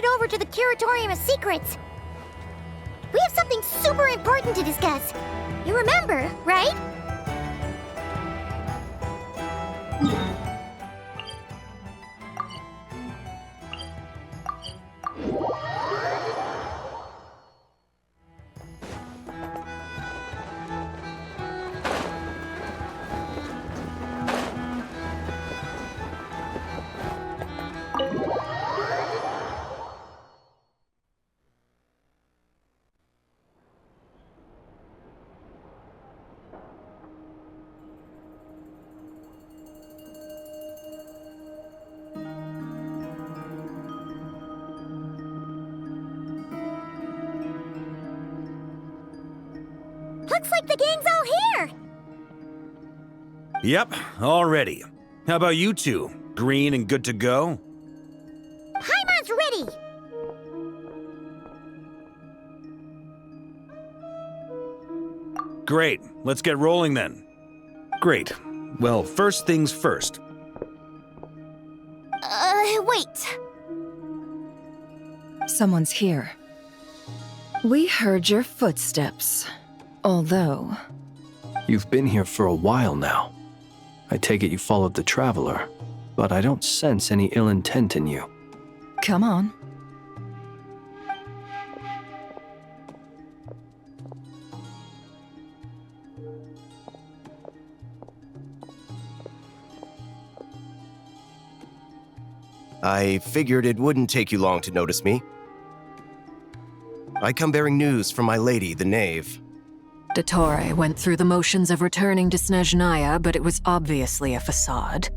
headed over to the Curatorium of Secrets. We have something super important to discuss. You remember, right? Looks like the gang's all here! Yep, all ready. How about you two? Green and good to go? Paimon's ready! Great, let's get rolling then. Great. Well, first things first. Wait. Someone's here. We heard your footsteps. Although... You've been here for a while now. I take it you followed the Traveler, but I don't sense any ill intent in you. Come on. I figured it wouldn't take you long to notice me. I come bearing news from my lady, the Knave. Dottore went through the motions of returning to Snezhnaya, but it was obviously a facade.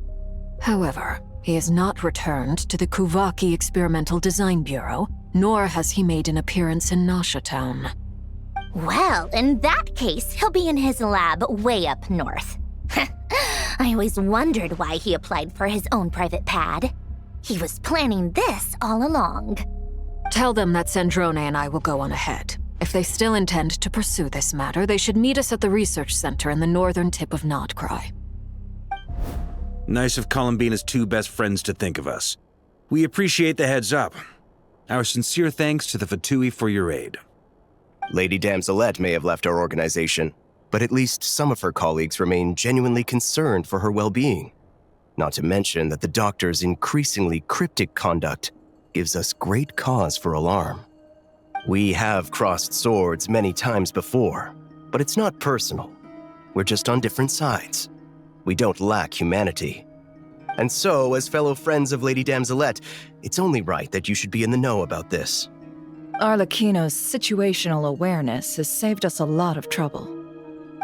However, he has not returned to the Kuvaki Experimental Design Bureau, nor has he made an appearance in Nasha Town. Well, in that case, he'll be in his lab way up north. I always wondered why he applied for his own private pad. He was planning this all along. Tell them that Sandrone and I will go on ahead. If they still intend to pursue this matter, they should meet us at the research center in the northern tip of Nodcry. Nice of Columbina's two best friends to think of us. We appreciate the heads up. Our sincere thanks to the Fatui for your aid. Lady Damselette may have left our organization, but at least some of her colleagues remain genuinely concerned for her well-being. Not to mention that the doctor's increasingly cryptic conduct gives us great cause for alarm. We have crossed swords many times before, but it's not personal. We're just on different sides. We don't lack humanity. And so, as fellow friends of Lady Damselette, it's only right that you should be in the know about this. Arlecchino's situational awareness has saved us a lot of trouble.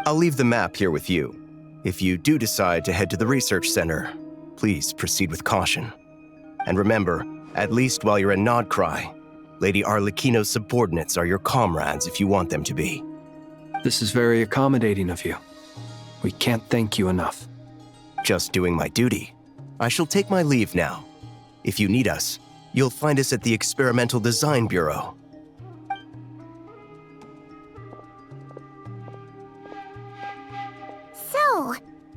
I'll leave the map here with you. If you do decide to head to the research center, please proceed with caution. And remember, at least while you're in Nodcry, Lady Arlecchino's subordinates are your comrades if you want them to be. This is very accommodating of you. We can't thank you enough. Just doing my duty. I shall take my leave now. If you need us, you'll find us at the Experimental Design Bureau. So,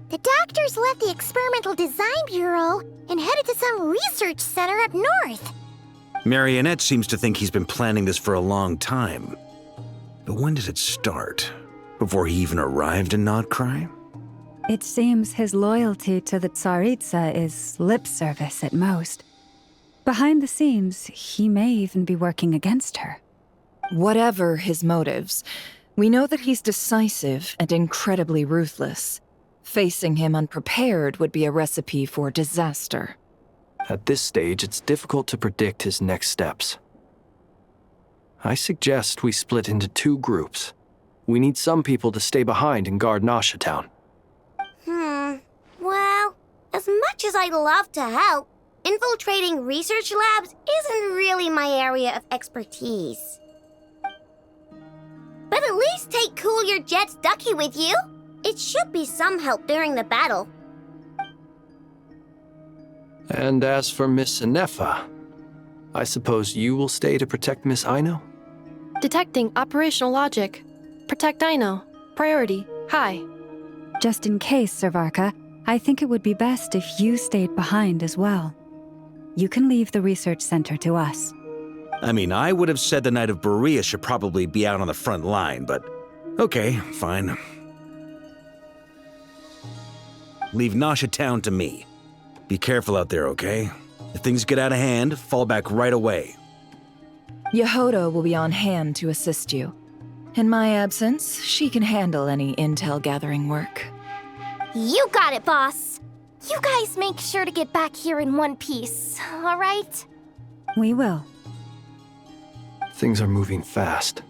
the doctors left the Experimental Design Bureau and headed to some research center up north. Marionette seems to think he's been planning this for a long time. But when did it start? Before he even arrived in Nodcry? It seems his loyalty to the Tsaritsa is lip service at most. Behind the scenes, he may even be working against her. Whatever his motives, we know that he's decisive and incredibly ruthless. Facing him unprepared would be a recipe for disaster. At this stage, it's difficult to predict his next steps. I suggest we split into two groups. We need some people to stay behind and guard Nasha Town. Well, as much as I'd love to help, infiltrating research labs isn't really my area of expertise. But at least take Cool Your Jet's Ducky with you. It should be some help during the battle. And as for Miss Inefa, I suppose you will stay to protect Miss Aino? Detecting operational logic. Protect Aino. Priority. High. Just in case, Servarka, I think it would be best if you stayed behind as well. You can leave the research center to us. I mean, I would have said the Knight of Berea should probably be out on the front line, but okay, fine. Leave Nasha Town to me. Be careful out there, okay? If things get out of hand, fall back right away. Yehoda will be on hand to assist you. In my absence, she can handle any intel gathering work. You got it, boss. You guys make sure to get back here in one piece, all right? We will. Things are moving fast.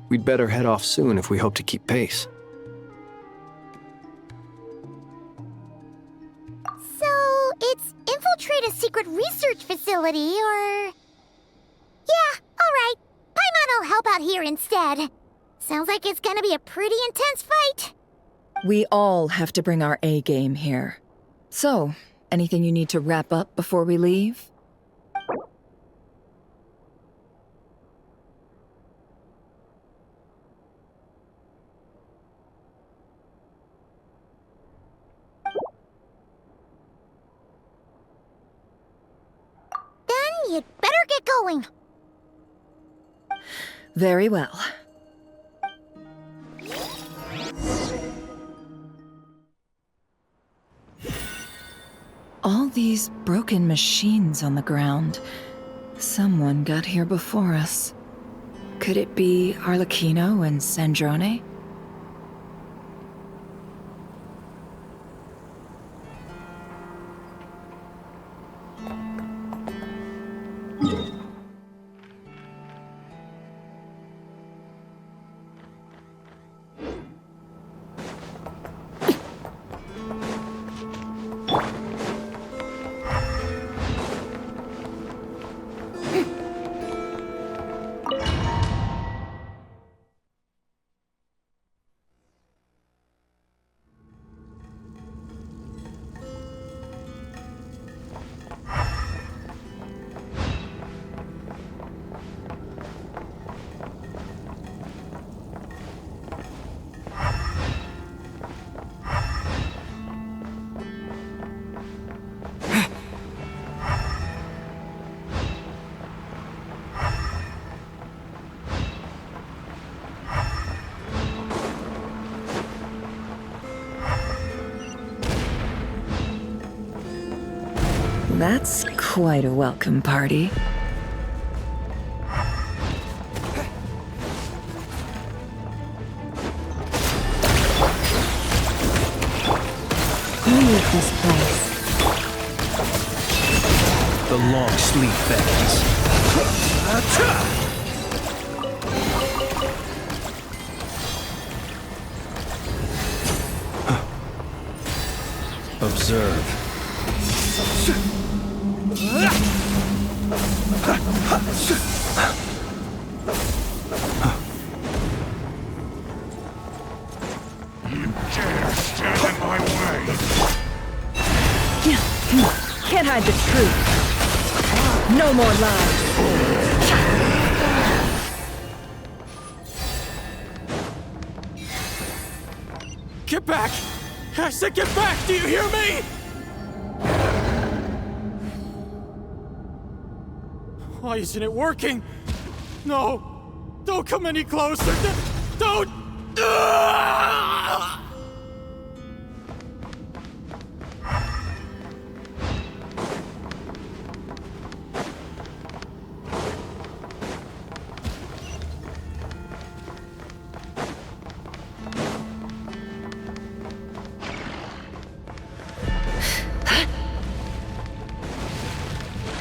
We'd better head off soon if we hope to keep pace. So, it's infiltrate a secret research facility, or... Yeah, alright. Paimon will help out here instead. Sounds like it's gonna be a pretty intense fight. We all have to bring our A game here. So, anything you need to wrap up before we leave? Then you'd better get going. Very well. All these broken machines on the ground. Someone got here before us. Could it be Arlecchino and Sandrone? That's quite a welcome party. Leave this place. The long sleep bends. Observe. Can't hide the truth. No more lies. Get back! I said get back! Do you hear me? Why isn't it working? No! Don't come any closer! Don't!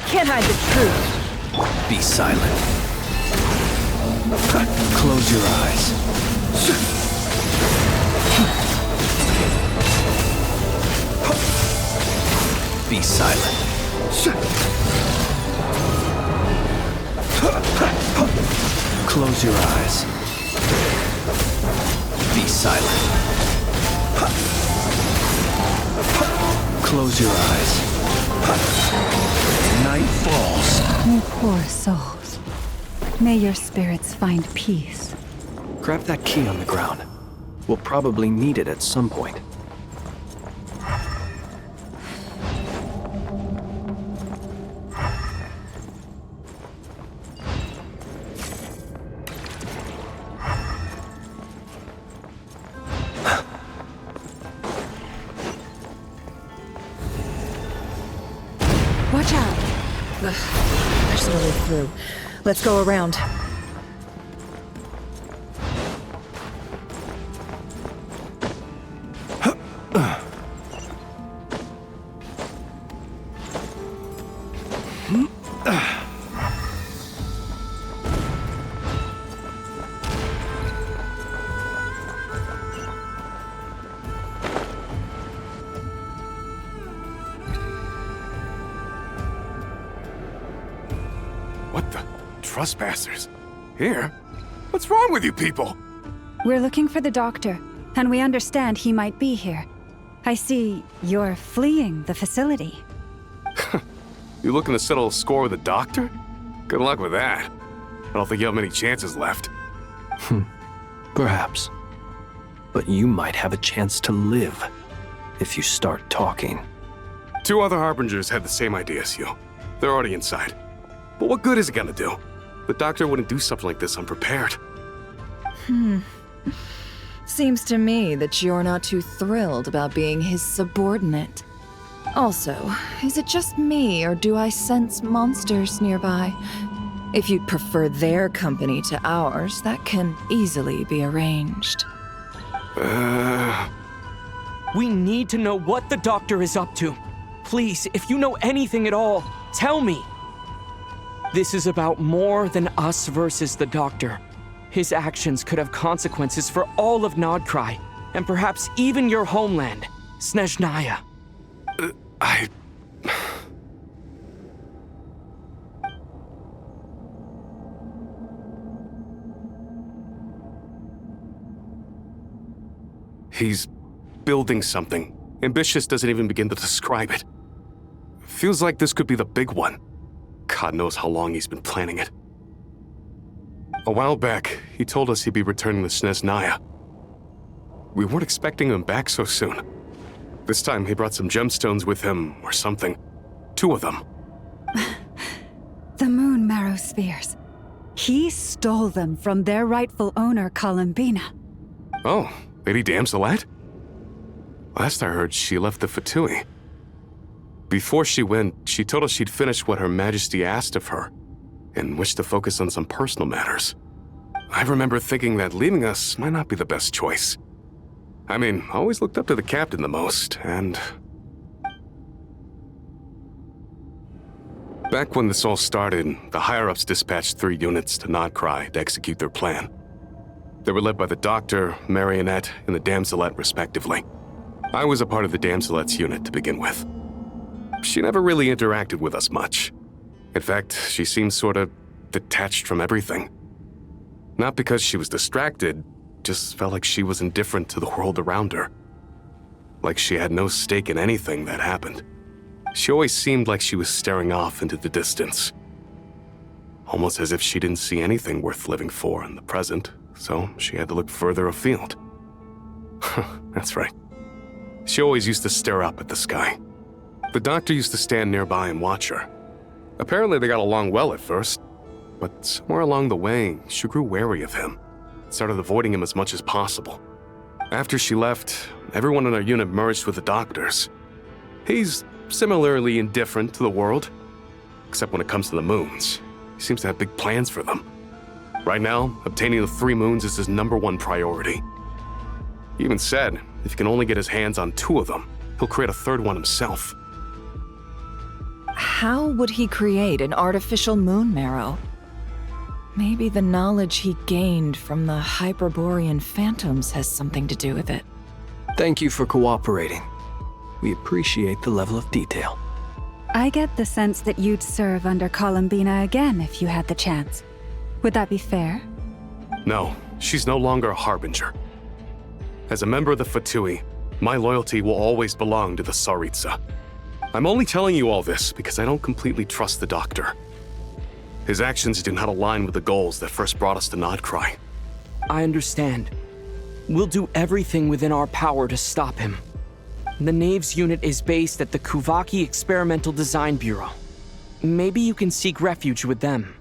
Can't hide the truth. Be silent. Close your eyes. Be silent. Close your eyes. Be silent. Close your eyes. Night falls. You poor souls. May your spirits find peace. Grab that key on the ground. We'll probably need it at some point. Watch out! Ugh, there's no way through. Let's go around. What the? Trespassers? Here? What's wrong with you people? We're looking for the doctor, and we understand he might be here. I see you're fleeing the facility. You looking to settle a score with the doctor? Good luck with that. I don't think you have many chances left. Perhaps. But you might have a chance to live if you start talking. 2 other Harbingers had the same idea as you. They're already inside. But what good is it gonna do? The doctor wouldn't do something like this unprepared. Seems to me that you're not too thrilled about being his subordinate. Also, is it just me, or do I sense monsters nearby? If you'd prefer their company to ours, that can easily be arranged. We need to know what the doctor is up to. Please, if you know anything at all, tell me. This is about more than us versus the doctor. His actions could have consequences for all of Nodcry, and perhaps even your homeland, Snezhnaya. He's building something. Ambitious doesn't even begin to describe it. Feels like this could be the big one. God knows how long he's been planning it. A while back, he told us he'd be returning to Snezhnaya. We weren't expecting him back so soon. This time he brought some gemstones with him, or something. 2 of them. The moon marrow spheres. He stole them from their rightful owner, Columbina. Oh, Lady Damselet? Last I heard, she left the Fatui. Before she went, she told us she'd finished what Her Majesty asked of her, and wished to focus on some personal matters. I remember thinking that leaving us might not be the best choice. I mean, I always looked up to the captain the most, and... Back when this all started, the higher-ups dispatched 3 units to Nodcry to execute their plan. They were led by the Doctor, Marionette, and the Damselet, respectively. I was a part of the Damselet's unit to begin with. She never really interacted with us much. In fact, she seemed sort of detached from everything. Not because she was distracted, just felt like she was indifferent to the world around her. Like she had no stake in anything that happened. She always seemed like she was staring off into the distance. Almost as if she didn't see anything worth living for in the present, so she had to look further afield. That's right. She always used to stare up at the sky. The doctor used to stand nearby and watch her. Apparently they got along well at first, but somewhere along the way, she grew wary of him, started avoiding him as much as possible. After she left, everyone in our unit merged with the doctors. He's similarly indifferent to the world, except when it comes to the moons. He seems to have big plans for them. Right now, obtaining the 3 moons is his #1 priority. He even said if he can only get his hands on 2 of them, he'll create a 3rd one himself. How would he create an artificial moon marrow? Maybe the knowledge he gained from the Hyperborean phantoms has something to do with it. Thank you for cooperating. We appreciate the level of detail. I get the sense that you'd serve under Columbina again if you had the chance. Would that be fair? No, she's no longer a Harbinger. As a member of the Fatui, my loyalty will always belong to the Tsaritsa. I'm only telling you all this because I don't completely trust the Doctor. His actions do not align with the goals that first brought us to Nodcry. I understand. We'll do everything within our power to stop him. The Knaves unit is based at the Kuvaki Experimental Design Bureau. Maybe you can seek refuge with them.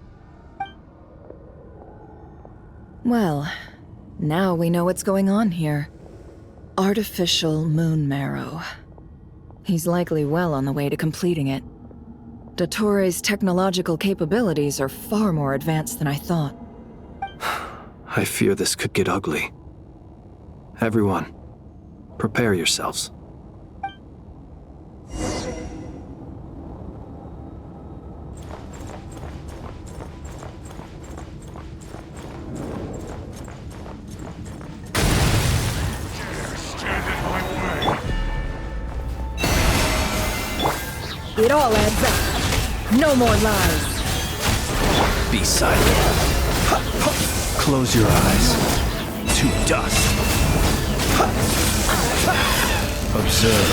Well, now we know what's going on here. Artificial moon marrow. He's likely well on the way to completing it. Dottore's technological capabilities are far more advanced than I thought. I fear this could get ugly. Everyone, prepare yourselves. It all adds up. No more lies. Be silent. Close your eyes. To dust. Observe.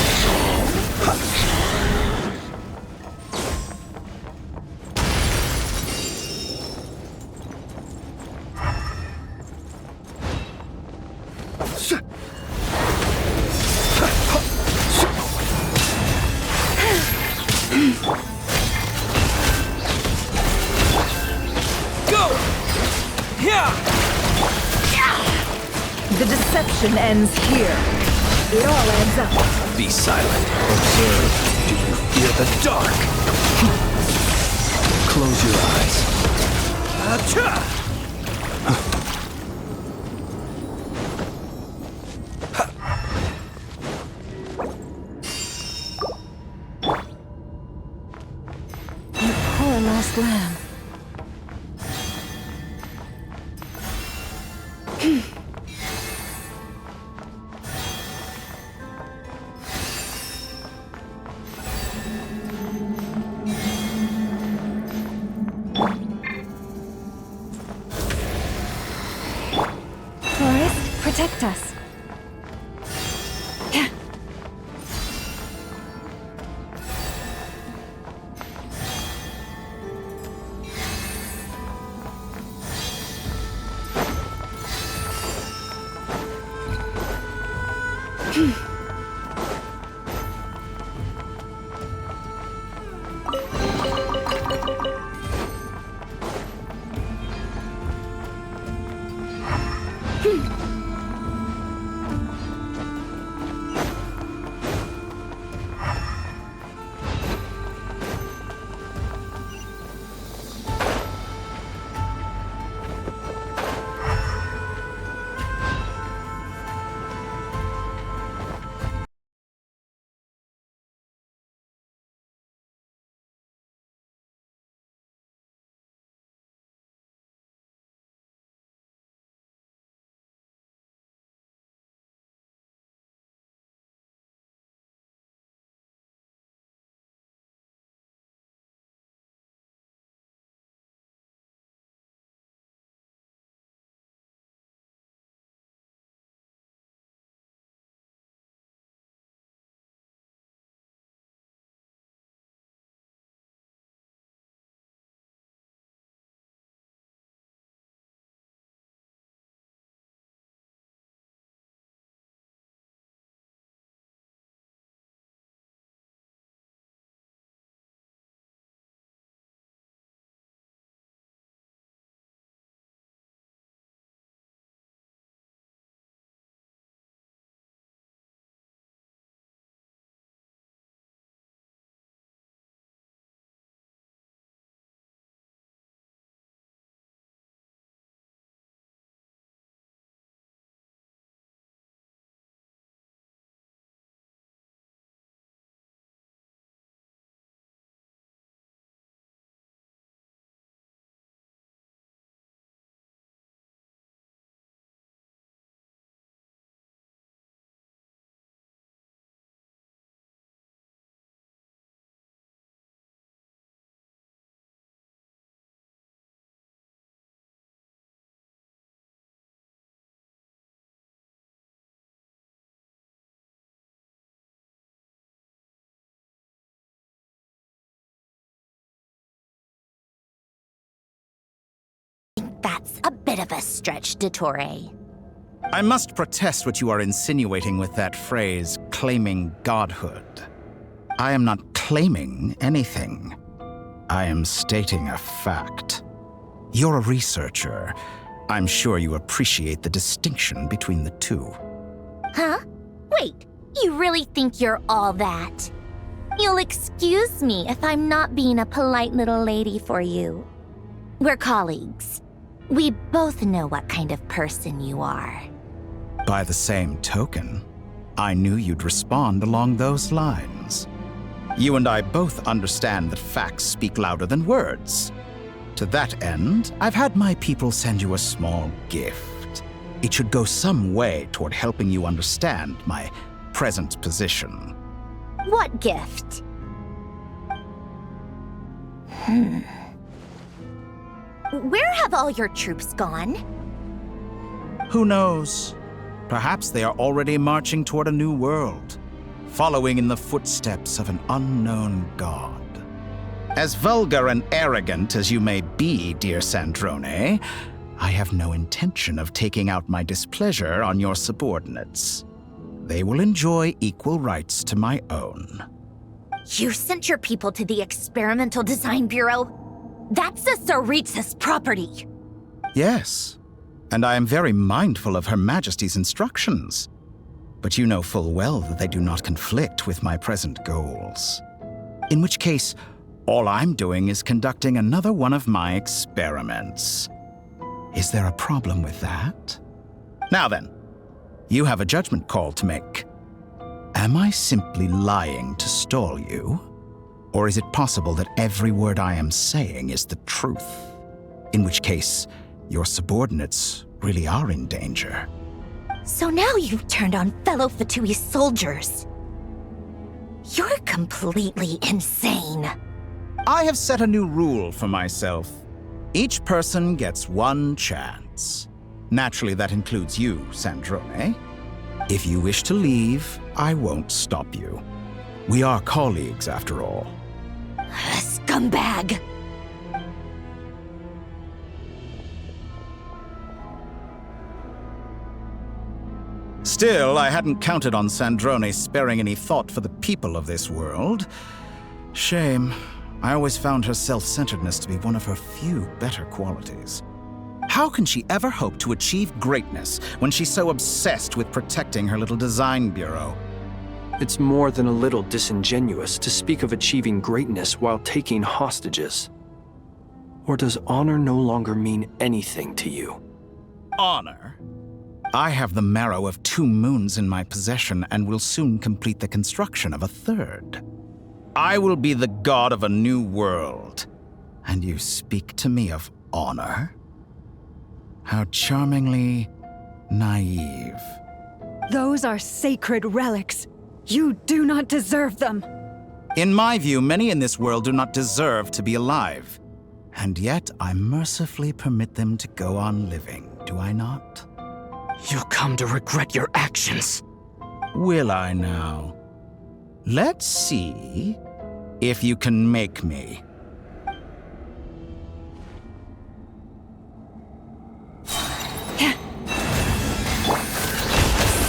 The deception ends here. It all ends up. Be silent. Observe. Do you fear the dark? Close your eyes. You poor lost lamb. Protect us. That's a bit of a stretch, Dottore. I must protest what you are insinuating with that phrase, claiming godhood. I am not claiming anything. I am stating a fact. You're a researcher. I'm sure you appreciate the distinction between the two. Huh? Wait, you really think you're all that? You'll excuse me if I'm not being a polite little lady for you. We're colleagues. We both know what kind of person you are. By the same token, I knew you'd respond along those lines. You and I both understand that facts speak louder than words. To that end, I've had my people send you a small gift. It should go some way toward helping you understand my present position. What gift? Where have all your troops gone? Who knows? Perhaps they are already marching toward a new world, following in the footsteps of an unknown god. As vulgar and arrogant as you may be, dear Sandrone, I have no intention of taking out my displeasure on your subordinates. They will enjoy equal rights to my own. You sent your people to the Experimental Design Bureau? That's the Tsaritsa's property. Yes, and I am very mindful of Her Majesty's instructions. But you know full well that they do not conflict with my present goals. In which case, all I'm doing is conducting another one of my experiments. Is there a problem with that? Now then, you have a judgment call to make. Am I simply lying to stall you? Or is it possible that every word I am saying is the truth? In which case, your subordinates really are in danger. So now you've turned on fellow Fatui soldiers. You're completely insane. I have set a new rule for myself. Each person gets one chance. Naturally, that includes you, Sandrone. If you wish to leave, I won't stop you. We are colleagues, after all. Scumbag! Still, I hadn't counted on Sandrone sparing any thought for the people of this world. Shame. I always found her self-centeredness to be one of her few better qualities. How can she ever hope to achieve greatness when she's so obsessed with protecting her little design bureau? It's more than a little disingenuous to speak of achieving greatness while taking hostages. Or does honor no longer mean anything to you? Honor? I have the marrow of 2 moons in my possession and will soon complete the construction of a 3rd. I will be the god of a new world. And you speak to me of honor? How charmingly naive. Those are sacred relics. You do not deserve them. In my view, many in this world do not deserve to be alive. And yet, I mercifully permit them to go on living, do I not? You'll come to regret your actions. Will I now? Let's see if you can make me.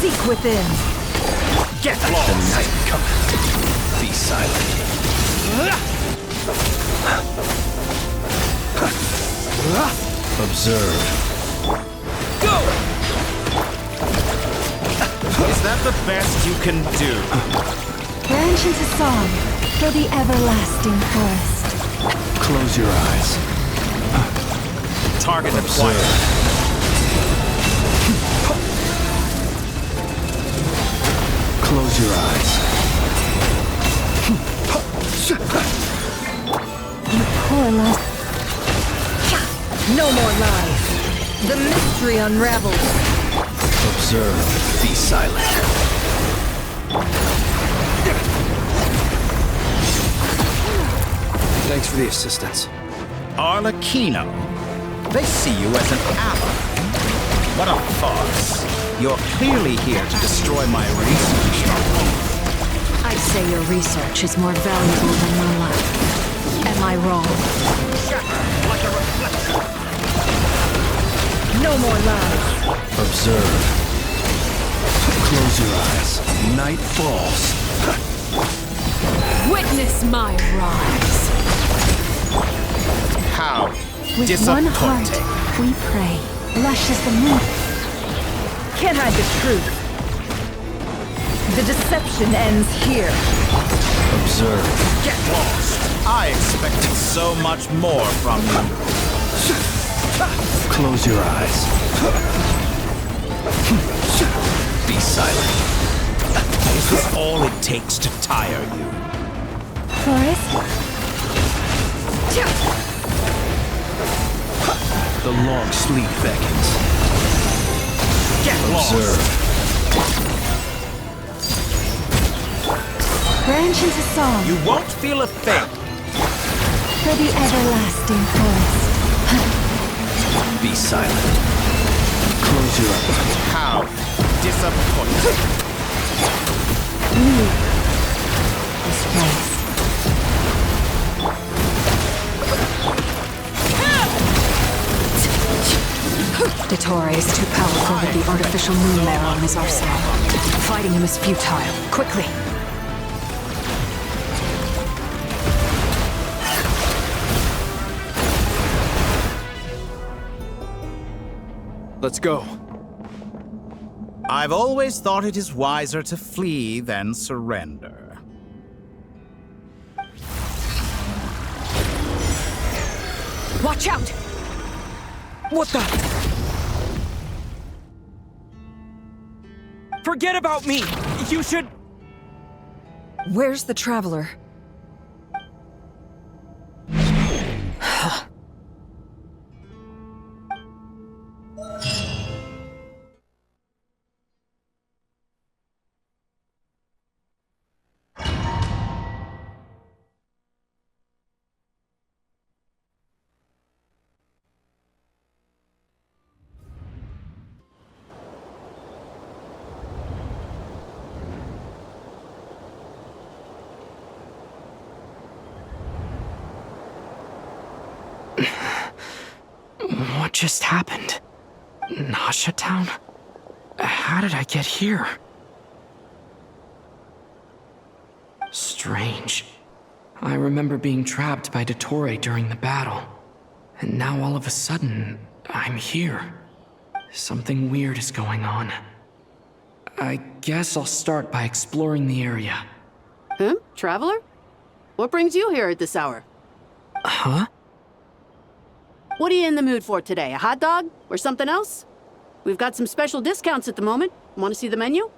Seek within. Get lost! The night cometh. Be silent. Observe. Go! Is that the best you can do? Branch into song for the everlasting forest. Close your eyes. Target acquired. Close your eyes. You poor lost. No more lies. The mystery unravels. Observe. Be silent. Thanks for the assistance. Arlecchino. They see you as an ally. What a farce. You're clearly here to destroy my research. I'd say your research is more valuable than your life. Am I wrong? Like a reflection. No more lies. Observe. Close your eyes. Night falls. Witness my rise. How With one heart, disappointing. we pray. Lush as the moon. Can't hide the truth. The deception ends here. Observe. Get lost! I expected so much more from you. Close your eyes. Be silent. This is all it takes to tire you. Forrest? The long sleep beckons. Get Observe. lost! Branch into song You won't feel a thing. for the everlasting forest. Be silent. Close your eyes. How disappointing. Leave this place. Dottore is too powerful with the artificial moon marrow in his arsenal. Fighting him is futile. Quickly! Let's go. I've always thought it is wiser to flee than surrender. Watch out! What the? Forget about me! You should... Where's the Traveler? What just happened? Nasha Town? How did I get here? Strange. I remember being trapped by Dottore during the battle. And now all of a sudden, I'm here. Something weird is going on. I guess I'll start by exploring the area. Huh? Traveler? What brings you here at this hour? Huh? What are you in the mood for today? A hot dog? Or something else? We've got some special discounts at the moment. Want to see the menu?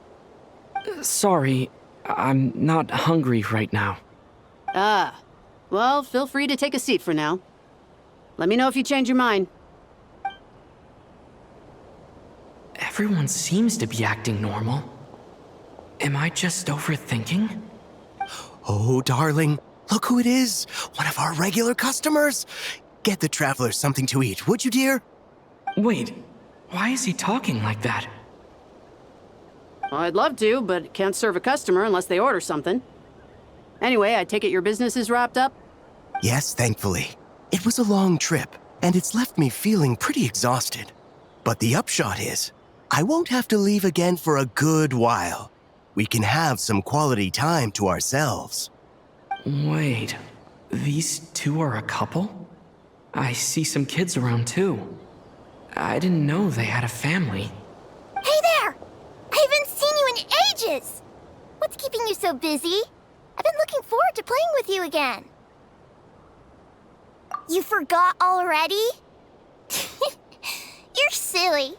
Sorry, I'm not hungry right now. Ah. Well, feel free to take a seat for now. Let me know if you change your mind. Everyone seems to be acting normal. Am I just overthinking? Oh, darling, look who it is. One of our regular customers. Get the traveler something to eat, would you, dear? Wait, why is he talking like that? Well, I'd love to, but can't serve a customer unless they order something. Anyway, I take it your business is wrapped up? Yes, thankfully. It was a long trip, and it's left me feeling pretty exhausted. But the upshot is, I won't have to leave again for a good while. We can have some quality time to ourselves. Wait, these two are a couple? I see some kids around too. I didn't know they had a family. Hey there! I haven't seen you in ages! What's keeping you so busy? I've been looking forward to playing with you again. You forgot already? You're silly.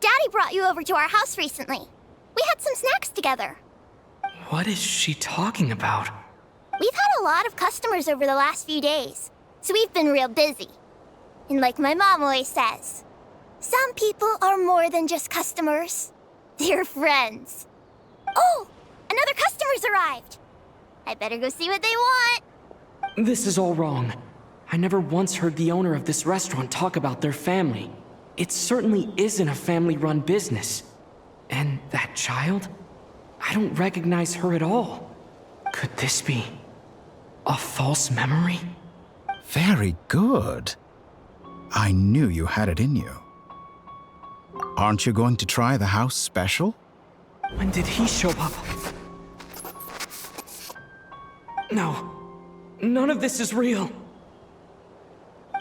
Daddy brought you over to our house recently. We had some snacks together. What is she talking about? We've had a lot of customers over the last few days, so we've been real busy. And like my mom always says, some people are more than just customers. They're friends. Oh, another customer's arrived. I better go see what they want. This is all wrong. I never once heard the owner of this restaurant talk about their family. It certainly isn't a family-run business. And that child? I don't recognize her at all. Could this be a false memory? Very good. I knew you had it in you. Aren't you going to try the house special? When did he show up? No, none of this is real.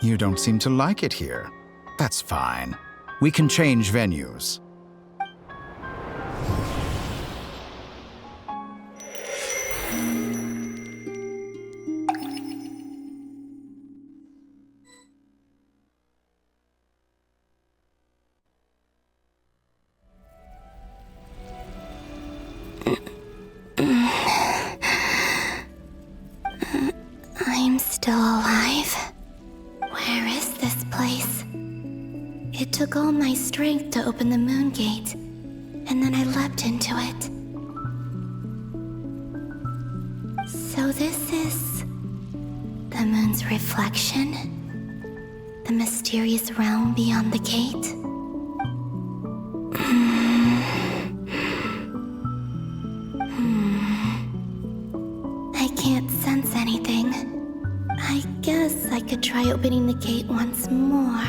You don't seem to like it here. That's fine. We can change venues. alive? Where is this place? It took all my strength to open the moon gate, and then I leapt into it. So this is the moon's reflection? The mysterious realm beyond the gate? I can't sense anything. I guess I could try opening the gate once more.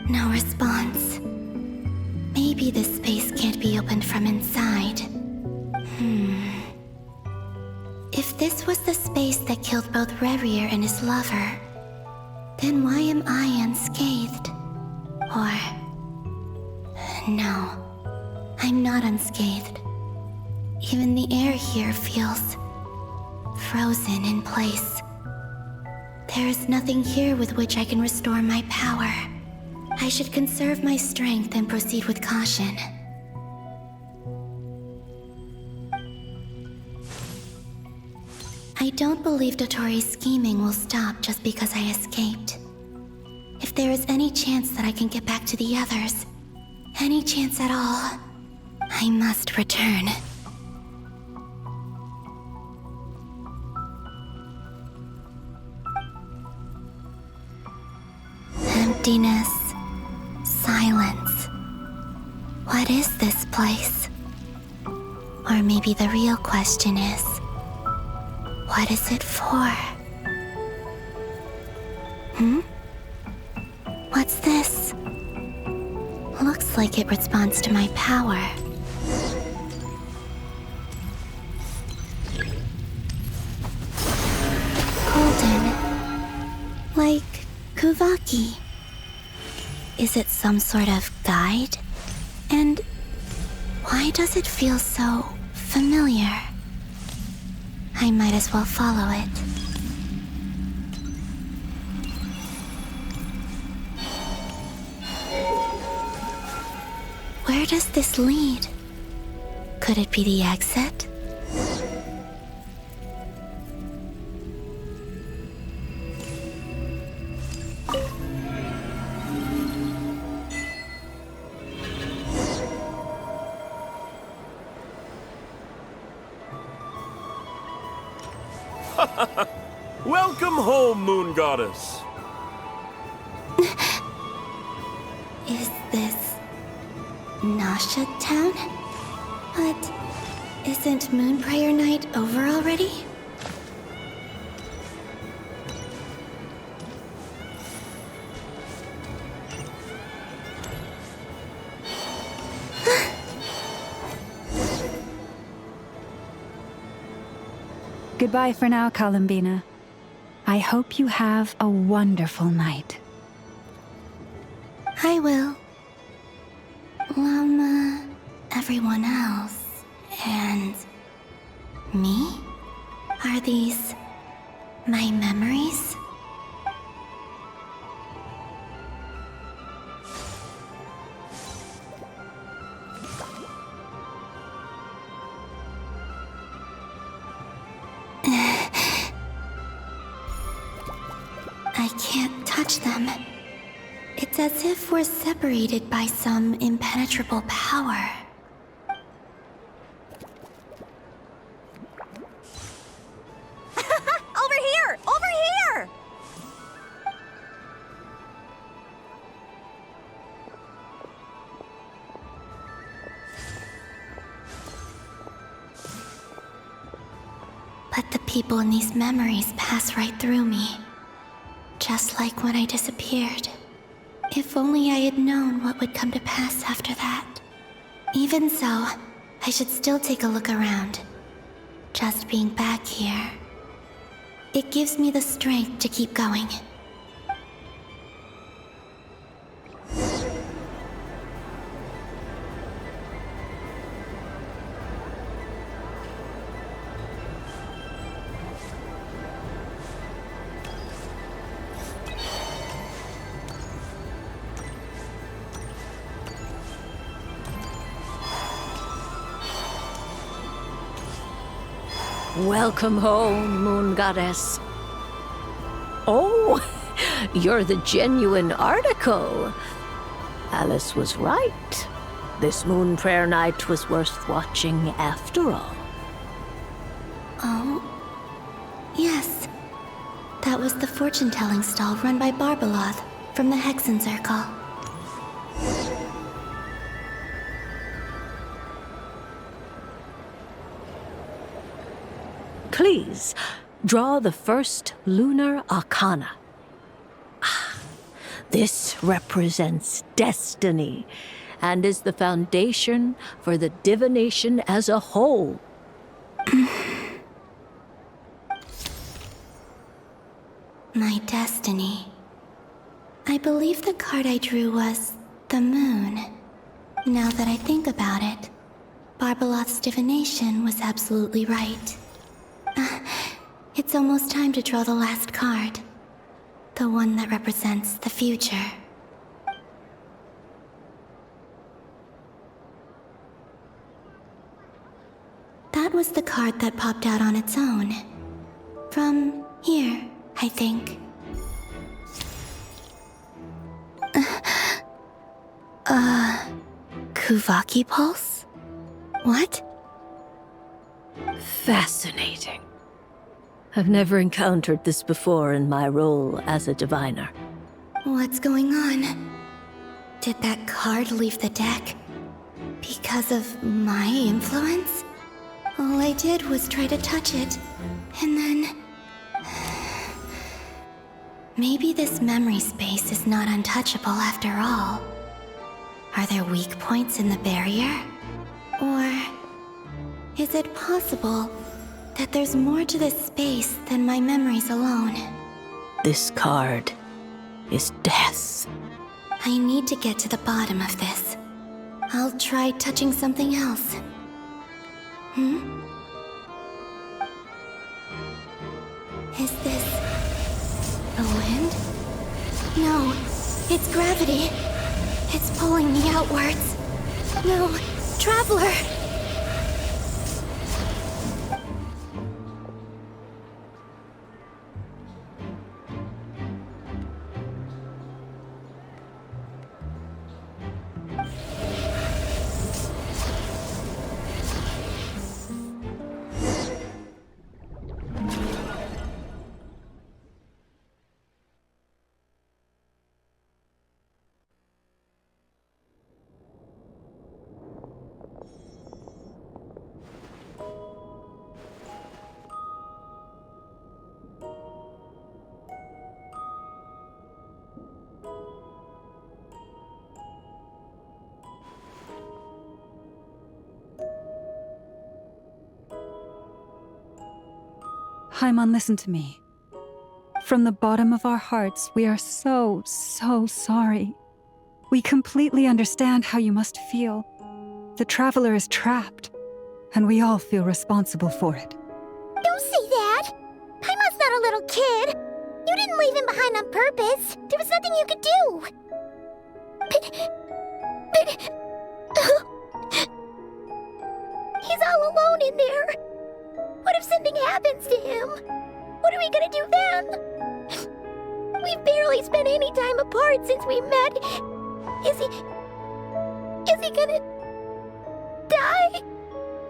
No response. Maybe this space can't be opened from inside. If this was the space that killed both RYZEN and his lover, then why am I unscathed? Or... no, I'm not unscathed. Even the air here feels frozen in place. There is nothing here with which I can restore my power. I should conserve my strength and proceed with caution. I don't believe Dotori's scheming will stop just because I escaped. If there is any chance that I can get back to the others, any chance at all, I must return. Emptiness. Silence. What is this place? Or maybe the real question is, what is it for? What's this? Looks like it responds to my power. Golden. Like Kuvaki. Is it some sort of guide? And why does it feel so familiar? I might as well follow it. Where does this lead? Could it be the exit? Welcome home, Moon Goddess. Is this Nasha Town? But isn't Moon Prayer Night over already? Goodbye for now, Columbina. I hope you have a wonderful night. I will. Llama, everyone else, and me? Are these my memories? I can't touch them. It's as if we're separated by some impenetrable power. Over here! Over here! But the people in these memories pass right through me. Just like when I disappeared. If only I had known what would come to pass after that. Even so, I should still take a look around. Just being back here. It gives me the strength to keep going. Welcome home, Moon Goddess. Oh, you're the genuine article. Alice was right. This moon prayer night was worth watching after all. Oh, yes. That was the fortune-telling stall run by Barbeloth from the Hexen Circle. Please, draw the first lunar arcana. This represents destiny and is the foundation for the divination as a whole. My destiny. I believe the card I drew was the moon. Now that I think about it, Barbeloth's divination was absolutely right. It's almost time to draw the last card. The one that represents the future. That was the card that popped out on its own. From here, I think. Kuvaki Pulse? What? Fascinating. I've never encountered this before in my role as a diviner. What's going on? Did that card leave the deck? Because of my influence? All I did was try to touch it, and then... Maybe this memory space is not untouchable after all. Are there weak points in the barrier? Or... is it possible that there's more to this space than my memories alone? This card is death. I need to get to the bottom of this. I'll try touching something else. Is this... the wind? No, it's gravity. It's pulling me outwards. No, Traveler! Paimon, listen to me. From the bottom of our hearts, we are so sorry. We completely understand how you must feel. The Traveler is trapped, and we all feel responsible for it. Don't say that! Paimon's not a little kid! You didn't leave him behind on purpose! There was nothing you could do! He's all alone in there! What if something happens to him? What are we gonna do then? We've barely spent any time apart since we met. Is he gonna die?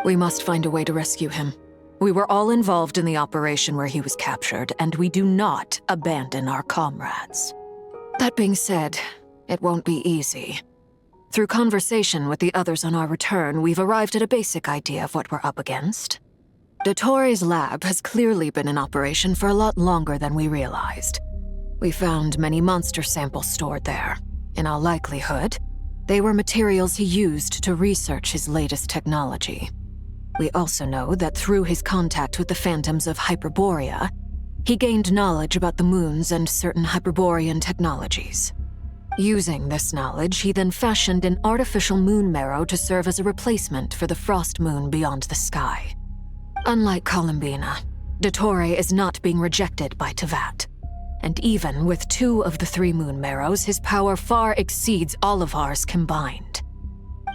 We must find a way to rescue him. We were all involved in the operation where he was captured, and we do not abandon our comrades. That being said, it won't be easy. Through conversation with the others on our return, we've arrived at a basic idea of what we're up against. Dottore's lab has clearly been in operation for a lot longer than we realized. We found many monster samples stored there. In all likelihood, they were materials he used to research his latest technology. We also know that through his contact with the phantoms of Hyperborea, he gained knowledge about the moons and certain Hyperborean technologies. Using this knowledge, he then fashioned an artificial moon marrow to serve as a replacement for the frost moon beyond the sky. Unlike Columbina, Dottore is not being rejected by Tevat. And even with 2 of the 3 moon marrows, his power far exceeds all of ours combined.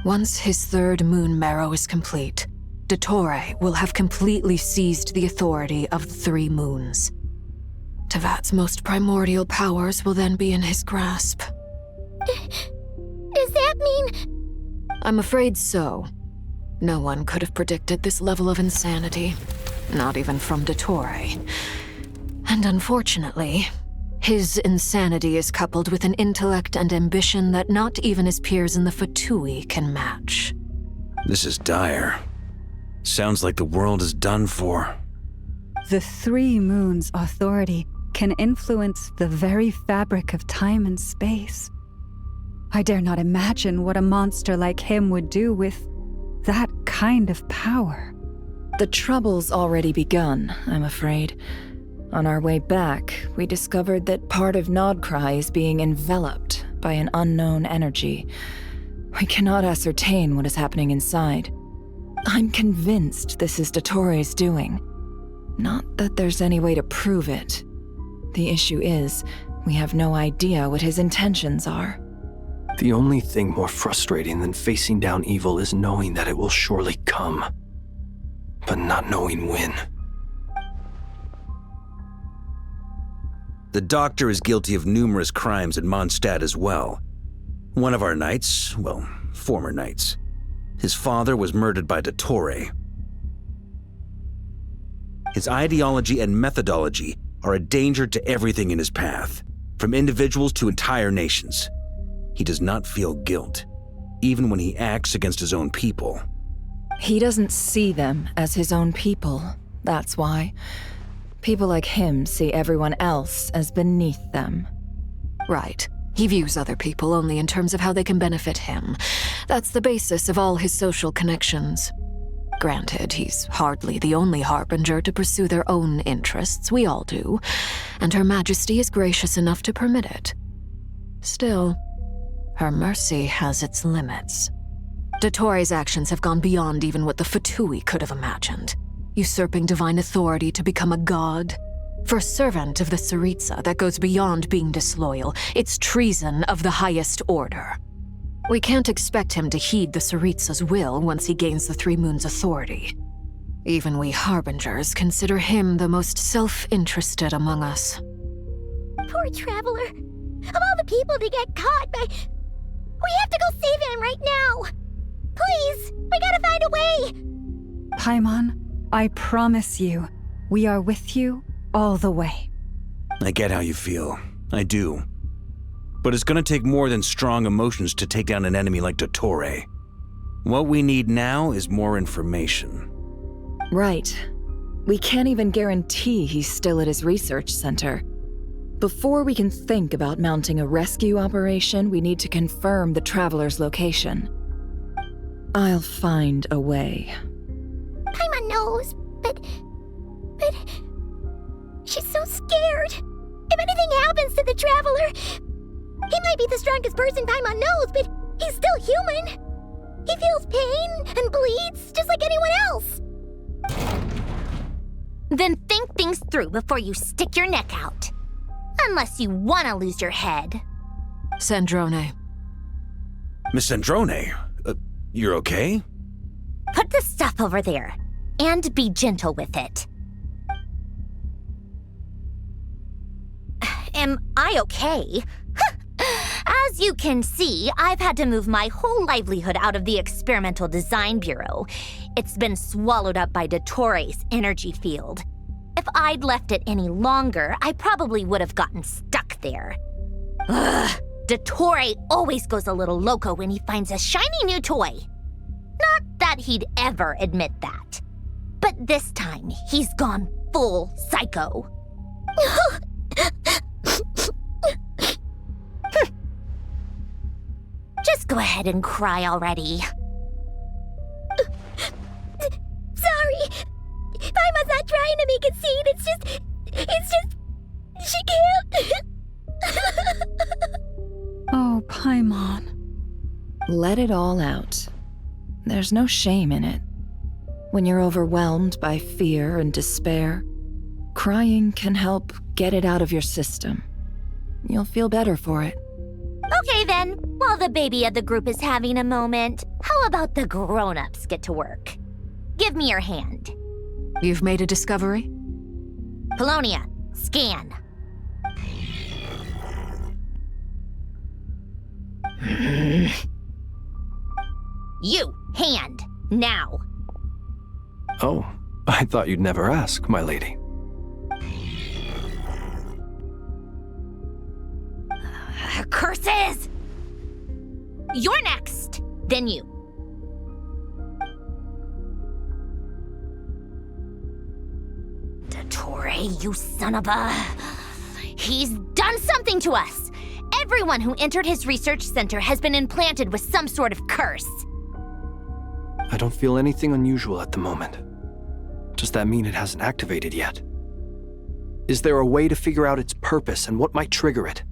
Once his 3rd moon marrow is complete, Dottore will have completely seized the authority of the Three Moons. Tevat's most primordial powers will then be in his grasp. Does that mean... I'm afraid so. No one could have predicted this level of insanity. Not even from Dottore. And unfortunately, his insanity is coupled with an intellect and ambition that not even his peers in the Fatui can match. This is dire. Sounds like the world is done for. The Three Moons' authority can influence the very fabric of time and space. I dare not imagine what a monster like him would do with that kind of power. The trouble's already begun, I'm afraid. On our way back, we discovered that part of Nodcry is being enveloped by an unknown energy. We cannot ascertain what is happening inside. I'm convinced this is Dottore's doing. Not that there's any way to prove it. The issue is, we have no idea what his intentions are. The only thing more frustrating than facing down evil is knowing that it will surely come, but not knowing when. The Doctor is guilty of numerous crimes in Mondstadt as well. One of our knights, well, former knights, his father was murdered by Dottore. His ideology and methodology are a danger to everything in his path, from individuals to entire nations. He does not feel guilt, even when he acts against his own people. He doesn't see them as his own people, that's why. People like him see everyone else as beneath them. Right. He views other people only in terms of how they can benefit him. That's the basis of all his social connections. Granted, he's hardly the only harbinger to pursue their own interests. We all do. And Her Majesty is gracious enough to permit it. Still, her mercy has its limits. Dottore's actions have gone beyond even what the Fatui could have imagined. Usurping divine authority to become a god. For a servant of the Tsaritsa, that goes beyond being disloyal. It's treason of the highest order. We can't expect him to heed the Tsaritsa's will once he gains the Three Moons' authority. Even we harbingers consider him the most self-interested among us. Poor Traveler. Of all the people to get caught by... We have to go save him right now! Please! We gotta find a way! Paimon, I promise you, we are with you all the way. I get how you feel. I do. But it's gonna take more than strong emotions to take down an enemy like Dottore. What we need now is more information. Right. We can't even guarantee he's still at his research center. Before we can think about mounting a rescue operation, we need to confirm the Traveler's location. I'll find a way. Paimon knows, but... She's so scared. If anything happens to the Traveler... He might be the strongest person Paimon knows, but he's still human. He feels pain and bleeds just like anyone else. Then think things through before you stick your neck out. Unless you want to lose your head. Sandrone. Miss Sandrone, you're okay? Put the stuff over there, and be gentle with it. Am I okay? As you can see, I've had to move my whole livelihood out of the Experimental Design Bureau. It's been swallowed up by Dottore's energy field. If I'd left it any longer, I probably would have gotten stuck there. Ugh, Dottore always goes a little loco when he finds a shiny new toy. Not that he'd ever admit that. But this time, he's gone full psycho. Just go ahead and cry already. Sorry. Paimon's not trying to make it scene. It's just... She can't. Oh, Paimon. Let it all out. There's no shame in it. When you're overwhelmed by fear and despair, crying can help get it out of your system. You'll feel better for it. Okay then, while the baby of the group is having a moment, how about the grown-ups get to work? give me your hand. You've made a discovery? Polonia, scan. You, hand, now. Oh, I thought you'd never ask, my lady. Curses! You're next, then you. Dottore, you son of a... He's done something to us! Everyone who entered his research center has been implanted with some sort of curse. I don't feel anything unusual at the moment. Does that mean it hasn't activated yet? Is there a way to figure out its purpose and what might trigger it?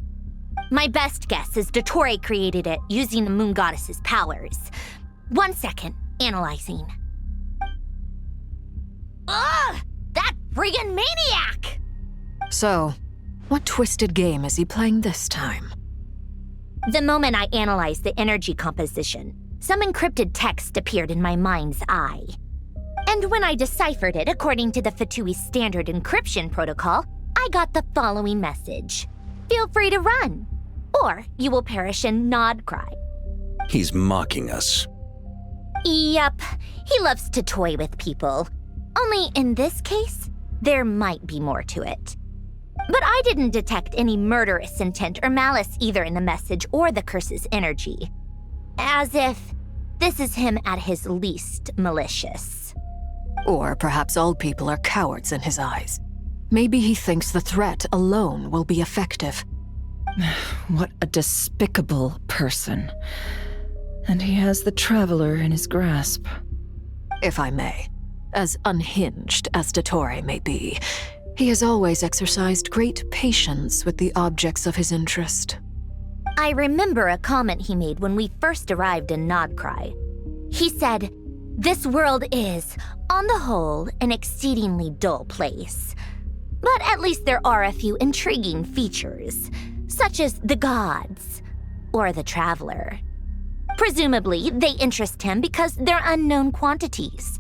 My best guess is Dottore created it using the Moon Goddess's powers. 1 second, analyzing. Ugh! That friggin' maniac! So, what twisted game is he playing this time? The moment I analyzed the energy composition, some encrypted text appeared in my mind's eye. And when I deciphered it according to the Fatui standard encryption protocol, I got the following message. Feel free to run, or you will perish in nod cry. He's mocking us. Yep, he loves to toy with people. Only in this case, there might be more to it. But I didn't detect any murderous intent or malice either in the message or the curse's energy. As if this is him at his least malicious. Or perhaps all people are cowards in his eyes. Maybe he thinks the threat alone will be effective. What a despicable person. And he has the Traveler in his grasp. If I may, as unhinged as Dottore may be, he has always exercised great patience with the objects of his interest. I remember a comment he made when we first arrived in Nodcry. He said, "This world is, on the whole, an exceedingly dull place. But at least there are a few intriguing features, such as the gods, or the Traveler. Presumably, they interest him because they're unknown quantities.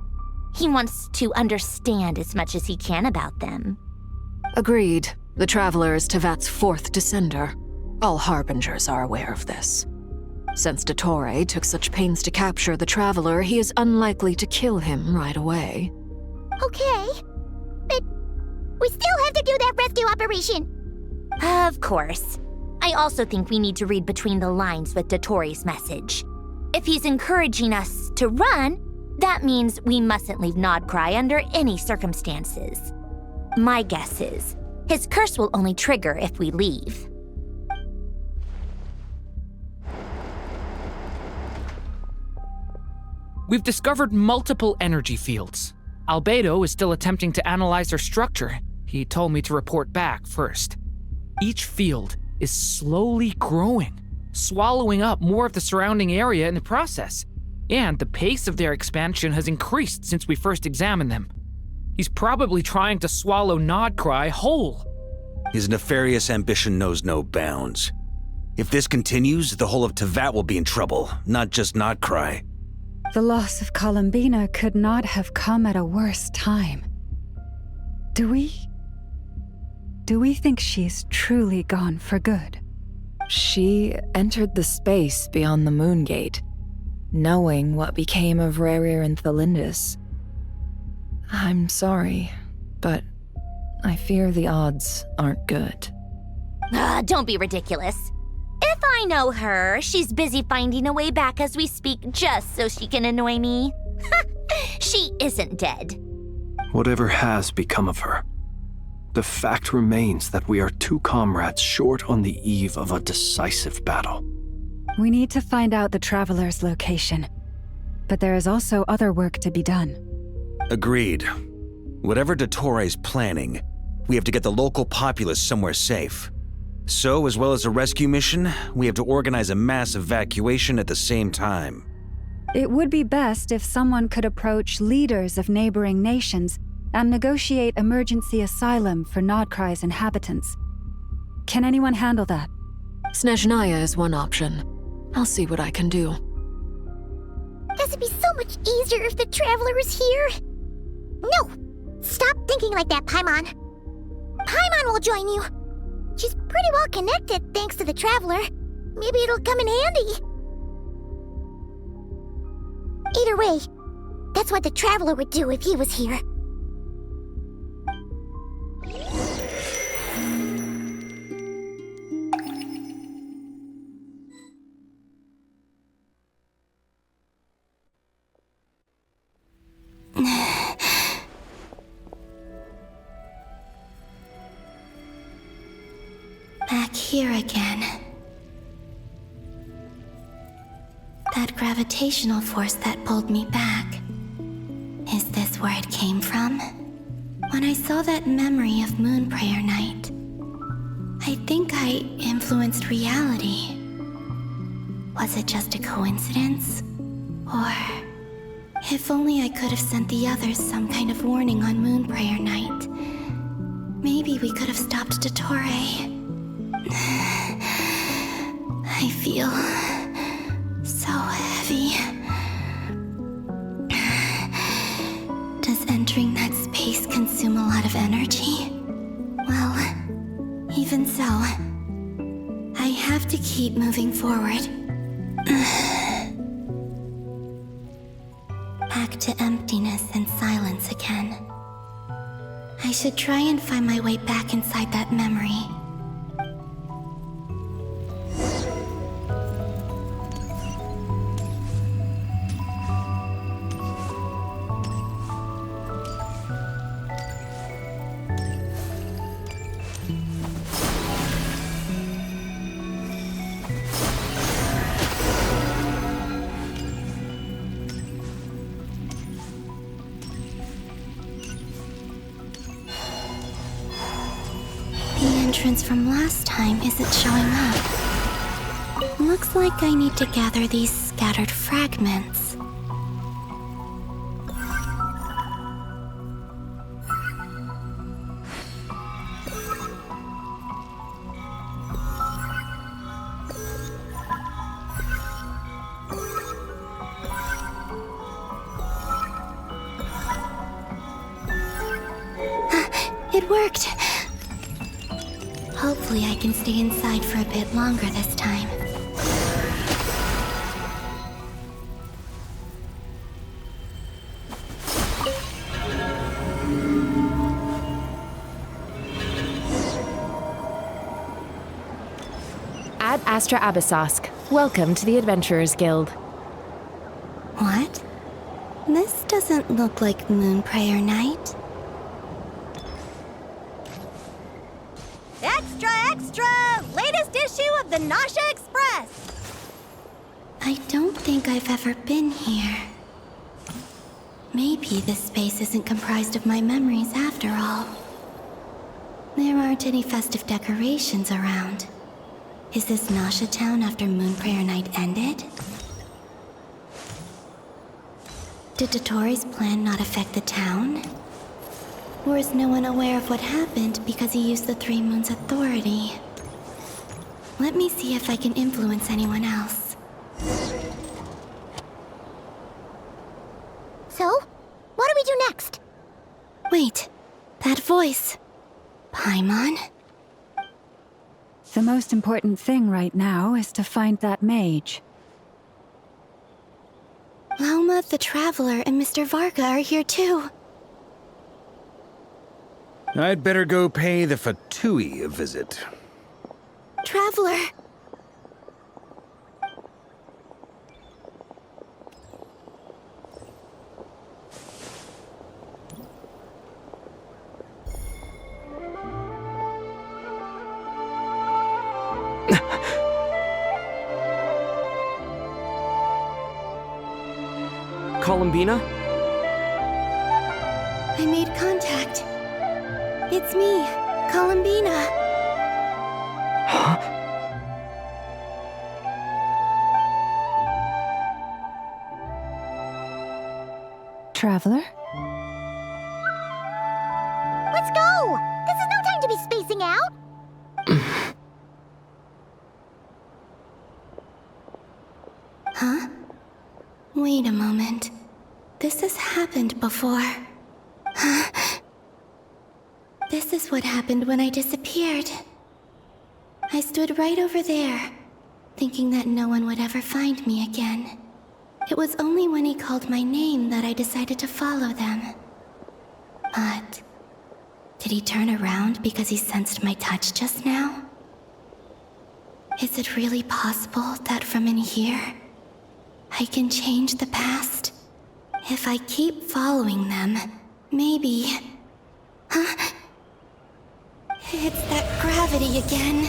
He wants to understand as much as he can about them." Agreed. The Traveler is Tevat's fourth descender. All Harbingers are aware of this. Since Dottore took such pains to capture the Traveler, he is unlikely to kill him right away. Okay, but we still have to do that rescue operation. Of course. I also think we need to read between the lines with Dottore's message. If he's encouraging us to run, that means we mustn't leave Nodcry under any circumstances. My guess is, his curse will only trigger if we leave. We've discovered multiple energy fields. Albedo is still attempting to analyze their structure. He told me to report back first. Each field is slowly growing, swallowing up more of the surrounding area in the process. And the pace of their expansion has increased since we first examined them. He's probably trying to swallow Nodcry whole. His nefarious ambition knows no bounds. If this continues, the whole of Tevat will be in trouble, not just Nodcry. The loss of Columbina could not have come at a worse time. Do we think she's truly gone for good? She entered the space beyond the Moon Gate, knowing what became of RAZER and Thalindus. I'm sorry, but I fear the odds aren't good. Don't be ridiculous. If I know her, she's busy finding a way back as we speak just so she can annoy me. She isn't dead. Whatever has become of her, the fact remains that we are two comrades short on the eve of a decisive battle. We need to find out the Traveler's location, but there is also other work to be done. Agreed. Whatever Dottore's planning, we have to get the local populace somewhere safe. So, as well as a rescue mission, we have to organize a mass evacuation at the same time. It would be best if someone could approach leaders of neighboring nations and negotiate emergency asylum for Nodcry's inhabitants. Can anyone handle that? Snezhnaya is one option. I'll see what I can do. Guess it'd be so much easier if the Traveler was here. No! Stop thinking like that, Paimon. Paimon will join you. She's pretty well connected thanks to the Traveler. Maybe it'll come in handy. Either way, that's what the Traveler would do if he was here. Back here again. That gravitational force that pulled me back. Is this where it came from? When I saw that memory of Moon Prayer Night, I think I influenced reality. Was it just a coincidence? Or, if only I could have sent the others some kind of warning on Moon Prayer Night, maybe we could have stopped Dottore. I feel so heavy. Does entering that space consume a lot of energy? Well, even so, I have to keep moving forward. Back to emptiness and silence again. I should try and find my way back inside that memory. From last time isn't showing up. Looks like I need to gather these scattered fragments. It worked! Hopefully I can stay inside for a bit longer this time. Ad Astra Abyssosk. Welcome to the Adventurers Guild. What? This doesn't look like Moon Prayer Night. Extra, extra! Latest issue of the Nausea Express! I don't think I've ever been here. Maybe this space isn't comprised of my memories after all. There aren't any festive decorations around. Is this Nausea Town after Moon Prayer Night ended? Did Dottore's plan not affect the town? Or is no one aware of what happened because he used the Three Moons' authority? Let me see if I can influence anyone else. So, what do we do next? Wait, that voice. Paimon? The most important thing right now is to find that mage. Lauma the Traveler and Mr. Varga are here too. I'd better go pay the Fatui a visit. Traveler! Columbina? I made contact. It's me, Columbina. Huh? Traveler? Let's go! This is no time to be spacing out! Huh? Wait a moment. This has happened before. This is what happened when I disappeared. I stood right over there, thinking that no one would ever find me again. It was only when he called my name that I decided to follow them. But did he turn around because he sensed my touch just now? Is it really possible that from in here, I can change the past? If I keep following them, maybe... It's that gravity again.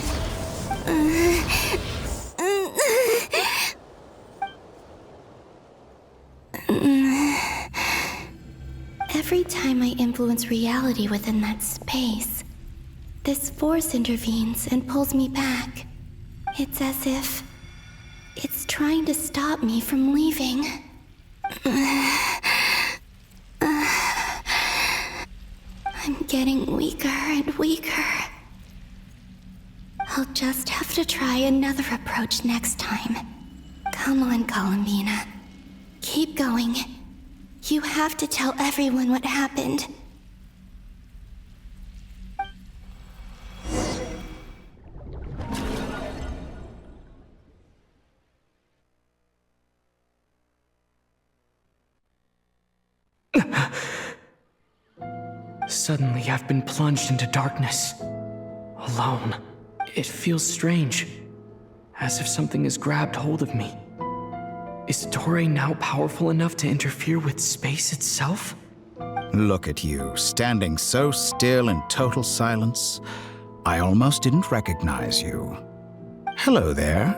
Every time I influence reality within that space, this force intervenes and pulls me back. It's as if it's trying to stop me from leaving. I'm getting weaker and weaker. I'll just have to try another approach next time. Come on, Columbina. Keep going. You have to tell everyone what happened. Suddenly, I've been plunged into darkness. Alone. It feels strange. As if something has grabbed hold of me. Is Toray now powerful enough to interfere with space itself? Look at you, standing so still in total silence. I almost didn't recognize you. Hello there,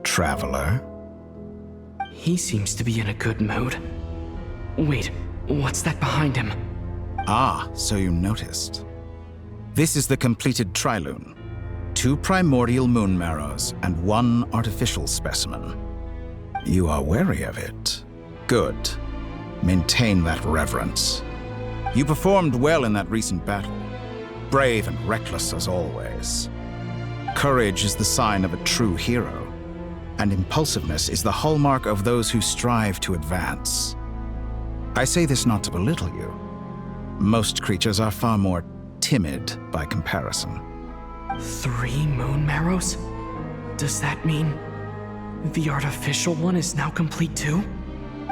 traveler. He seems to be in a good mood. Wait, what's that behind him? Ah, so you noticed. This is the completed trilune. 2 primordial moon marrows and 1 artificial specimen. You are wary of it. Good. Maintain that reverence. You performed well in that recent battle. Brave and reckless as always. Courage is the sign of a true hero, and impulsiveness is the hallmark of those who strive to advance. I say this not to belittle you. Most creatures are far more timid by comparison. 3 moon marrows? Does that mean the artificial one is now complete too?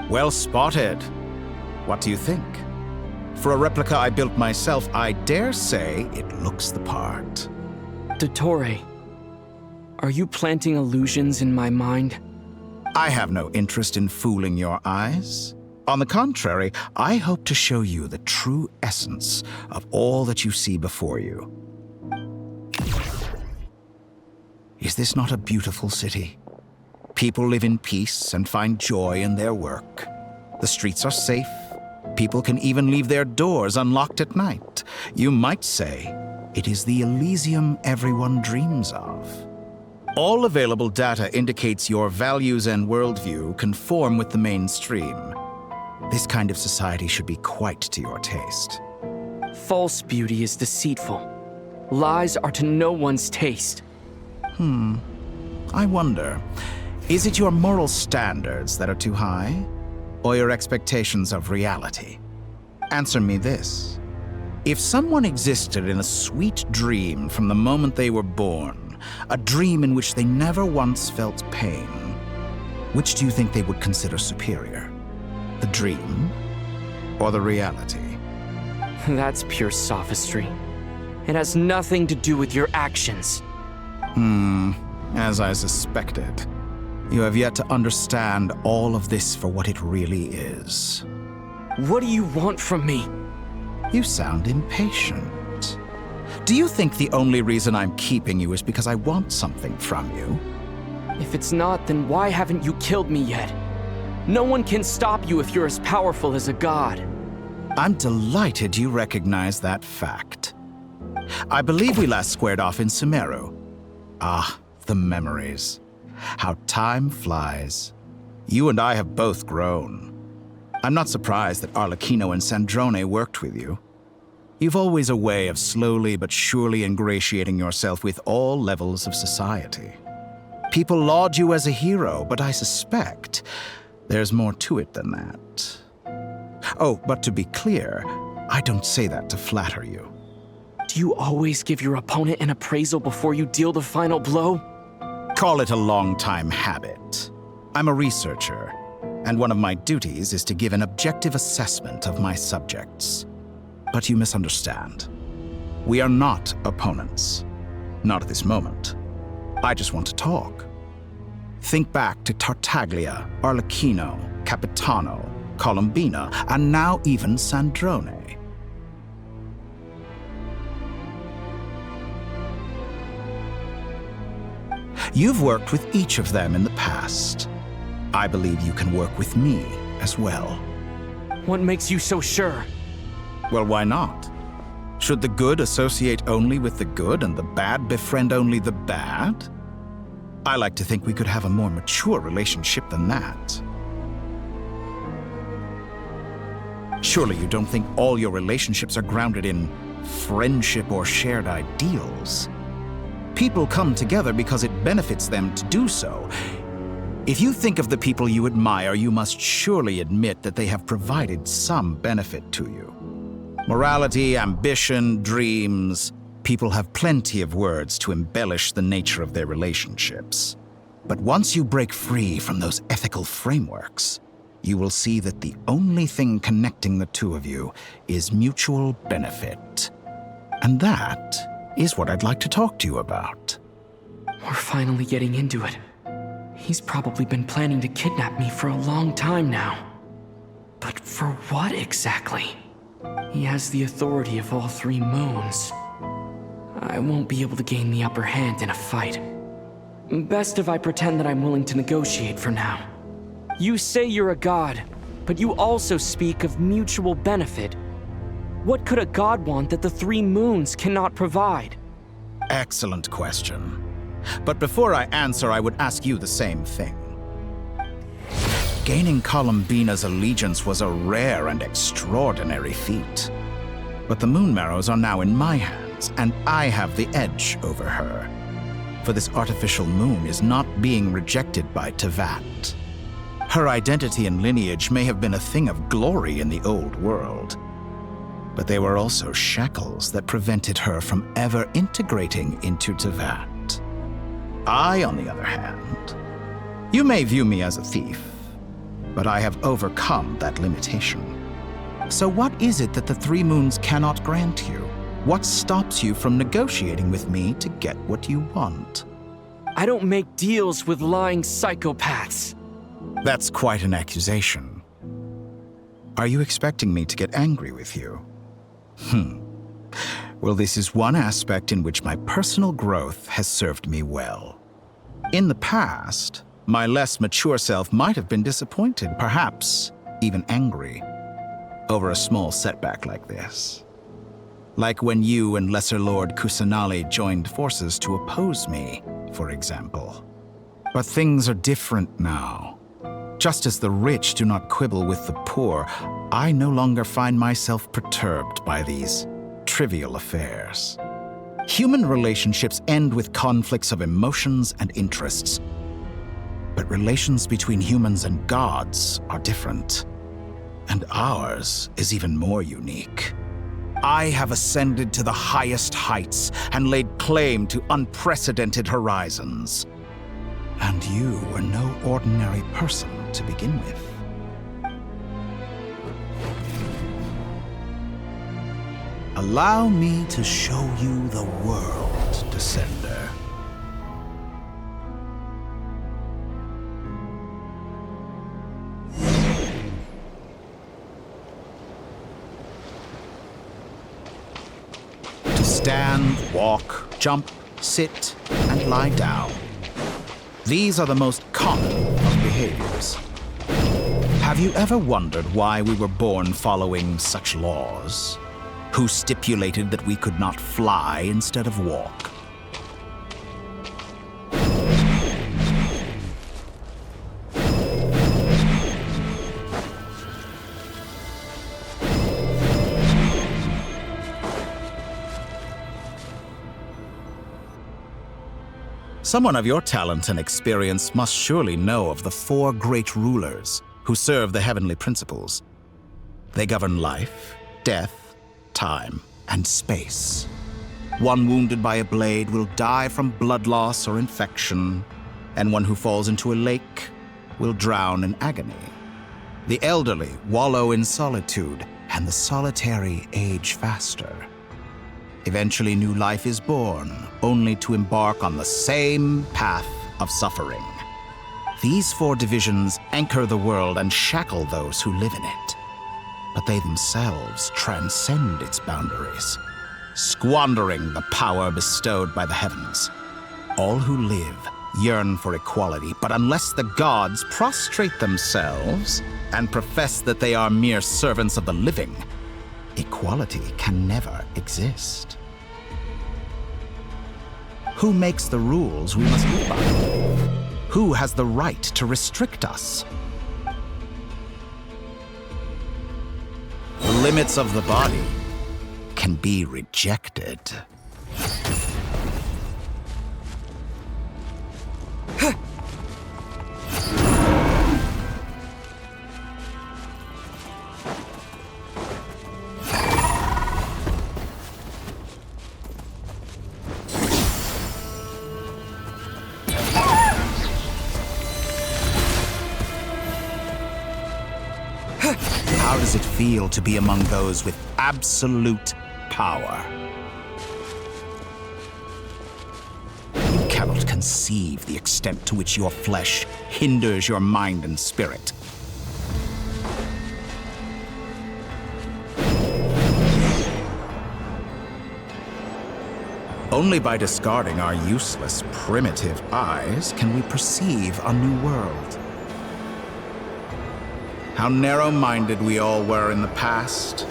Well spotted. What do you think? For a replica I built myself, I dare say it looks the part. Toray, are you planting illusions in my mind? I have no interest in fooling your eyes. On the contrary, I hope to show you the true essence of all that you see before you. Is this not a beautiful city? People live in peace and find joy in their work. The streets are safe. People can even leave their doors unlocked at night. You might say it is the Elysium everyone dreams of. All available data indicates your values and worldview conform with the mainstream. This kind of society should be quite to your taste. False beauty is deceitful. Lies are to no one's taste. I wonder, is it your moral standards that are too high? Or your expectations of reality? Answer me this. If someone existed in a sweet dream from the moment they were born, a dream in which they never once felt pain, which do you think they would consider superior? The dream or the reality? That's pure sophistry. It has nothing to do with your actions. As I suspected. You have yet to understand all of this for what it really is. What do you want from me? You sound impatient. Do you think the only reason I'm keeping you is because I want something from you? If it's not, then why haven't you killed me yet? No one can stop you if you're as powerful as a god. I'm delighted you recognize that fact. I believe we last squared off in Sumeru. Ah, the memories. How time flies. You and I have both grown. I'm not surprised that Arlecchino and Sandrone worked with you. You've always a way of slowly but surely ingratiating yourself with all levels of society. People laud you as a hero, but I suspect There's more to it than that. Oh, but to be clear, I don't say that to flatter you. Do you always give your opponent an appraisal before you deal the final blow? Call it a long-time habit. I'm a researcher, and one of my duties is to give an objective assessment of my subjects. But you misunderstand. We are not opponents. Not at this moment. I just want to talk. Think back to Tartaglia, Arlecchino, Capitano, Colombina, and now even Sandrone. You've worked with each of them in the past. I believe you can work with me as well. What makes you so sure? Well, why not? Should the good associate only with the good and the bad befriend only the bad? I like to think we could have a more mature relationship than that. Surely you don't think all your relationships are grounded in friendship or shared ideals? People come together because it benefits them to do so. If you think of the people you admire, you must surely admit that they have provided some benefit to you. Morality, ambition, dreams. People have plenty of words to embellish the nature of their relationships. But once you break free from those ethical frameworks, you will see that the only thing connecting the two of you is mutual benefit. And that is what I'd like to talk to you about. We're finally getting into it. He's probably been planning to kidnap me for a long time now. But for what exactly? He has the authority of all three moons. I won't be able to gain the upper hand in a fight. Best if I pretend that I'm willing to negotiate for now. You say you're a god, but you also speak of mutual benefit. What could a god want that the three moons cannot provide? Excellent question. But before I answer, I would ask you the same thing. Gaining Colombina's allegiance was a rare and extraordinary feat. But the Moon Marrows are now in my hands, and I have the edge over her. For this artificial moon is not being rejected by Tevat. Her identity and lineage may have been a thing of glory in the old world, but they were also shackles that prevented her from ever integrating into Tevat. I, on the other hand, you may view me as a thief, but I have overcome that limitation. So what is it that the three moons cannot grant you? What stops you from negotiating with me to get what you want? I don't make deals with lying psychopaths. That's quite an accusation. Are you expecting me to get angry with you? Well, this is one aspect in which my personal growth has served me well. In the past, my less mature self might have been disappointed, perhaps even angry, over a small setback like this. Like when you and Lesser Lord Kusanali joined forces to oppose me, for example. But things are different now. Just as the rich do not quibble with the poor, I no longer find myself perturbed by these trivial affairs. Human relationships end with conflicts of emotions and interests. But relations between humans and gods are different. And ours is even more unique. I have ascended to the highest heights and laid claim to unprecedented horizons. And you were no ordinary person to begin with. Allow me to show you the world, Descender. To stand, walk, jump, sit, and lie down. These are the most common of behaviors. Have you ever wondered why we were born following such laws? Who stipulated that we could not fly instead of walk? Someone of your talent and experience must surely know of the 4 great rulers who who serve the heavenly principles. They govern life, death, time, and space. One wounded by a blade will die from blood loss or infection, and one who falls into a lake will drown in agony. The elderly wallow in solitude, and the solitary age faster. Eventually, new life is born, only to embark on the same path of suffering. These 4 divisions anchor the world and shackle those who live in it. But they themselves transcend its boundaries, squandering the power bestowed by the heavens. All who live yearn for equality, but unless the gods prostrate themselves and profess that they are mere servants of the living, equality can never exist. Who makes the rules we must live by? Who has the right to restrict us? The limits of the body can be rejected. How does it feel to be among those with absolute power? You cannot conceive the extent to which your flesh hinders your mind and spirit. Only by discarding our useless, primitive eyes can we perceive a new world. How narrow-minded we all were in the past.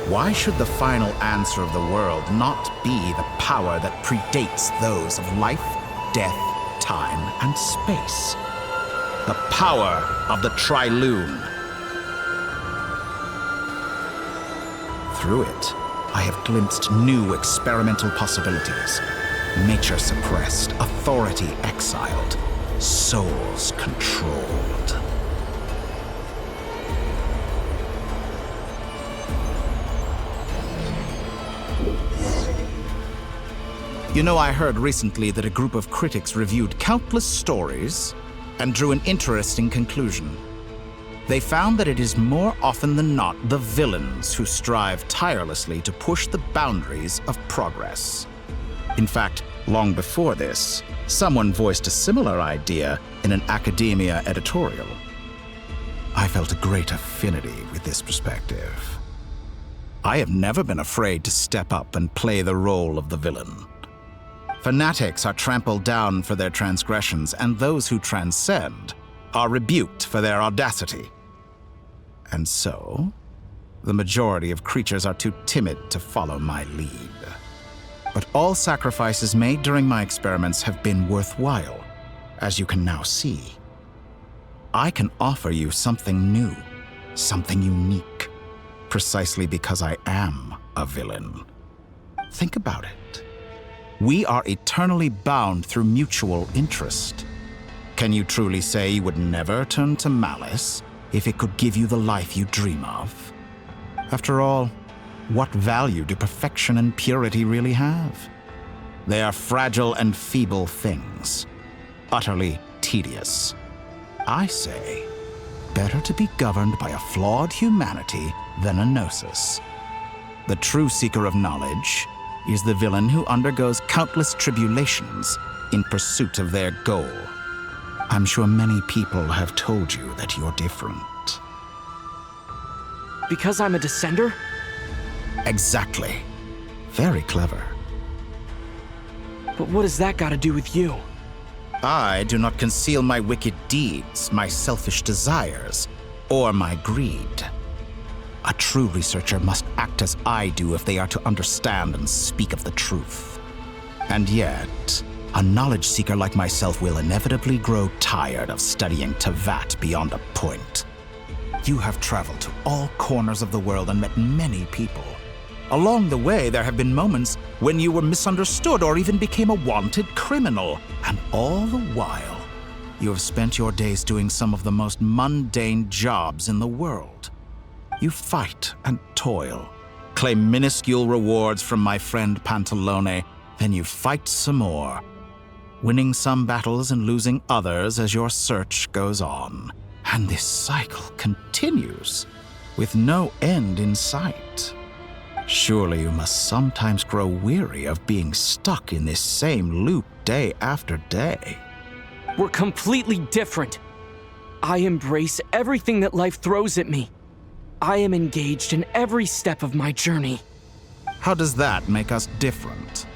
Why should the final answer of the world not be the power that predates those of life, death, time, and space? The power of the Trilune. Through it, I have glimpsed new experimental possibilities. Nature suppressed, authority exiled, souls controlled. You know, I heard recently that a group of critics reviewed countless stories and drew an interesting conclusion. They found that it is more often than not the villains who strive tirelessly to push the boundaries of progress. In fact, long before this, someone voiced a similar idea in an academia editorial. I felt a great affinity with this perspective. I have never been afraid to step up and play the role of the villain. Fanatics are trampled down for their transgressions, and those who transcend are rebuked for their audacity. And so, the majority of creatures are too timid to follow my lead. But all sacrifices made during my experiments have been worthwhile, as you can now see. I can offer you something new, something unique, precisely because I am a villain. Think about it. We are eternally bound through mutual interest. Can you truly say you would never turn to malice if it could give you the life you dream of? After all, what value do perfection and purity really have? They are fragile and feeble things, utterly tedious. I say, better to be governed by a flawed humanity than a gnosis. The true seeker of knowledge is the villain who undergoes countless tribulations in pursuit of their goal. I'm sure many people have told you that you're different. Because I'm a descender? Exactly. Very clever. But what has that got to do with you? I do not conceal my wicked deeds, my selfish desires, or my greed. A true researcher must act as I do if they are to understand and speak of the truth. And yet, a knowledge seeker like myself will inevitably grow tired of studying Tevat beyond a point. You have traveled to all corners of the world and met many people. Along the way, there have been moments when you were misunderstood or even became a wanted criminal. And all the while, You have spent your days doing some of the most mundane jobs in the world. You fight and toil, claim minuscule rewards from my friend Pantalone, then you fight some more, winning some battles and losing others as your search goes on. And this cycle continues, with no end in sight. Surely you must sometimes grow weary of being stuck in this same loop day after day. We're completely different. I embrace everything that life throws at me. I am engaged in every step of my journey. How does that make us different?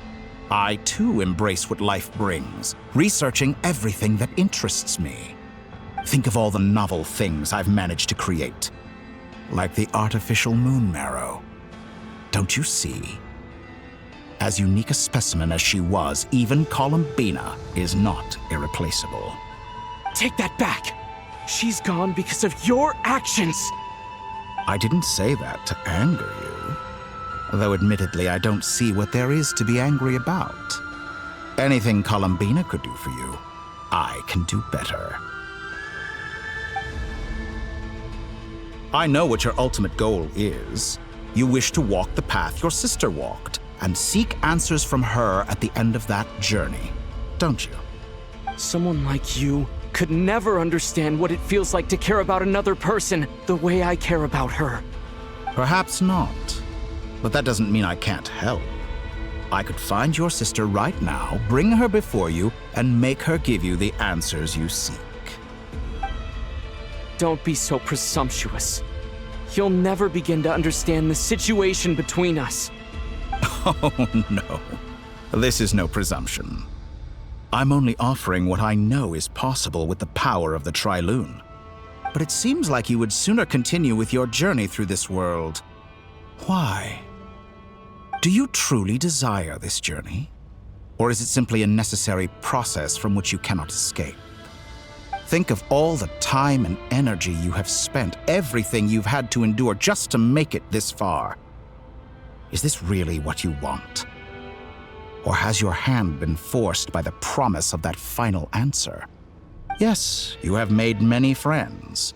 I too embrace what life brings, researching everything that interests me. Think of all the novel things I've managed to create, like the artificial moon marrow. Don't you see? As unique a specimen as she was, even Columbina is not irreplaceable. Take that back. She's gone because of your actions. I didn't say that to anger you. Though admittedly, I don't see what there is to be angry about. Anything Columbina could do for you, I can do better. I know what your ultimate goal is. You wish to walk the path your sister walked, and seek answers from her at the end of that journey, don't you? Someone like you could never understand what it feels like to care about another person the way I care about her. Perhaps not, but that doesn't mean I can't help. I could find your sister right now, bring her before you, and make her give you the answers you seek. Don't be so presumptuous. You'll never begin to understand the situation between us. Oh, no. This is no presumption. I'm only offering what I know is possible with the power of the Trilune. But it seems like you would sooner continue with your journey through this world. Why? Do you truly desire this journey? Or is it simply a necessary process from which you cannot escape? Think of all the time and energy you have spent, everything you've had to endure just to make it this far. Is this really what you want? Or has your hand been forced by the promise of that final answer? Yes, you have made many friends.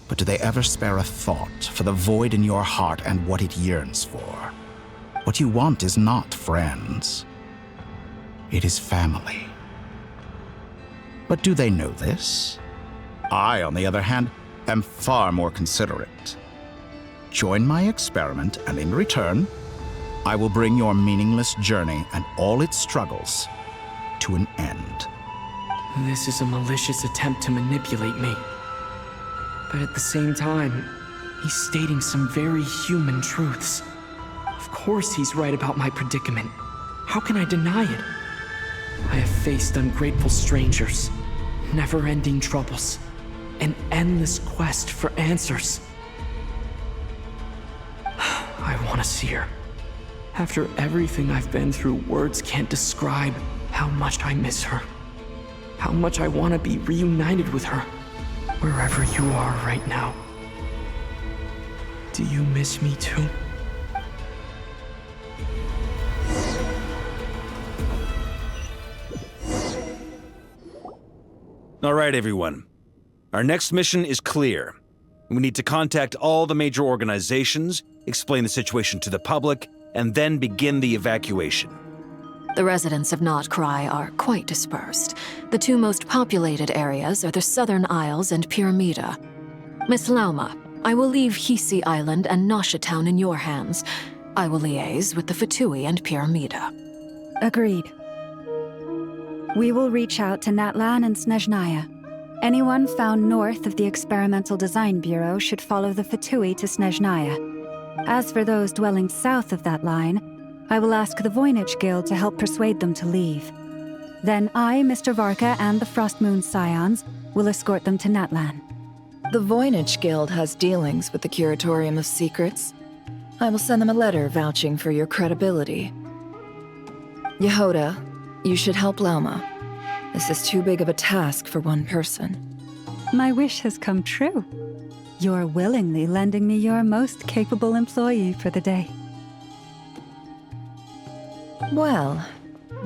But do they ever spare a thought for the void in your heart and what it yearns for? What you want is not friends. It is family. But do they know this? I, on the other hand, am far more considerate. Join my experiment, and in return, I will bring your meaningless journey and all its struggles to an end. This is a malicious attempt to manipulate me. But at the same time, he's stating some very human truths. Of course he's right about my predicament. How can I deny it? I have faced ungrateful strangers, never-ending troubles, an endless quest for answers. I want to see her. After everything I've been through, words can't describe how much I miss her. How much I want to be reunited with her, wherever you are right now. Do you miss me too? All right, everyone. Our next mission is clear. We need to contact all the major organizations, explain the situation to the public, and then begin the evacuation. The residents of Not Cry are quite dispersed. The two most populated areas are the Southern Isles and Pyramida. Miss Lauma, I will leave Hisi Island and Nasha Town in your hands. I will liaise with the Fatui and Pyramida. Agreed. We will reach out to Natlan and Snezhnaya. Anyone found north of the Experimental Design Bureau should follow the Fatui to Snezhnaya. As for those dwelling south of that line, I will ask the Voynich Guild to help persuade them to leave. Then I, Mr. Varka, and the Frostmoon Scions will escort them to Natlan. The Voynich Guild has dealings with the Curatorium of Secrets. I will send them a letter vouching for your credibility. Yehoda, you should help Lauma. This is too big of a task for one person. My wish has come true. You're willingly lending me your most capable employee for the day. Well,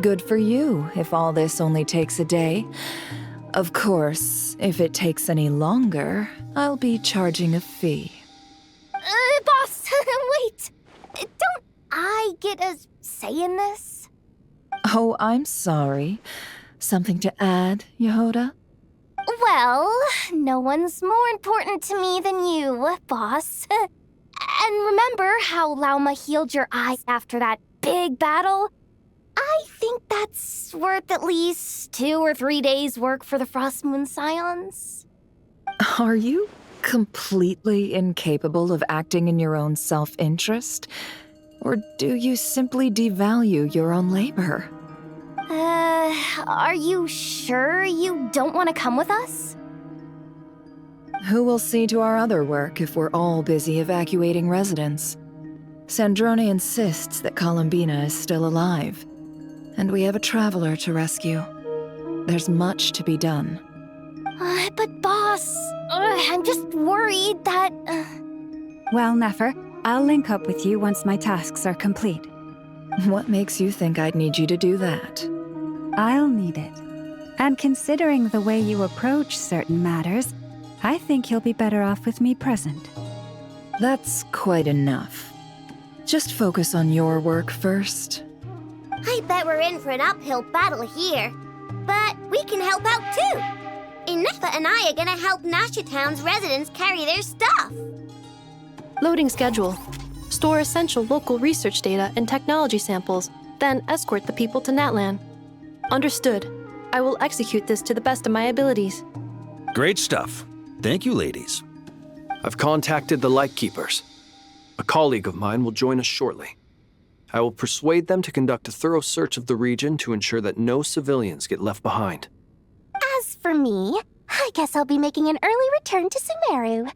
good for you if all this only takes a day. Of course, if it takes any longer, I'll be charging a fee. Boss, wait! Don't I get a say in this? Oh, I'm sorry. Something to add, Yehoda? Well, no one's more important to me than you, boss. And remember how Lauma healed your eyes after that big battle? I think that's worth at least 2 or 3 days' work for the Frost Moon Scions. Are you completely incapable of acting in your own self-interest? Or do you simply devalue your own labor? Are you sure you don't want to come with us? Who will see to our other work if we're all busy evacuating residents? Sandrone insists that Columbina is still alive, and we have a traveler to rescue. There's much to be done. But boss, I'm just worried that... Well, Nefer, I'll link up with you once my tasks are complete. What makes you think I'd need you to do that? I'll need it. And considering the way you approach certain matters, I think you'll be better off with me present. That's quite enough. Just focus on your work first. I bet we're in for an uphill battle here. But we can help out too. Inefa and I are gonna help Nasha Town's residents carry their stuff. Loading schedule. Store essential local research data and technology samples, then escort the people to Natlan. Understood. I will execute this to the best of my abilities. Great stuff. Thank you, ladies. I've contacted the Lightkeepers. A colleague of mine will join us shortly. I will persuade them to conduct a thorough search of the region to ensure that no civilians get left behind. As for me, I guess I'll be making an early return to Sumeru.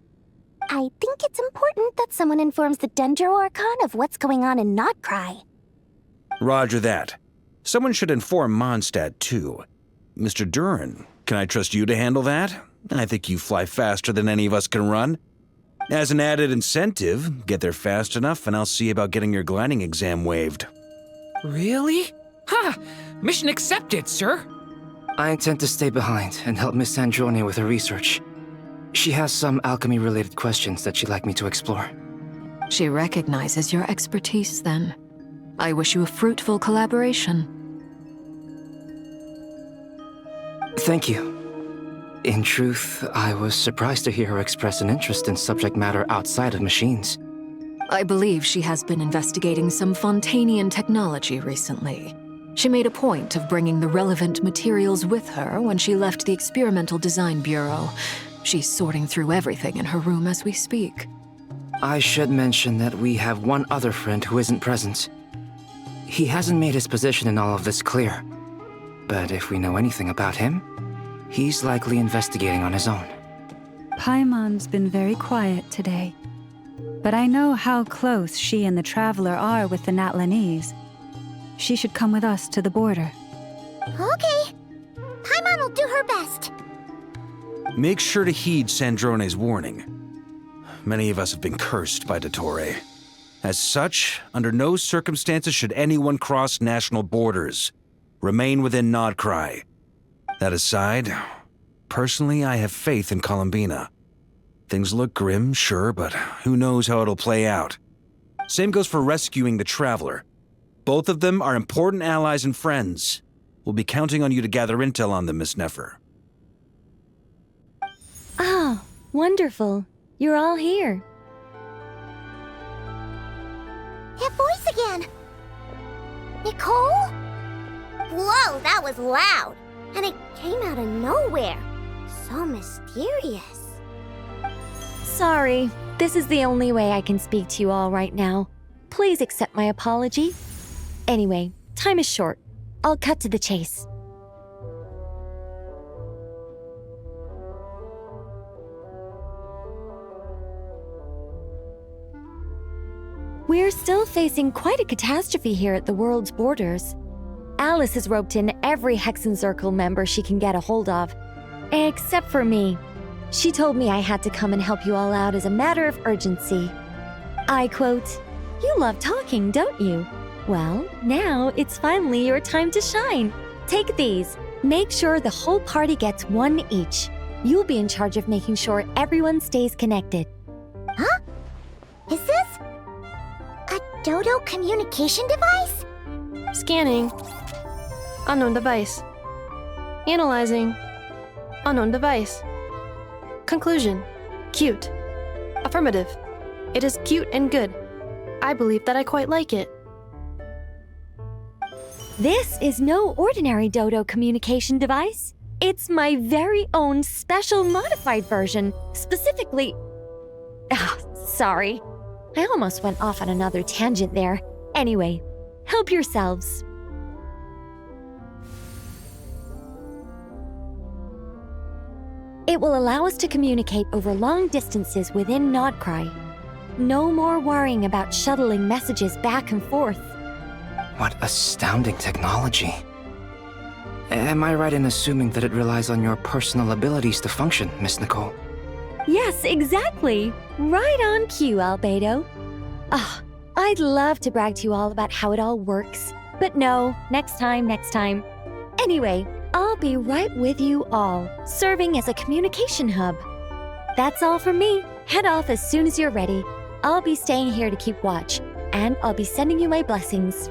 I think it's important that someone informs the Dendro Archon of what's going on in Notcry. Roger that. Someone should inform Mondstadt, too. Mr. Duran, can I trust you to handle that? I think you fly faster than any of us can run. As an added incentive, get there fast enough and I'll see about getting your gliding exam waived. Really? Ha! Mission accepted, sir. I intend to stay behind and help Miss Sandrone with her research. She has some alchemy-related questions that she'd like me to explore. She recognizes your expertise, then. I wish you a fruitful collaboration. Thank you. In truth, I was surprised to hear her express an interest in subject matter outside of machines. I believe she has been investigating some Fontanian technology recently. She made a point of bringing the relevant materials with her when she left the Experimental Design Bureau. She's sorting through everything in her room as we speak. I should mention that we have one other friend who isn't present. He hasn't made his position in all of this clear. But if we know anything about him, he's likely investigating on his own. Paimon's been very quiet today. But I know how close she and the Traveler are with the Natlanese. She should come with us to the border. Okay. Paimon will do her best. Make sure to heed Sandrone's warning. Many of us have been cursed by Dottore. As such, under no circumstances should anyone cross national borders. Remain within Notcry. That aside, personally I have faith in Columbina. Things look grim, sure, but who knows how it'll play out. Same goes for rescuing the Traveler. Both of them are important allies and friends. We'll be counting on you to gather intel on them, Miss Nefer. Oh, wonderful. You're all here. That voice again! Nicole? Whoa, that was loud! And it came out of nowhere. So mysterious. Sorry, this is the only way I can speak to you all right now. Please accept my apology. Anyway, time is short. I'll cut to the chase. We're still facing quite a catastrophe here at the world's borders. Alice has roped in every Hexenzirkel member she can get a hold of. Except for me. She told me I had to come and help you all out as a matter of urgency. I quote, "You love talking, don't you? Well, now it's finally your time to shine. Take these. Make sure the whole party gets one each. You'll be in charge of making sure everyone stays connected. Huh? Is this a Dodo communication device? Scanning. Unknown device. Analyzing. Unknown device. Conclusion. Cute. Affirmative. It is cute and good. I believe that I quite like it. This is no ordinary Dodo communication device. It's my very own special modified version, specifically... sorry. I almost went off on another tangent there. Anyway, help yourselves. It will allow us to communicate over long distances within Nodcry. No more worrying about shuttling messages back and forth. What astounding technology. Am I right in assuming that it relies on your personal abilities to function, Miss Nicole? Yes, exactly. Right on cue, Albedo. I'd love to brag to you all about how it all works. But no, next time. Anyway, I'll be right with you all, serving as a communication hub. That's all from me. Head off as soon as you're ready. I'll be staying here to keep watch, and I'll be sending you my blessings.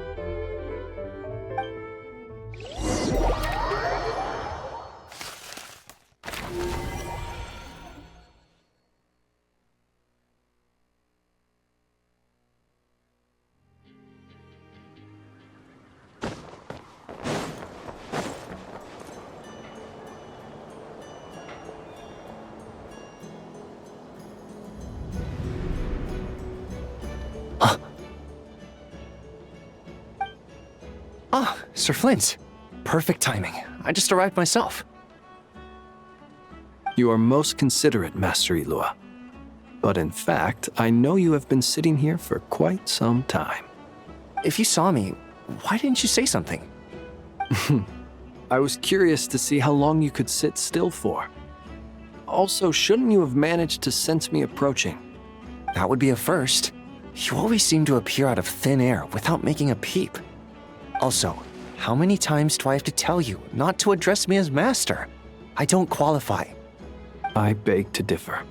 Sir Flint. Perfect timing. I just arrived myself. You are most considerate, Master Ilua. But in fact, I know you have been sitting here for quite some time. If you saw me, why didn't you say something? I was curious to see how long you could sit still for. Also, shouldn't you have managed to sense me approaching? That would be a first. You always seem to appear out of thin air without making a peep. Also, how many times do I have to tell you not to address me as master? I don't qualify. I beg to differ.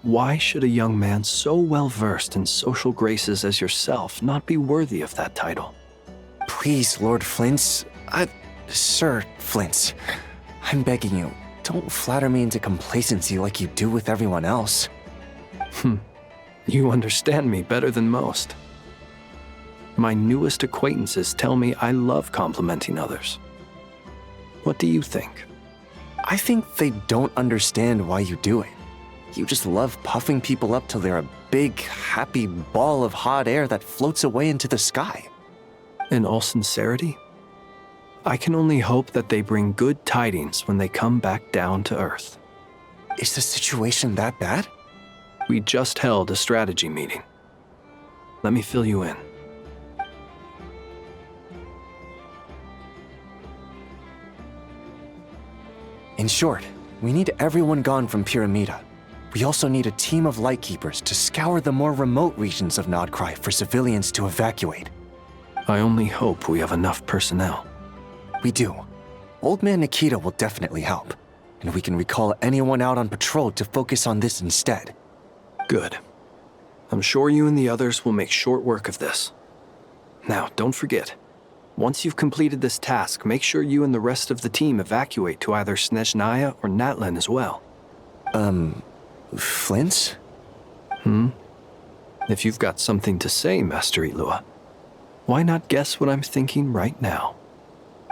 Why should a young man so well versed in social graces as yourself not be worthy of that title? Please, Lord Flint. Sir Flint. I'm begging you, don't flatter me into complacency like you do with everyone else. You understand me better than most. My newest acquaintances tell me I love complimenting others. What do you think? I think they don't understand why you do it. You just love puffing people up till they're a big, happy ball of hot air that floats away into the sky. In all sincerity, I can only hope that they bring good tidings when they come back down to Earth. Is the situation that bad? We just held a strategy meeting. Let me fill you in. In short, we need everyone gone from Pyramida. We also need a team of Lightkeepers to scour the more remote regions of Nodcry for civilians to evacuate. I only hope we have enough personnel. We do. Old Man Nikita will definitely help, and we can recall anyone out on patrol to focus on this instead. Good. I'm sure you and the others will make short work of this. Now, don't forget. Once you've completed this task, make sure you and the rest of the team evacuate to either Snezhnaya or Natlan as well. Flint? If you've got something to say, Master Ilua, why not guess what I'm thinking right now?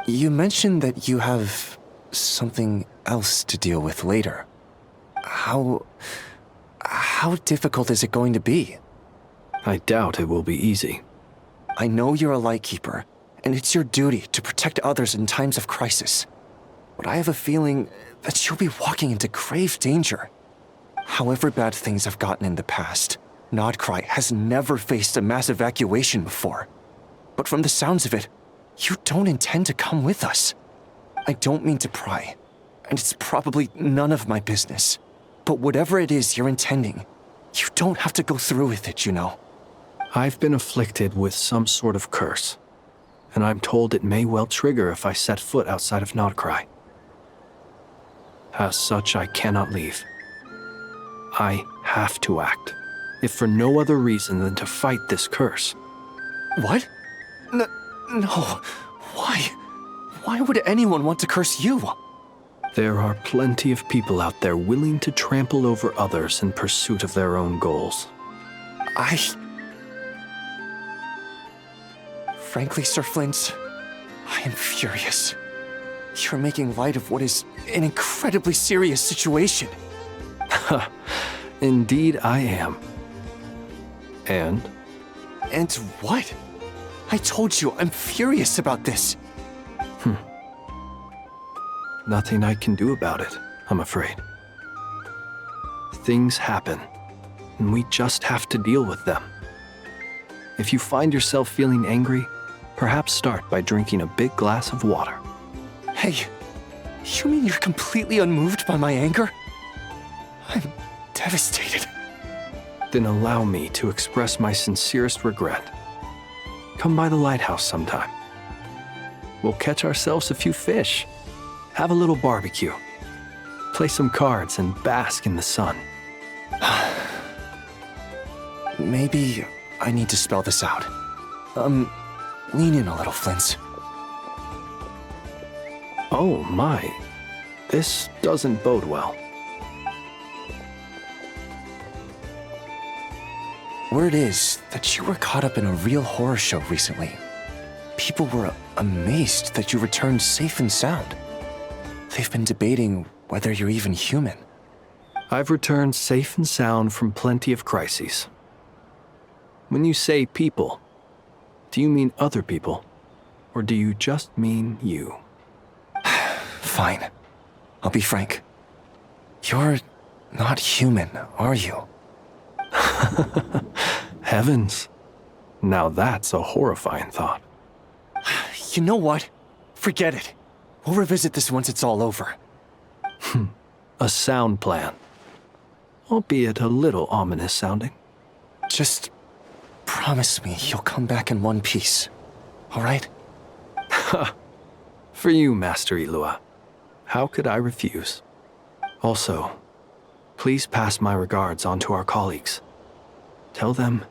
You mentioned that you have something else to deal with later. How difficult is it going to be? I doubt it will be easy. I know you're a Lightkeeper, and it's your duty to protect others in times of crisis. But I have a feeling that you'll be walking into grave danger. However bad things have gotten in the past, Nodcry has never faced a mass evacuation before. But from the sounds of it, you don't intend to come with us. I don't mean to pry, and it's probably none of my business. But whatever it is you're intending, you don't have to go through with it, you know. I've been afflicted with some sort of curse, and I'm told it may well trigger if I set foot outside of Nodcry. As such, I cannot leave. I have to act, if for no other reason than to fight this curse. What? No. Why? Why would anyone want to curse you? There are plenty of people out there willing to trample over others in pursuit of their own goals. Frankly, Sir Flint, I am furious. You're making light of what is an incredibly serious situation. Indeed I am. And? And what? I told you, I'm furious about this. Nothing I can do about it, I'm afraid. Things happen, and we just have to deal with them. If you find yourself feeling angry, perhaps start by drinking a big glass of water. Hey, you mean you're completely unmoved by my anger? I'm devastated. Then allow me to express my sincerest regret. Come by the lighthouse sometime. We'll catch ourselves a few fish, have a little barbecue, play some cards, and bask in the sun. Maybe I need to spell this out. Lean in a little, Flint. Oh my, this doesn't bode well. Word is that you were caught up in a real horror show recently. People were amazed that you returned safe and sound. They've been debating whether you're even human. I've returned safe and sound from plenty of crises. When you say people, do you mean other people, or do you just mean you? Fine. I'll be frank. You're not human, are you? Heavens. Now that's a horrifying thought. You know what? Forget it. We'll revisit this once it's all over. A sound plan. Albeit a little ominous sounding. Just promise me you'll come back in one piece, all right? For you, Master Ilua. How could I refuse? Also, please pass my regards on to our colleagues. Tell them,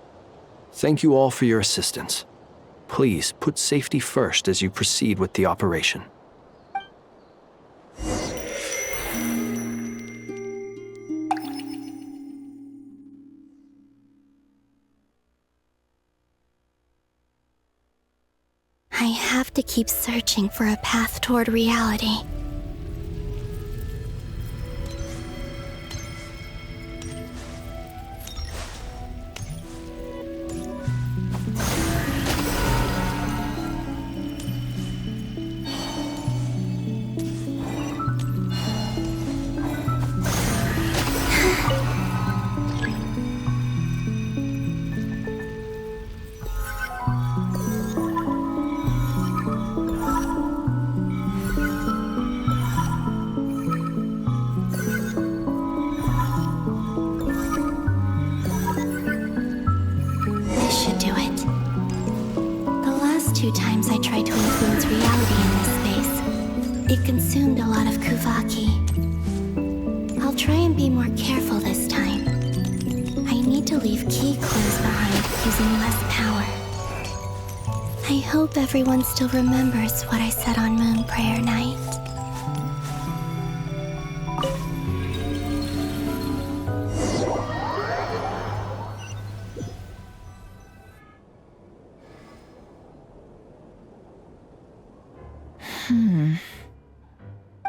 thank you all for your assistance. Please put safety first as you proceed with the operation. I have to keep searching for a path toward reality. Everyone still remembers what I said on Moon Prayer Night.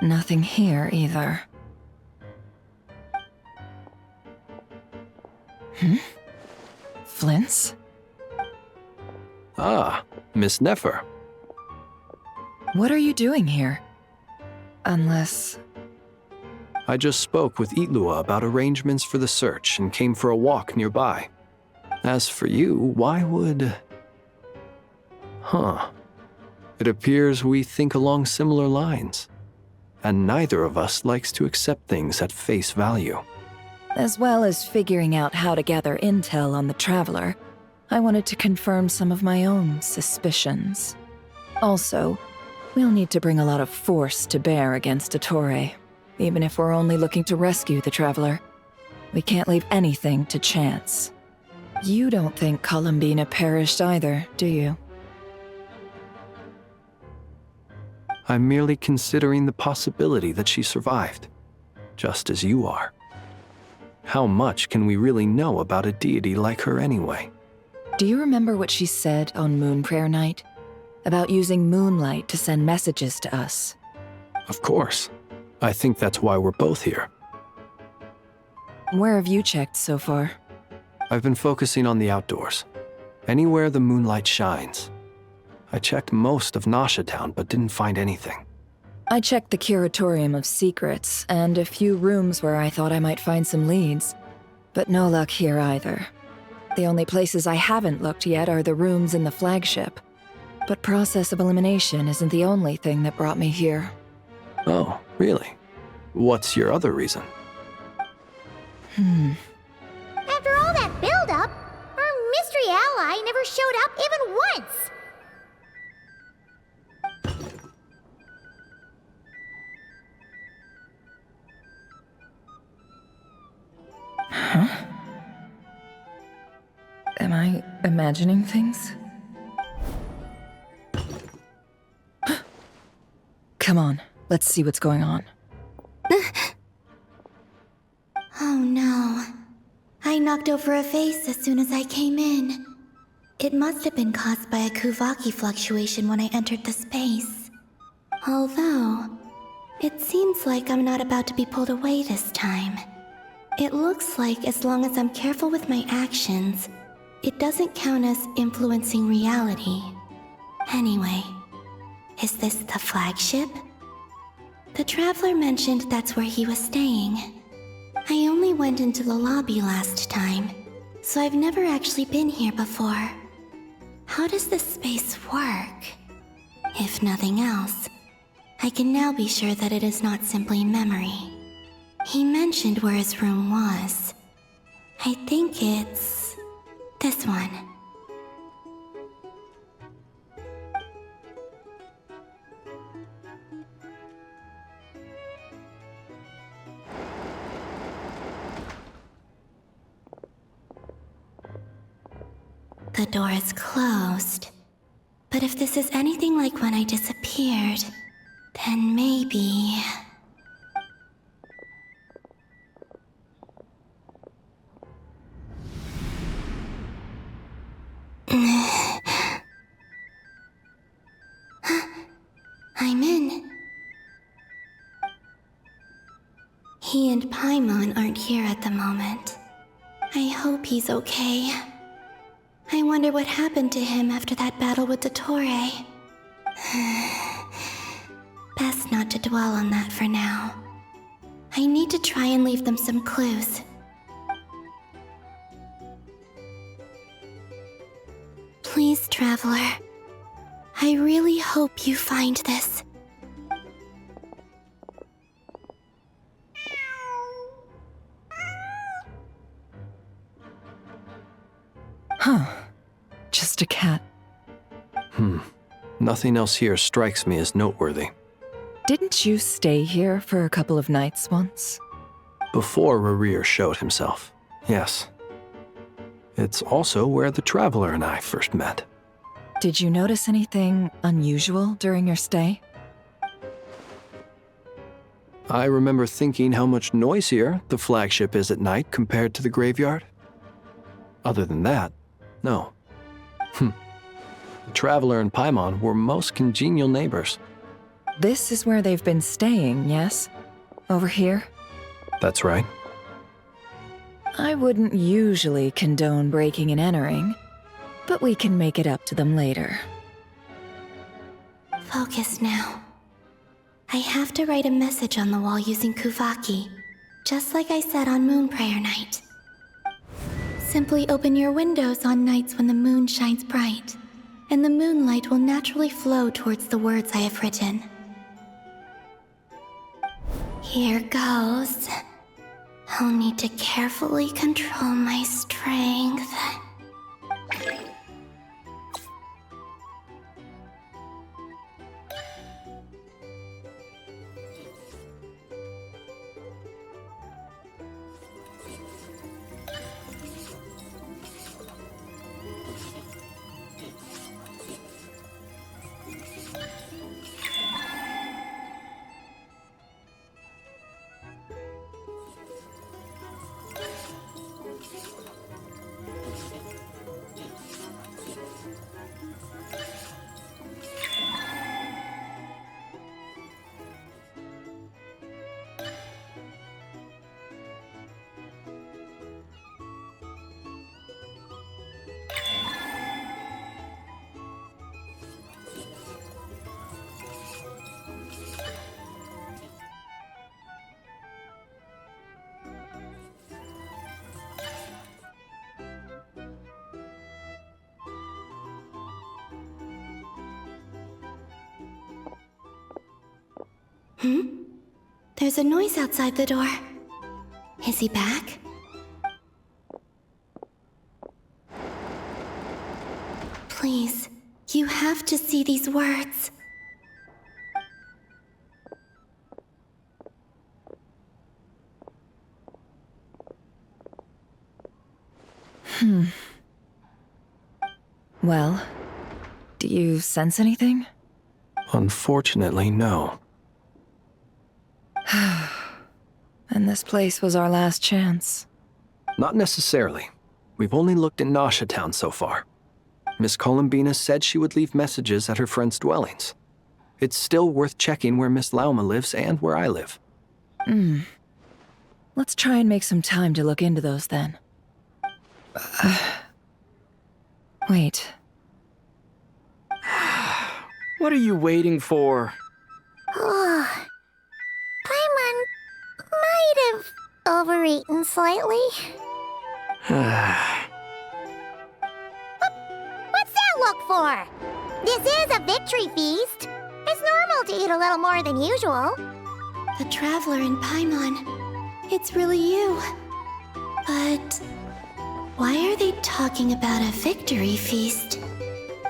Nothing here either. Flint's? Ah, Miss Nefer. What are you doing here? Unless... I just spoke with Ilua about arrangements for the search and came for a walk nearby. As for you, why would... It appears we think along similar lines. And neither of us likes to accept things at face value. As well as figuring out how to gather intel on the Traveler, I wanted to confirm some of my own suspicions. Also, we'll need to bring a lot of force to bear against Ettore, even if we're only looking to rescue the Traveler. We can't leave anything to chance. You don't think Columbina perished either, do you? I'm merely considering the possibility that she survived, just as you are. How much can we really know about a deity like her anyway? Do you remember what she said on Moon Prayer Night? About using moonlight to send messages to us? Of course. I think that's why we're both here. Where have you checked so far? I've been focusing on the outdoors. Anywhere the moonlight shines. I checked most of Nasha Town, but didn't find anything. I checked the Curatorium of Secrets, and a few rooms where I thought I might find some leads. But no luck here either. The only places I haven't looked yet are the rooms in the flagship. But process of elimination isn't the only thing that brought me here. Oh, really? What's your other reason? After all that build-up, our mystery ally never showed up even once! Huh? Am I imagining things? Come on, let's see what's going on. Oh no. I knocked over a vase as soon as I came in. It must have been caused by a Kuvaki fluctuation when I entered the space. Although, it seems like I'm not about to be pulled away this time. It looks like as long as I'm careful with my actions, it doesn't count as influencing reality. Anyway, is this the flagship? The Traveler mentioned that's where he was staying. I only went into the lobby last time, so I've never actually been here before. How does this space work? If nothing else, I can now be sure that it is not simply memory. He mentioned where his room was. I think it's this one. The door is closed. But if this is anything like when I disappeared, then maybe... I'm in. He and Paimon aren't here at the moment. I hope he's okay. I wonder what happened to him after that battle with Ettore. Best not to dwell on that for now. I need to try and leave them some clues. Please, Traveler. I really hope you find this. Huh. Just a cat. Nothing else here strikes me as noteworthy. Didn't you stay here for a couple of nights once? Before Rarir showed himself, yes. It's also where the Traveler and I first met. Did you notice anything unusual during your stay? I remember thinking how much noisier the flagship is at night compared to the graveyard. Other than that, no. The Traveler and Paimon were most congenial neighbors. This is where they've been staying, yes? Over here? That's right. I wouldn't usually condone breaking and entering, but we can make it up to them later. Focus now. I have to write a message on the wall using Kuvaki, just like I said on Moon Prayer Night. Simply open your windows on nights when the moon shines bright, and the moonlight will naturally flow towards the words I have written. Here goes. I'll need to carefully control my strength. There's a noise outside the door. Is he back? Please, you have to see these words. Well, do you sense anything? Unfortunately, no. And this place was our last chance. Not necessarily. We've only looked in Nasha Town so far. Miss Columbina said she would leave messages at her friends' dwellings. It's still worth checking where Miss Lauma lives and where I live. Let's try and make some time to look into those then. Wait. What are you waiting for? Oh, Paimon might have overeaten slightly. What's that look for? This is a victory feast. It's normal to eat a little more than usual. The Traveler in Paimon. It's really you. But why are they talking about a victory feast?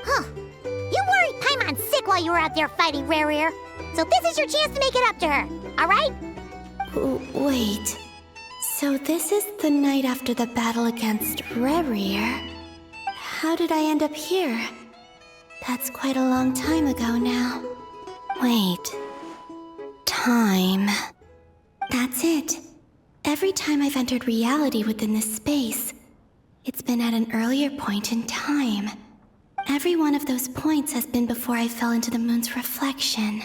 Huh. You worried Paimon sick while you were out there fighting RAZER. So this is your chance to make it up to her, alright? Wait. So this is the night after the battle against RAZER. How did I end up here? That's quite a long time ago now. Wait. Time. That's it. Every time I've entered reality within this space, it's been at an earlier point in time. Every one of those points has been before I fell into the moon's reflection.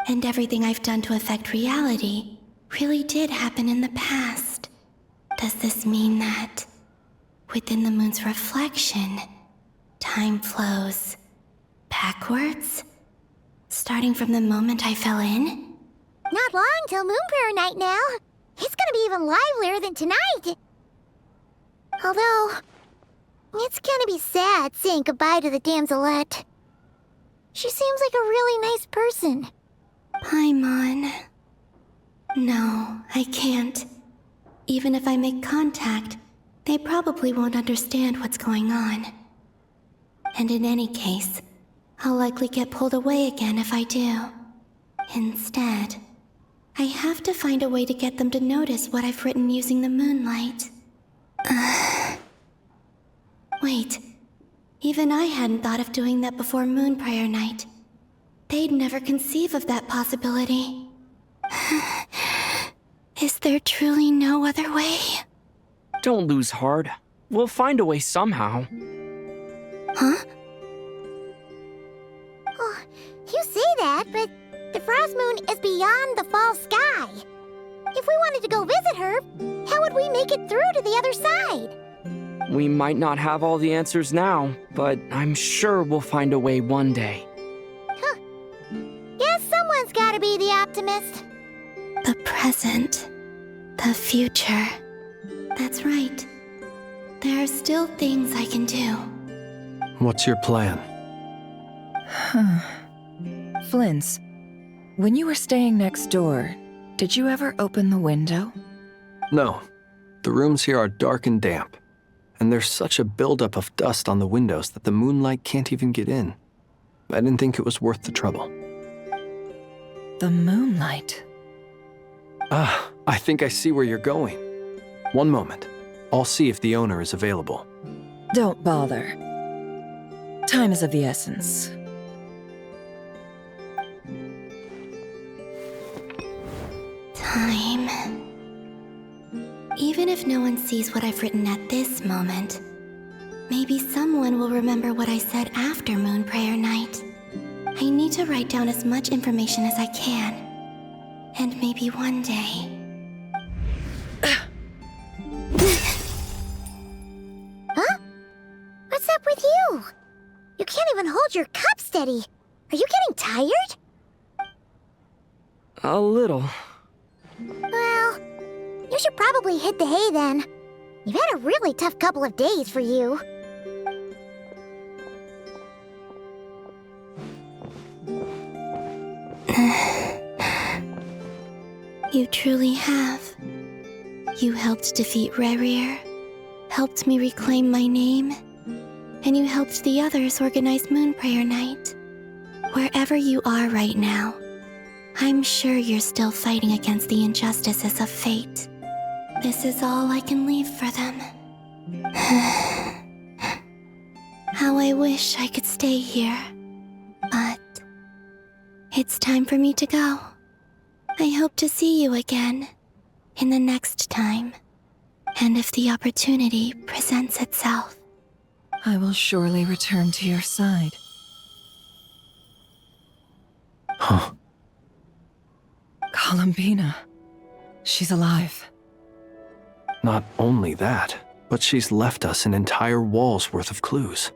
And everything I've done to affect reality really did happen in the past. Does this mean that within the moon's reflection, time flows backwards? Starting from the moment I fell in? Not long till Moon Prayer Night now. It's gonna be even livelier than tonight. Although, it's gonna be sad saying goodbye to the damselette. She seems like a really nice person. Paimon. No, I can't. Even if I make contact, they probably won't understand what's going on. And in any case, I'll likely get pulled away again if I do. Instead, I have to find a way to get them to notice what I've written using the moonlight. Wait, even I hadn't thought of doing that before Moon Prayer Night. They'd never conceive of that possibility. Is there truly no other way? Don't lose heart. We'll find a way somehow. Huh? Oh, you say that, but the Frost Moon is beyond the fall sky. If we wanted to go visit her, how would we make it through to the other side? We might not have all the answers now, but I'm sure we'll find a way one day. Huh. Guess someone's gotta be the optimist. The present. The future. That's right. There are still things I can do. What's your plan? Flint's, when you were staying next door, did you ever open the window? No. The rooms here are dark and damp. And there's such a buildup of dust on the windows that the moonlight can't even get in. I didn't think it was worth the trouble. The moonlight? Ah, I think I see where you're going. One moment. I'll see if the owner is available. Don't bother. Time is of the essence. Time. Even if no one sees what I've written at this moment, maybe someone will remember what I said after Moon Prayer Night. I need to write down as much information as I can. And maybe one day... Huh? What's up with you? You can't even hold your cup steady. Are you getting tired? A little. Well, you should probably hit the hay then. You've had a really tough couple of days for you. You truly have. You helped defeat RAZER, helped me reclaim my name, and you helped the others organize Moon Prayer Night. Wherever you are right now, I'm sure you're still fighting against the injustices of fate. This is all I can leave for them. How I wish I could stay here. But it's time for me to go. I hope to see you again in the next time. And if the opportunity presents itself. I will surely return to your side. Huh. Columbina. She's alive. Not only that, but she's left us an entire wall's worth of clues.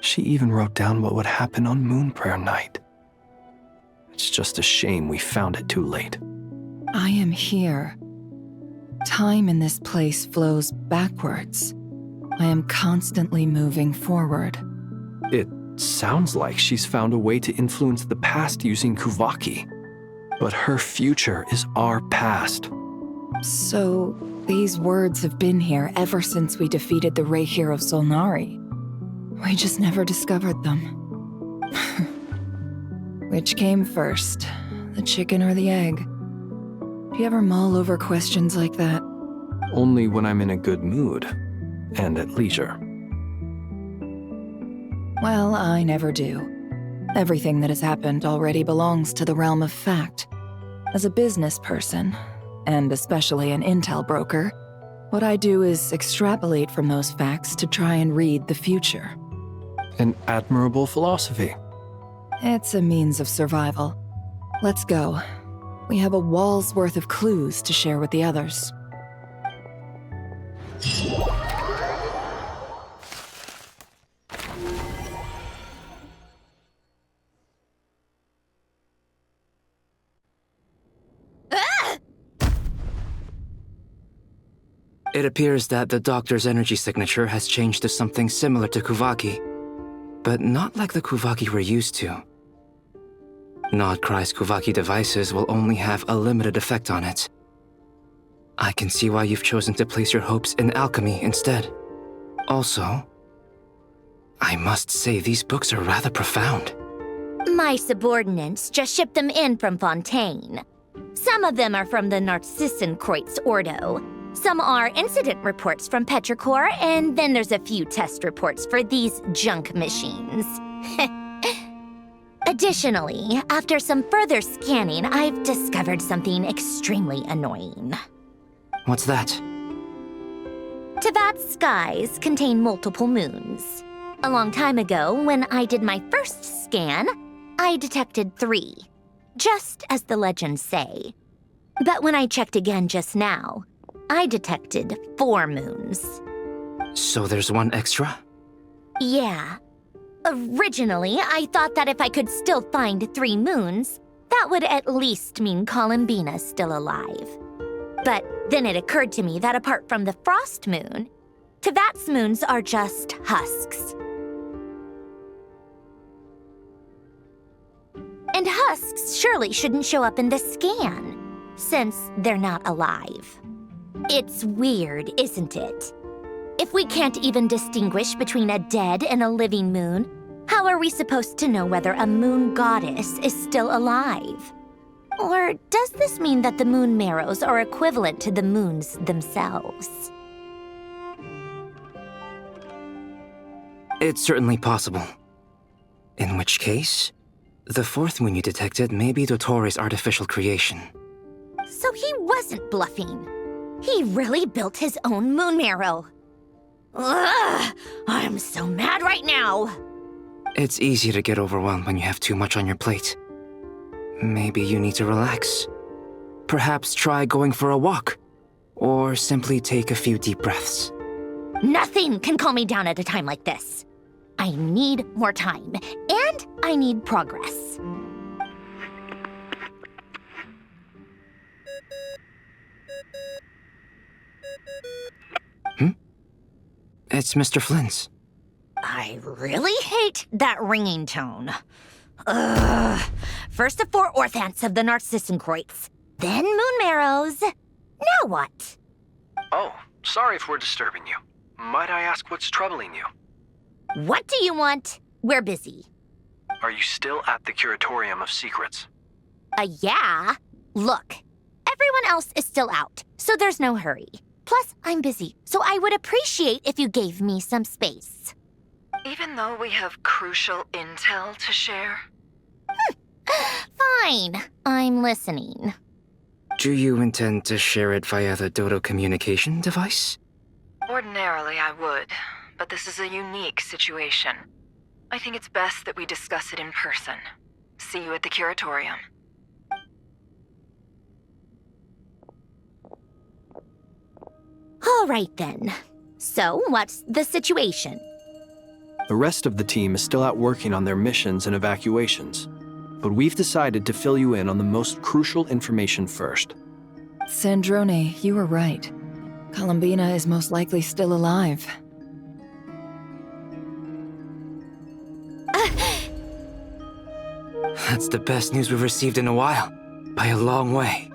She even wrote down what would happen on Moon Prayer Night. It's just a shame we found it too late. I am here. Time in this place flows backwards. I am constantly moving forward. It sounds like she's found a way to influence the past using Kuvaki. But her future is our past. So, these words have been here ever since we defeated the Ray Hero Solnari. We just never discovered them. Which came first, the chicken or the egg? Do you ever mull over questions like that? Only when I'm in a good mood, and at leisure. Well, I never do. Everything that has happened already belongs to the realm of fact. As a business person, and especially an intel broker, what I do is extrapolate from those facts to try and read the future. An admirable philosophy. It's a means of survival. Let's go. We have a wall's worth of clues to share with the others. It appears that the doctor's energy signature has changed to something similar to Kuvaki, but not like the Kuvaki we're used to. Nodcry's Kuvaki devices will only have a limited effect on it. I can see why you've chosen to place your hopes in alchemy instead. Also, I must say these books are rather profound. My subordinates just shipped them in from Fontaine. Some of them are from the Narcissenkreuz Ordo. Some are incident reports from Petrichor, and then there's a few test reports for these junk machines. Additionally, after some further scanning, I've discovered something extremely annoying. What's that? Tevat's skies contain multiple moons. A long time ago, when I did my first scan, I detected 3, just as the legends say. But when I checked again just now, I detected 4 moons. So there's one extra? Yeah. Originally, I thought that if I could still find 3 moons, that would at least mean Columbina's still alive. But then it occurred to me that apart from the frost moon, Tevat's moons are just husks. And husks surely shouldn't show up in the scan, since they're not alive. It's weird, isn't it? If we can't even distinguish between a dead and a living moon, how are we supposed to know whether a moon goddess is still alive? Or does this mean that the moon marrows are equivalent to the moons themselves? It's certainly possible. In which case, the 4th moon you detected may be Dottore artificial creation. So he wasn't bluffing. He really built his own moon marrow. Ugh! I'm so mad right now! It's easy to get overwhelmed when you have too much on your plate. Maybe you need to relax. Perhaps try going for a walk, or simply take a few deep breaths. Nothing can calm me down at a time like this. I need more time, and I need progress. It's Mr. Flynn's. I really hate that ringing tone. Ugh. First the 4 orthants of the Narcissenkreuz, then moon marrows. Now what? Oh, sorry if we're disturbing you. Might I ask what's troubling you? What do you want? We're busy. Are you still at the Curatorium of Secrets? Yeah. Look, everyone else is still out, so there's no hurry. Plus, I'm busy, so I would appreciate if you gave me some space. Even though we have crucial intel to share? Fine, I'm listening. Do you intend to share it via the Dodo communication device? Ordinarily, I would, but this is a unique situation. I think it's best that we discuss it in person. See you at the Curatorium. All right then. So, what's the situation? The rest of the team is still out working on their missions and evacuations, but we've decided to fill you in on the most crucial information first. Sandrone, you were right. Columbina is most likely still alive. That's the best news we've received in a while, by a long way.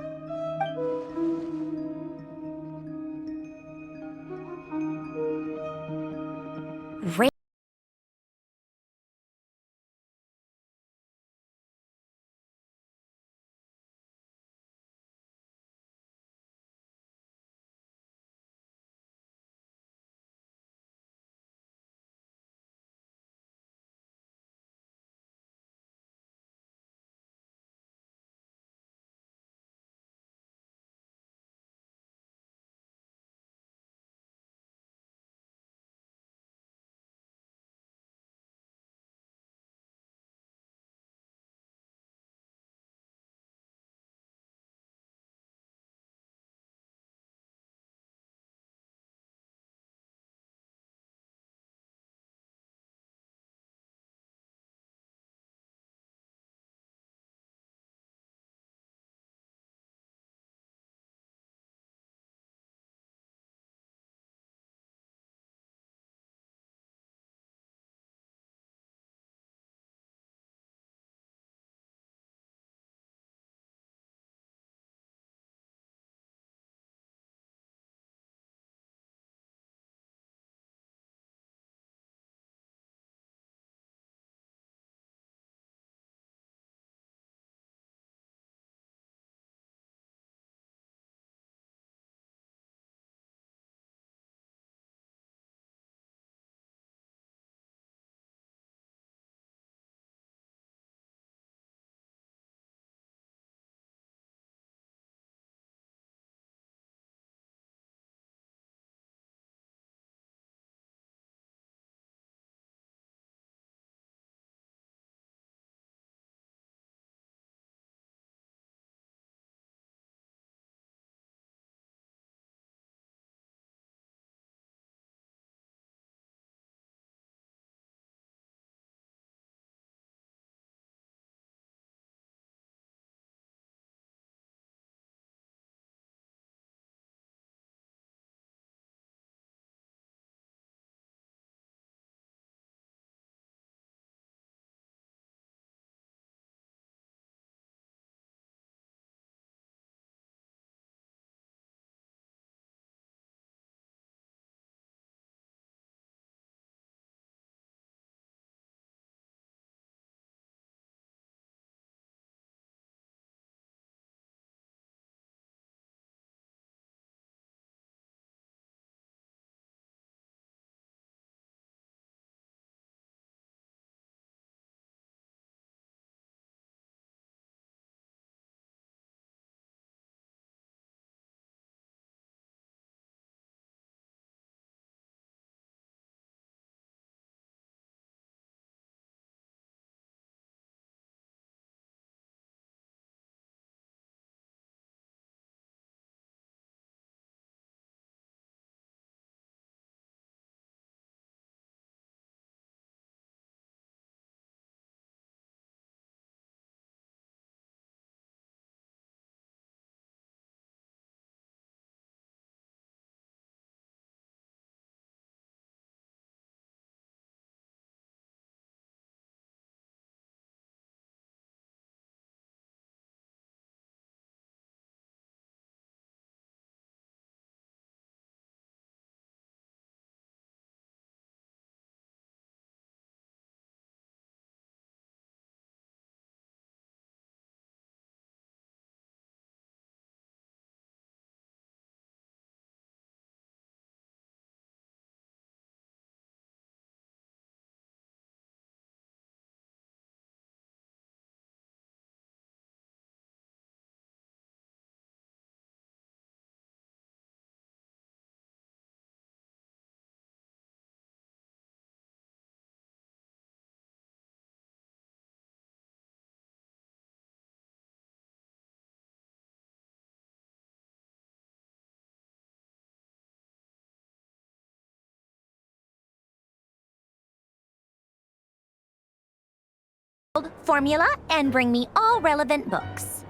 formula and bring me all relevant books.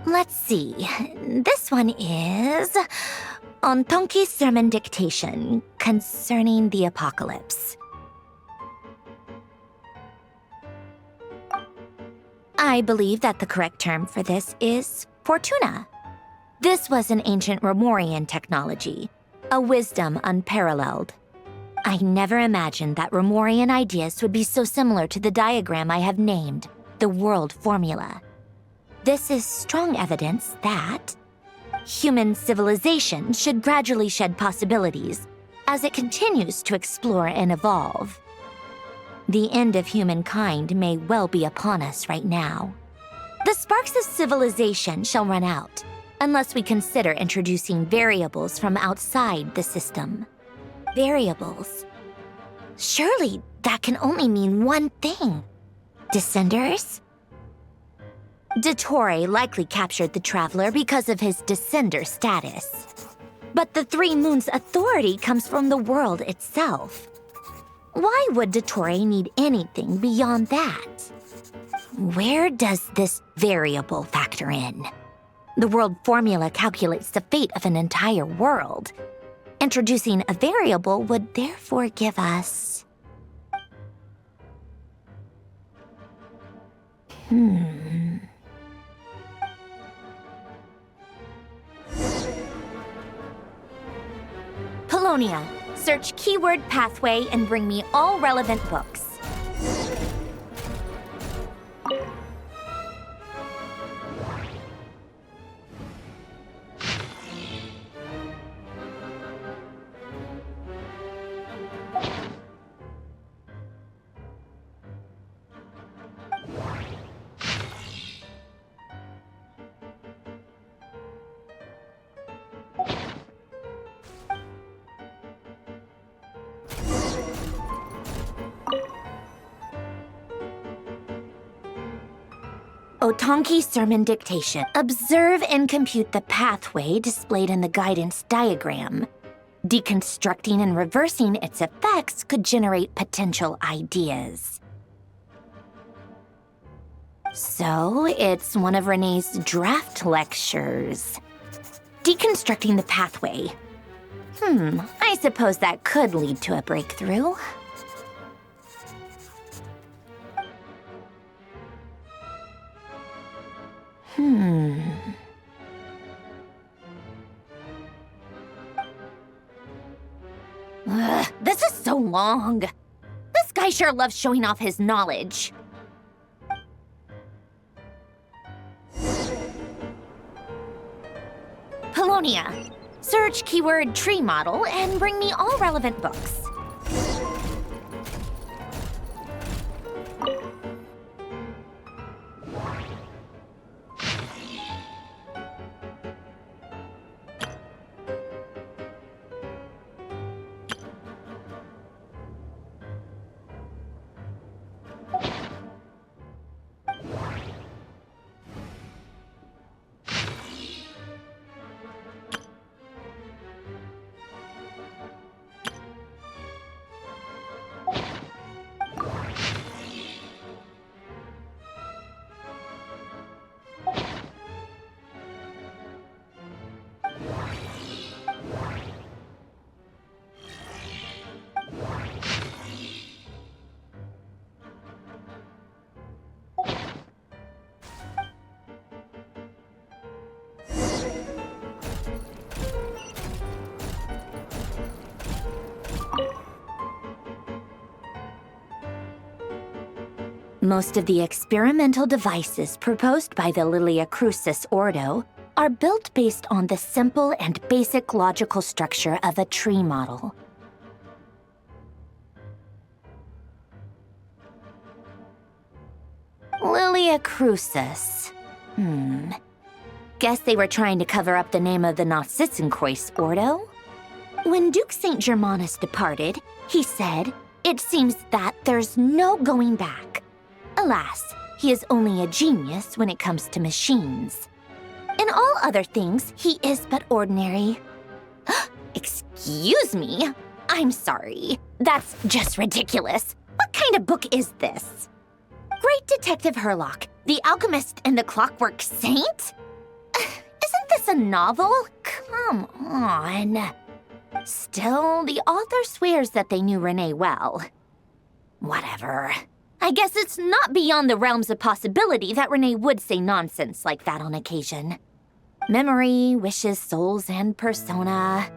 Let's see. This one is on Tonki's sermon dictation concerning the apocalypse. I believe that the correct term for this is Fortuna. This was an ancient Remorian technology, a wisdom unparalleled. I never imagined that Remorian ideas would be so similar to the diagram I have named, the world formula. This is strong evidence that human civilization should gradually shed possibilities as it continues to explore and evolve. The end of humankind may well be upon us right now. The sparks of civilization shall run out unless we consider introducing variables from outside the system. Variables. Surely that can only mean one thing. Descenders? Dottore likely captured the Traveler because of his descender status. But the Three Moons' authority comes from the world itself. Why would Dottore need anything beyond that? Where does this variable factor in? The world formula calculates the fate of an entire world. Introducing a variable would therefore give us... Polonia, search keyword pathway and bring me all relevant books. Otonki sermon dictation. Observe and compute the pathway displayed in the guidance diagram. Deconstructing and reversing its effects could generate potential ideas. So, it's one of Renee's draft lectures. Deconstructing the pathway. I suppose that could lead to a breakthrough. Ugh, this is so long. This guy sure loves showing off his knowledge. Polonia, search keyword tree model and bring me all relevant books. Most of the experimental devices proposed by the Lilia Crucis Ordo are built based on the simple and basic logical structure of a tree model. Lilia Crucis. Guess they were trying to cover up the name of the Narcissenkreuz Ordo? When Duke St. Germanus departed, he said, "It seems that there's no going back." Alas, he is only a genius when it comes to machines. In all other things, he is but ordinary. Excuse me? I'm sorry. That's just ridiculous. What kind of book is this? Great Detective Herlock, the Alchemist and the Clockwork Saint? Isn't this a novel? Come on. Still, the author swears that they knew Renee well. Whatever. I guess it's not beyond the realms of possibility that Renee would say nonsense like that on occasion. Memory, wishes, souls, and persona.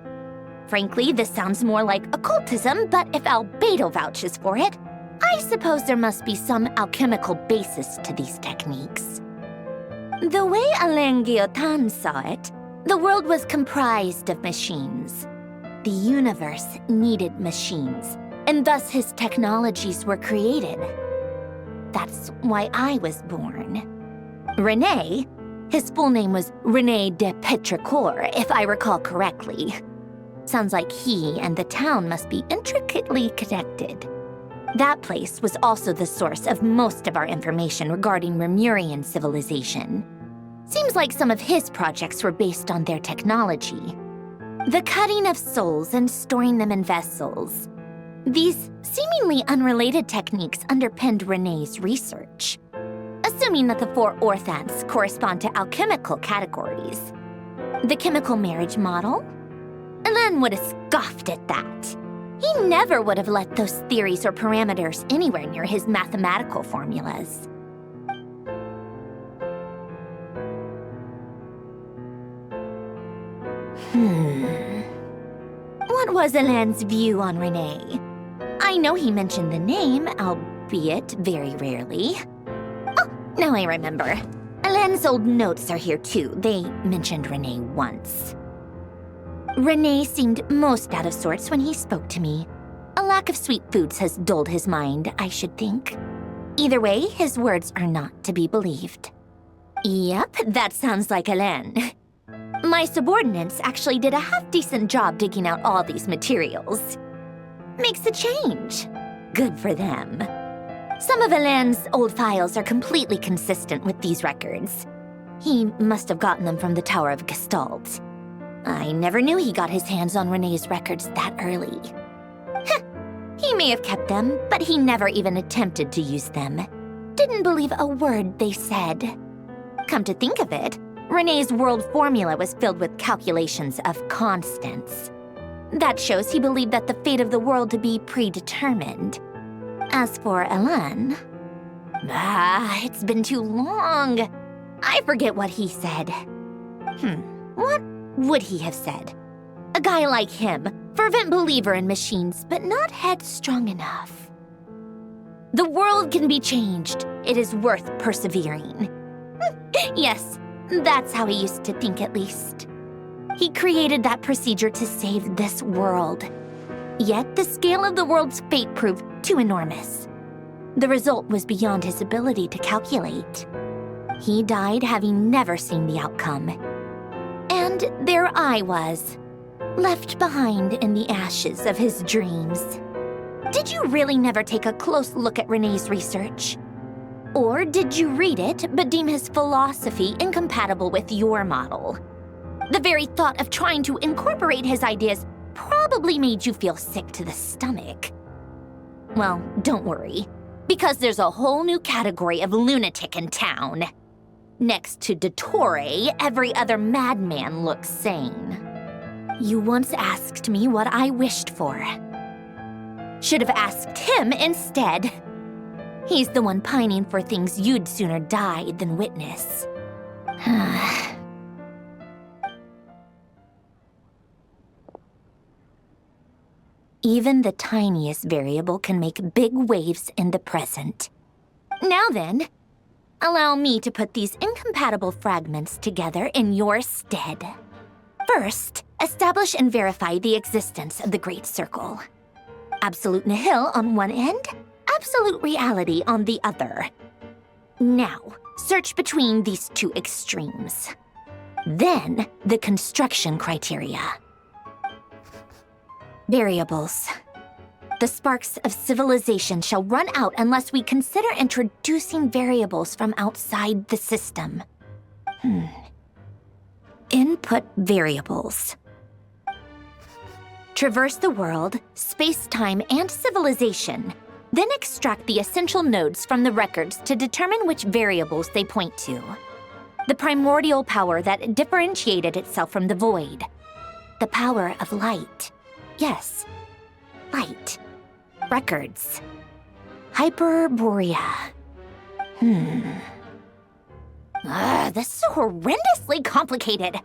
Frankly, this sounds more like occultism, but if Albedo vouches for it, I suppose there must be some alchemical basis to these techniques. The way Alain Guillotin saw it, the world was comprised of machines. The universe needed machines, and thus his technologies were created. That's why I was born. René, his full name was René de Petrichor, if I recall correctly. Sounds like he and the town must be intricately connected. That place was also the source of most of our information regarding Remurian civilization. Seems like some of his projects were based on their technology. The cutting of souls and storing them in vessels. These seemingly unrelated techniques underpinned René's research. Assuming that the 4 orthants correspond to alchemical categories. The chemical marriage model? Alain would have scoffed at that. He never would have let those theories or parameters anywhere near his mathematical formulas. What was Alain's view on René? I know he mentioned the name, albeit very rarely. Oh, now I remember. Alain's old notes are here too. They mentioned René once. René seemed most out of sorts when he spoke to me. A lack of sweet foods has dulled his mind, I should think. Either way, his words are not to be believed. Yep, that sounds like Alain. My subordinates actually did a half-decent job digging out all these materials. Makes a change. Good for them. Some of Alain's old files are completely consistent with these records. He must have gotten them from the Tower of Gestalt. I never knew he got his hands on René's records that early. He may have kept them, but he never even attempted to use them. Didn't believe a word they said. Come to think of it, René's world formula was filled with calculations of constants. That shows he believed that the fate of the world to be predetermined. As for Alain... it's been too long. I forget what he said. What would he have said? A guy like him, fervent believer in machines, but not headstrong enough. The world can be changed. It is worth persevering. Yes, that's how he used to think at least. He created that procedure to save this world. Yet the scale of the world's fate proved too enormous. The result was beyond his ability to calculate. He died having never seen the outcome. And there I was, left behind in the ashes of his dreams. Did you really never take a close look at Renee's research? Or did you read it but deem his philosophy incompatible with your model? The very thought of trying to incorporate his ideas probably made you feel sick to the stomach. Well, don't worry, because there's a whole new category of lunatic in town. Next to Dottore, every other madman looks sane. You once asked me what I wished for. Should have asked him instead. He's the one pining for things you'd sooner die than witness. Even the tiniest variable can make big waves in the present. Now then, allow me to put these incompatible fragments together in your stead. First, establish and verify the existence of the Great Circle. Absolute nihil on one end, absolute reality on the other. Now, search between these two extremes. Then, the construction criteria. Variables. The sparks of civilization shall run out unless we consider introducing variables from outside the system. Input variables. Traverse the world, space-time, and civilization, then extract the essential nodes from the records to determine which variables they point to. The primordial power that differentiated itself from the void. The power of light. Yes, light. Records. Hyperborea. This is horrendously complicated.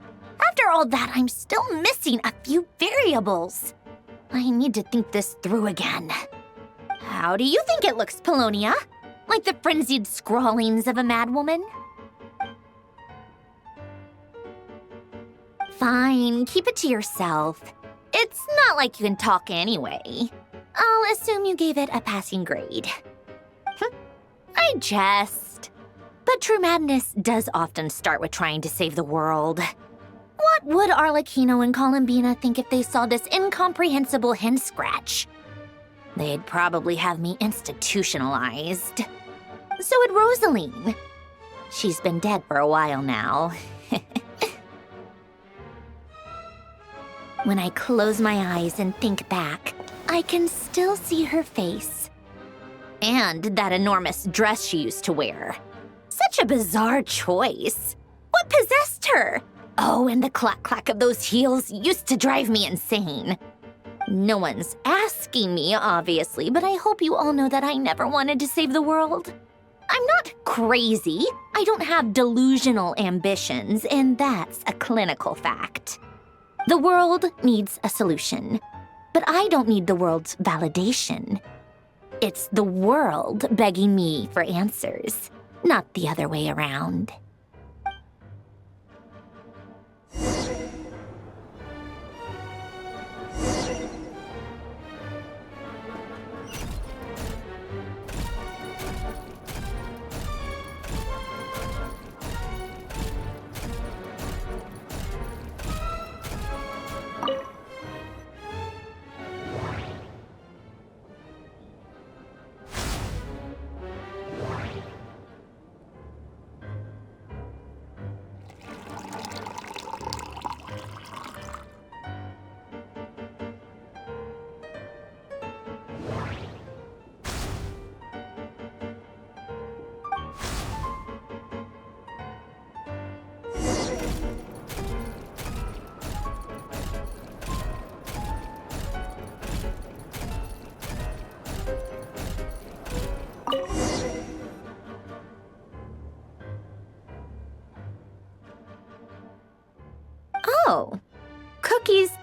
After all that, I'm still missing a few variables. I need to think this through again. How do you think it looks, Polonia? Like the frenzied scrawlings of a madwoman? Fine, keep it to yourself. It's not like you can talk anyway. I'll assume you gave it a passing grade. I jest. But true madness does often start with trying to save the world. What would Arlecchino and Columbina think if they saw this incomprehensible hen scratch? They'd probably have me institutionalized. So would Rosaline. She's been dead for a while now. When I close my eyes and think back, I can still see her face. And that enormous dress she used to wear. Such a bizarre choice. What possessed her? Oh, and the clack-clack of those heels used to drive me insane. No one's asking me, obviously, but I hope you all know that I never wanted to save the world. I'm not crazy. I don't have delusional ambitions, and that's a clinical fact. The world needs a solution, but I don't need the world's validation. It's the world begging me for answers, not the other way around.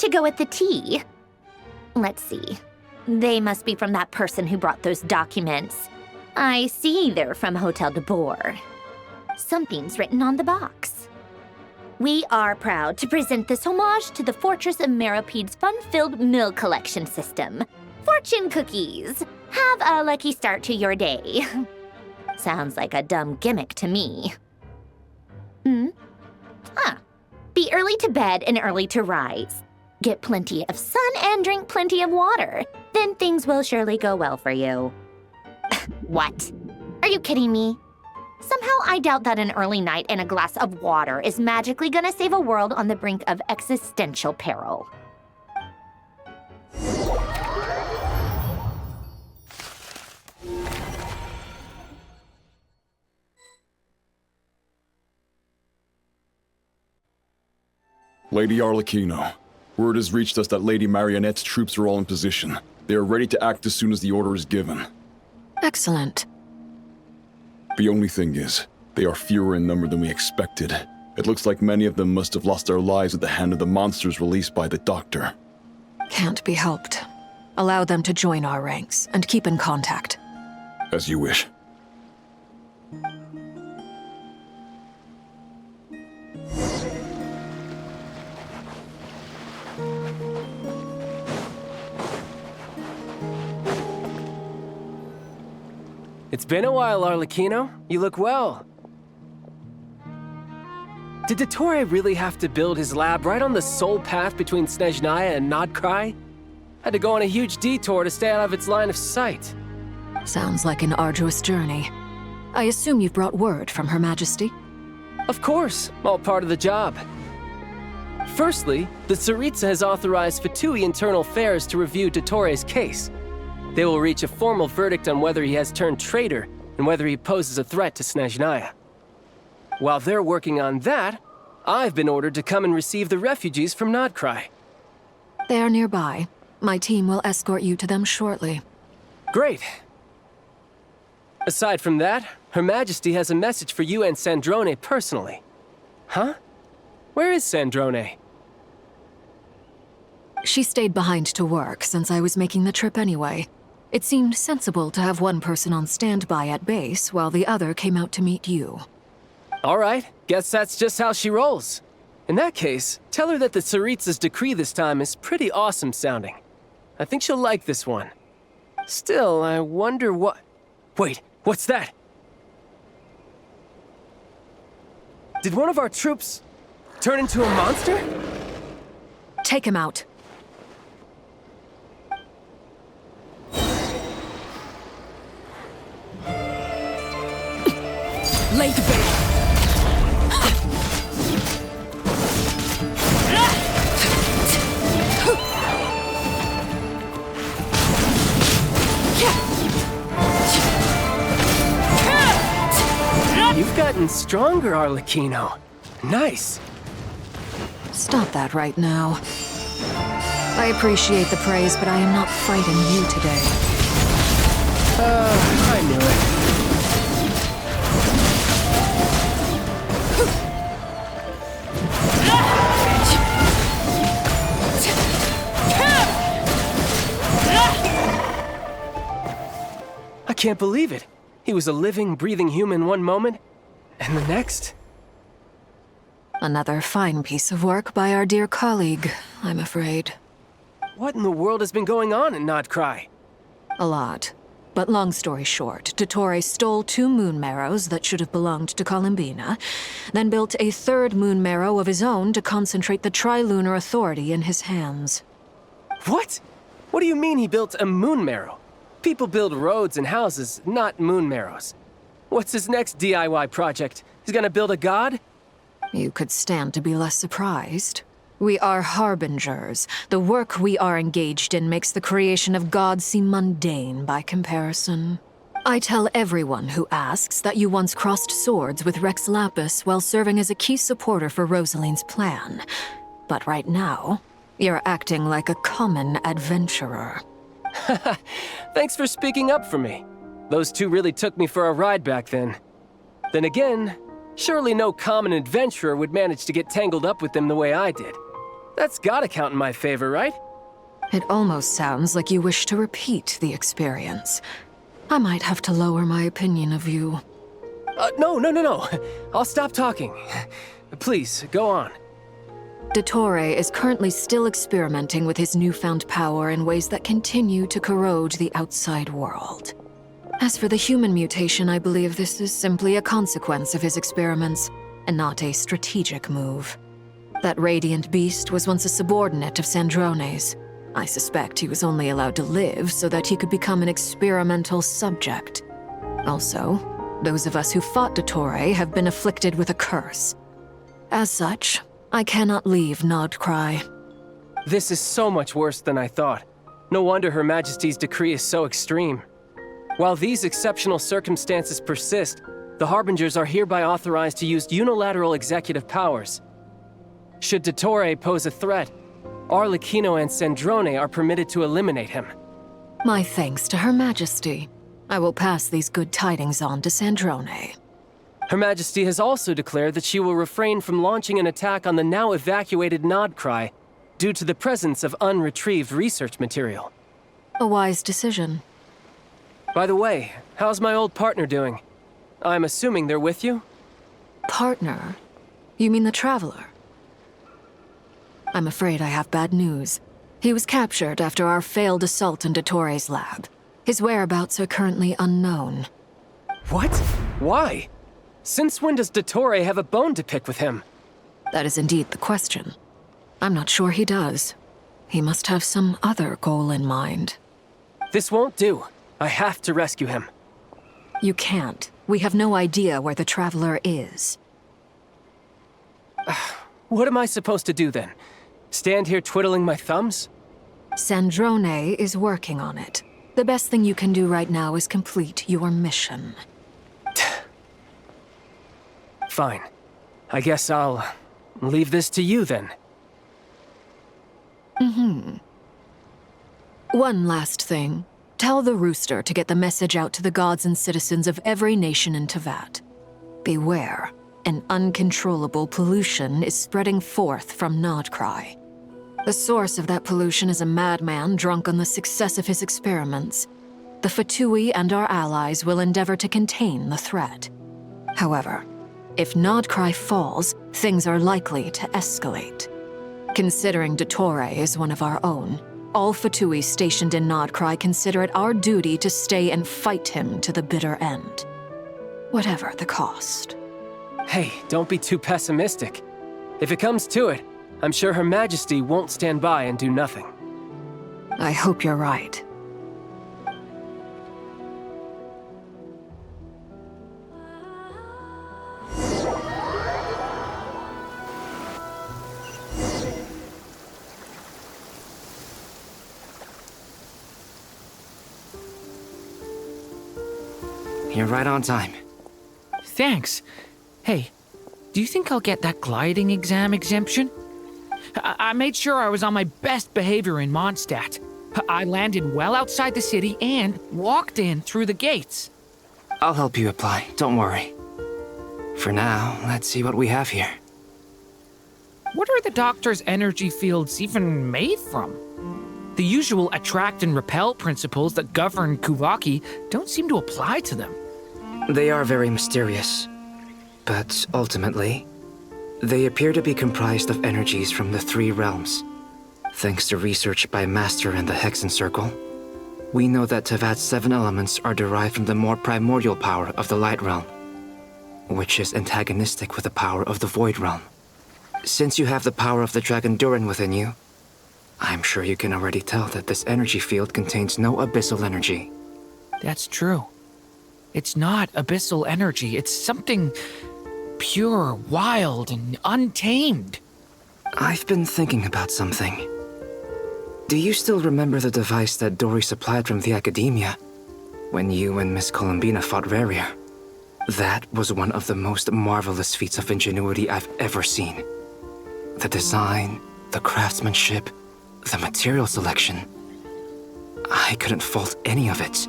to go with the tea. Let's see. They must be from that person who brought those documents. I see they're from Hotel de Boer. Something's written on the box. We are proud to present this homage to the Fortress of Meropede's fun-filled mill collection system. Fortune cookies. Have a lucky start to your day. Sounds like a dumb gimmick to me. Be early to bed and early to rise. Get plenty of sun and drink plenty of water. Then things will surely go well for you. What? Are you kidding me? Somehow I doubt that an early night and a glass of water is magically gonna save a world on the brink of existential peril. Lady Arlecchino, word has reached us that Lady Marionette's troops are all in position. They are ready to act as soon as the order is given. Excellent. The only thing is, they are fewer in number than we expected. It looks like many of them must have lost their lives at the hand of the monsters released by the Doctor. Can't be helped. Allow them to join our ranks, and keep in contact. As you wish. It's been a while, Arlecchino. You look well. Did Dottore really have to build his lab right on the sole path between Snezhnaya and Nodcry? Had to go on a huge detour to stay out of its line of sight. Sounds like an arduous journey. I assume you've brought word from Her Majesty? Of course, all part of the job. Firstly, the Tsaritsa has authorized Fatui Internal Affairs to review Dottore's case. They will reach a formal verdict on whether he has turned traitor and whether he poses a threat to Snezhnaya. While they're working on that, I've been ordered to come and receive the refugees from Nodcry. They are nearby. My team will escort you to them shortly. Great. Aside from that, Her Majesty has a message for you and Sandrone personally. Huh? Where is Sandrone? She stayed behind to work since I was making the trip anyway. It seemed sensible to have one person on standby at base while the other came out to meet you. All right, guess that's just how she rolls. In that case, tell her that the Tsaritsa's decree this time is pretty awesome sounding. I think she'll like this one. Still, I wonder what... Wait, what's that? Did one of our troops turn into a monster? Take him out. Late bait. You've gotten stronger, Arlecchino. Nice. Stop that right now. I appreciate the praise, but I am not fighting you today. I knew it. I can't believe it. He was a living, breathing human one moment, and the next... Another fine piece of work by our dear colleague, I'm afraid. What in the world has been going on in Nodcry? A lot. But long story short, Dottore stole 2 moon marrows that should have belonged to Columbina, then built a 3rd moon marrow of his own to concentrate the Trilunar Authority in his hands. What? What do you mean he built a moon marrow? People build roads and houses, not moon marrows. What's his next DIY project? He's gonna build a god? You could stand to be less surprised. We are harbingers. The work we are engaged in makes the creation of gods seem mundane by comparison. I tell everyone who asks that you once crossed swords with Rex Lapis while serving as a key supporter for Rosaline's plan. But right now, you're acting like a common adventurer. Thanks for speaking up for me. Those 2 really took me for a ride back then. Then again, surely no common adventurer would manage to get tangled up with them the way I did. That's gotta count in my favor, right? It almost sounds like you wish to repeat the experience. I might have to lower my opinion of you. No. I'll stop talking. Please, go on. Dottore is currently still experimenting with his newfound power in ways that continue to corrode the outside world. As for the human mutation, I believe this is simply a consequence of his experiments, and not a strategic move. That radiant beast was once a subordinate of Sandrone's. I suspect he was only allowed to live so that he could become an experimental subject. Also, those of us who fought Dottore have been afflicted with a curse. As such, I cannot leave Nodcry. This is so much worse than I thought. No wonder Her Majesty's decree is so extreme. While these exceptional circumstances persist, the Harbingers are hereby authorized to use unilateral executive powers. Should Dottore pose a threat, Arlecchino and Sandrone are permitted to eliminate him. My thanks to Her Majesty. I will pass these good tidings on to Sandrone. Her Majesty has also declared that she will refrain from launching an attack on the now evacuated Nodcry due to the presence of unretrieved research material. A wise decision. By the way, how's my old partner doing? I'm assuming they're with you? Partner? You mean the Traveler? I'm afraid I have bad news. He was captured after our failed assault on Dottore's lab. His whereabouts are currently unknown. What? Why? Since when does Dottore have a bone to pick with him? That is indeed the question. I'm not sure he does. He must have some other goal in mind. This won't do. I have to rescue him. You can't. We have no idea where the Traveler is. What am I supposed to do then? Stand here twiddling my thumbs? Sandrone is working on it. The best thing you can do right now is complete your mission. Fine. I guess I'll leave this to you then. One last thing. Tell the Rooster to get the message out to the gods and citizens of every nation in Teyvat. Beware. An uncontrollable pollution is spreading forth from Nodcry. The source of that pollution is a madman drunk on the success of his experiments. The Fatui and our allies will endeavor to contain the threat. However, if Nodcry falls, things are likely to escalate. Considering Dottore is one of our own, all Fatui stationed in Nodcry consider it our duty to stay and fight him to the bitter end. Whatever the cost. Hey, don't be too pessimistic. If it comes to it, I'm sure Her Majesty won't stand by and do nothing. I hope you're right. You're right on time. Thanks. Hey, do you think I'll get that gliding exam exemption? I made sure I was on my best behavior in Mondstadt. I landed well outside the city and walked in through the gates. I'll help you apply, don't worry. For now, let's see what we have here. What are the Doctor's energy fields even made from? The usual attract and repel principles that govern Kuvaki don't seem to apply to them. They are very mysterious, but ultimately, they appear to be comprised of energies from the three realms. Thanks to research by Master in the Hexen Circle, we know that Teyvat's 7 elements are derived from the more primordial power of the Light Realm, which is antagonistic with the power of the Void Realm. Since you have the power of the Dragon Durin within you, I'm sure you can already tell that this energy field contains no abyssal energy. That's true. It's not abyssal energy, it's something pure, wild, and untamed. I've been thinking about something. Do you still remember the device that Dory supplied from the Academia when you and Miss Columbina fought Rarier? That was one of the most marvelous feats of ingenuity I've ever seen. The design, the craftsmanship, the material selection. I couldn't fault any of it.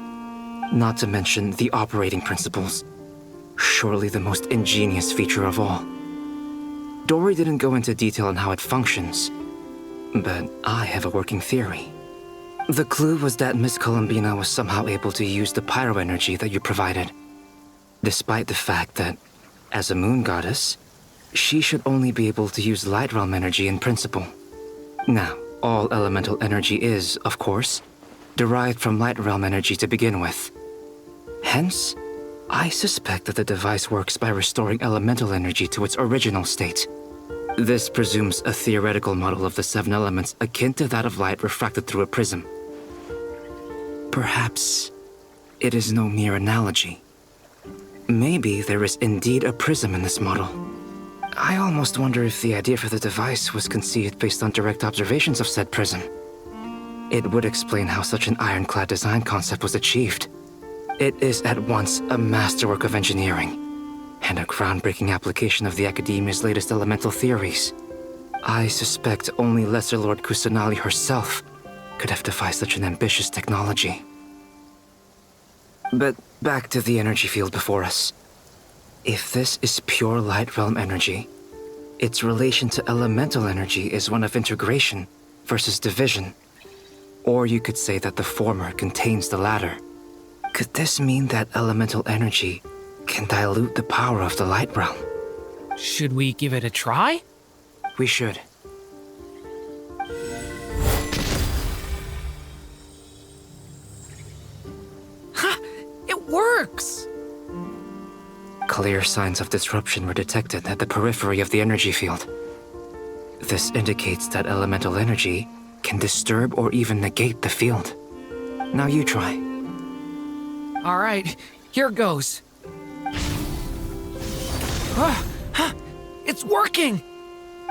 Not to mention the operating principles. Surely the most ingenious feature of all. Dory didn't go into detail on how it functions, But I have a working theory. The clue was that Miss Columbina was somehow able to use the pyro energy that you provided, despite the fact that, as a moon goddess, she should only be able to use light realm energy in principle. Now, all elemental energy is, of course, derived from light realm energy to begin with. Hence, I suspect that the device works by restoring elemental energy to its original state. This presumes a theoretical model of the 7 elements akin to that of light refracted through a prism. Perhaps it is no mere analogy. Maybe there is indeed a prism in this model. I almost wonder if the idea for the device was conceived based on direct observations of said prism. It would explain how such an ironclad design concept was achieved. It is at once a masterwork of engineering and a groundbreaking application of the Academia's latest elemental theories. I suspect only Lesser Lord Kusanali herself could have devised such an ambitious technology. But back to the energy field before us. If this is pure light realm energy, its relation to elemental energy is one of integration versus division. Or you could say that the former contains the latter. Could this mean that elemental energy can dilute the power of the light realm? Should we give it a try? We should. Ha! It works! Clear signs of disruption were detected at the periphery of the energy field. This indicates that elemental energy can disturb or even negate the field. Now you try. All right, here goes. It's working!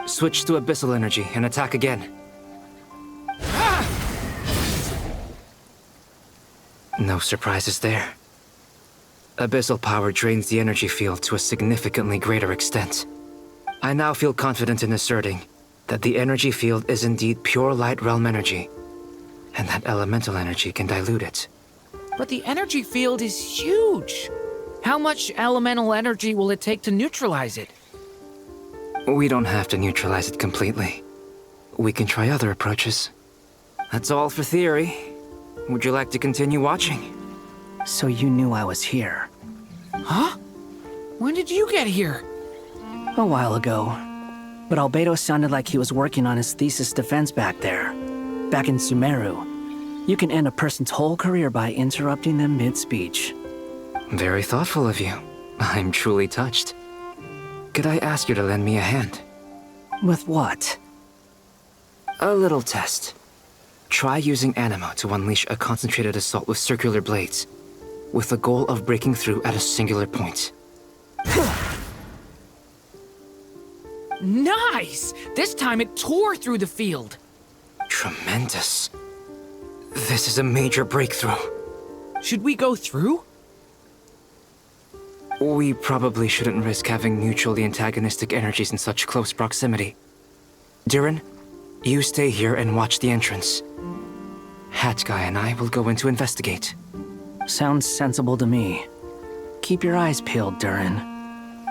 Switch to abyssal energy and attack again. No surprises there. Abyssal power drains the energy field to a significantly greater extent. I now feel confident in asserting that the energy field is indeed pure light realm energy, and that elemental energy can dilute it. But the energy field is huge! How much elemental energy will it take to neutralize it? We don't have to neutralize it completely. We can try other approaches. That's all for theory. Would you like to continue watching? So you knew I was here. Huh? When did you get here? A while ago. But Albedo sounded like he was working on his thesis defense back there. Back in Sumeru. You can end a person's whole career by interrupting them mid-speech. Very thoughtful of you. I'm truly touched. Could I ask you to lend me a hand? With what? A little test. Try using Anima to unleash a concentrated assault with circular blades, with the goal of breaking through at a singular point. Nice! This time it tore through the field. Tremendous. This is a major breakthrough. Should we go through? We probably shouldn't risk having mutually antagonistic energies in such close proximity. Durin, you stay here and watch the entrance. Hat Guy and I will go in to investigate. Sounds sensible to me. Keep your eyes peeled, Durin.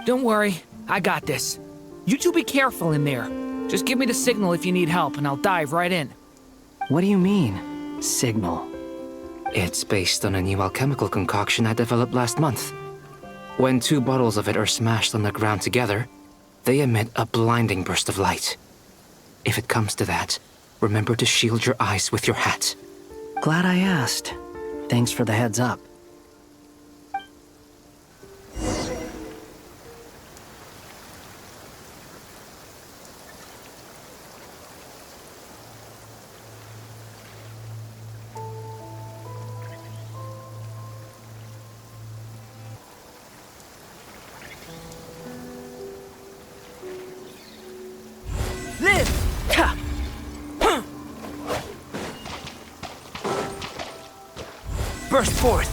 Don't worry, I got this. You two be careful in there. Just give me the signal if you need help and I'll dive right in. What do you mean, signal? It's based on a new alchemical concoction I developed last month. When 2 bottles of it are smashed on the ground together, they emit a blinding burst of light. If it comes to that, remember to shield your eyes with your hat. Glad I asked. Thanks for the heads up. Burst forth!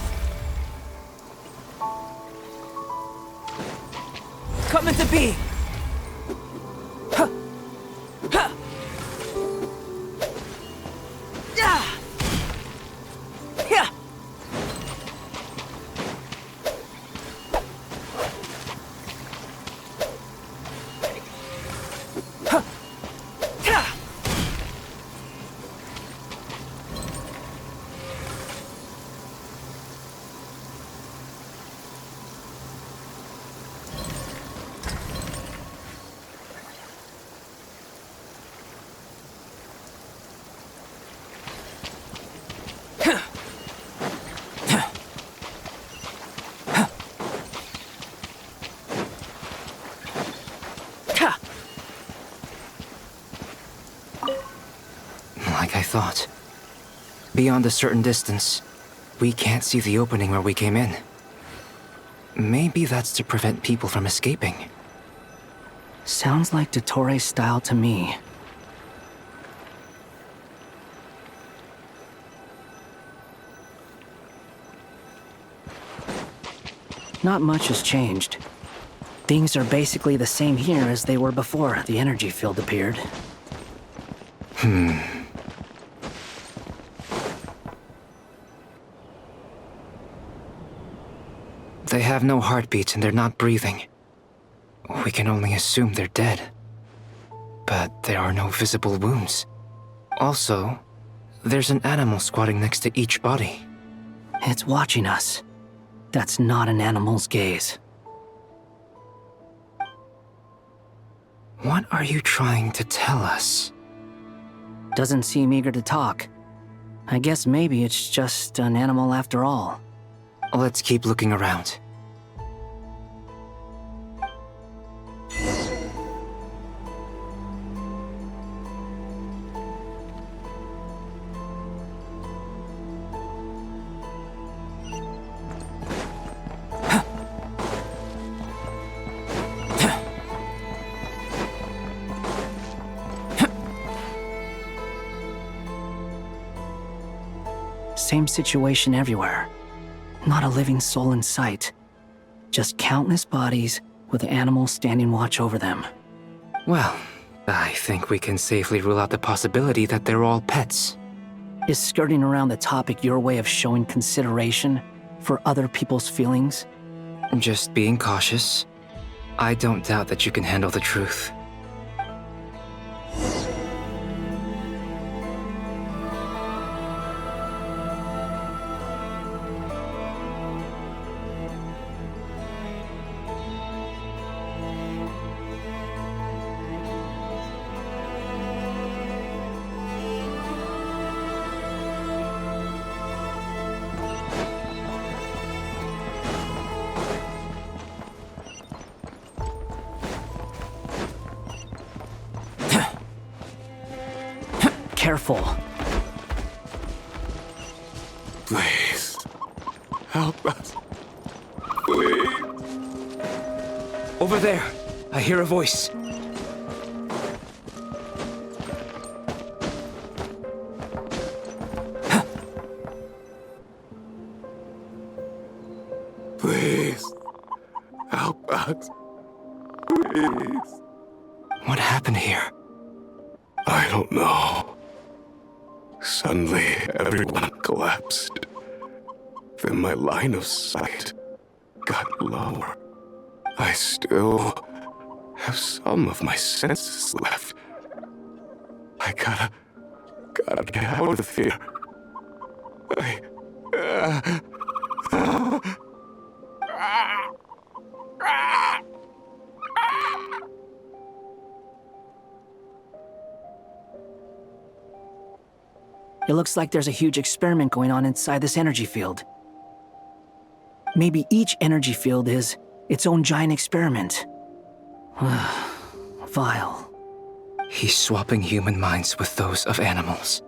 Come into being! like I thought. Beyond a certain distance, we can't see the opening where we came in. Maybe that's to prevent people from escaping. Sounds like Dottore style to me. Not much has changed. Things are basically the same here as they were before the energy field appeared. They have no heartbeats and they're not breathing. We can only assume they're dead. But there are no visible wounds. Also, there's an animal squatting next to each body. It's watching us. That's not an animal's gaze. What are you trying to tell us? Doesn't seem eager to talk. I guess maybe it's just an animal after all. Let's keep looking around. Same situation everywhere. Not a living soul in sight. Just countless bodies with animals standing watch over them. Well, I think we can safely rule out the possibility that they're all pets. Is skirting around the topic your way of showing consideration for other people's feelings? Just being cautious. I don't doubt that you can handle the truth. Careful. Please, help us. Please. Over there, I hear a voice. Please, help us. Please. What happened here? I don't know. Suddenly, everyone collapsed. Then my line of sight got lower. I still have some of my senses left. I gotta get out of here. It looks like there's a huge experiment going on inside this energy field. Maybe each energy field is its own giant experiment. Vile. He's swapping human minds with those of animals.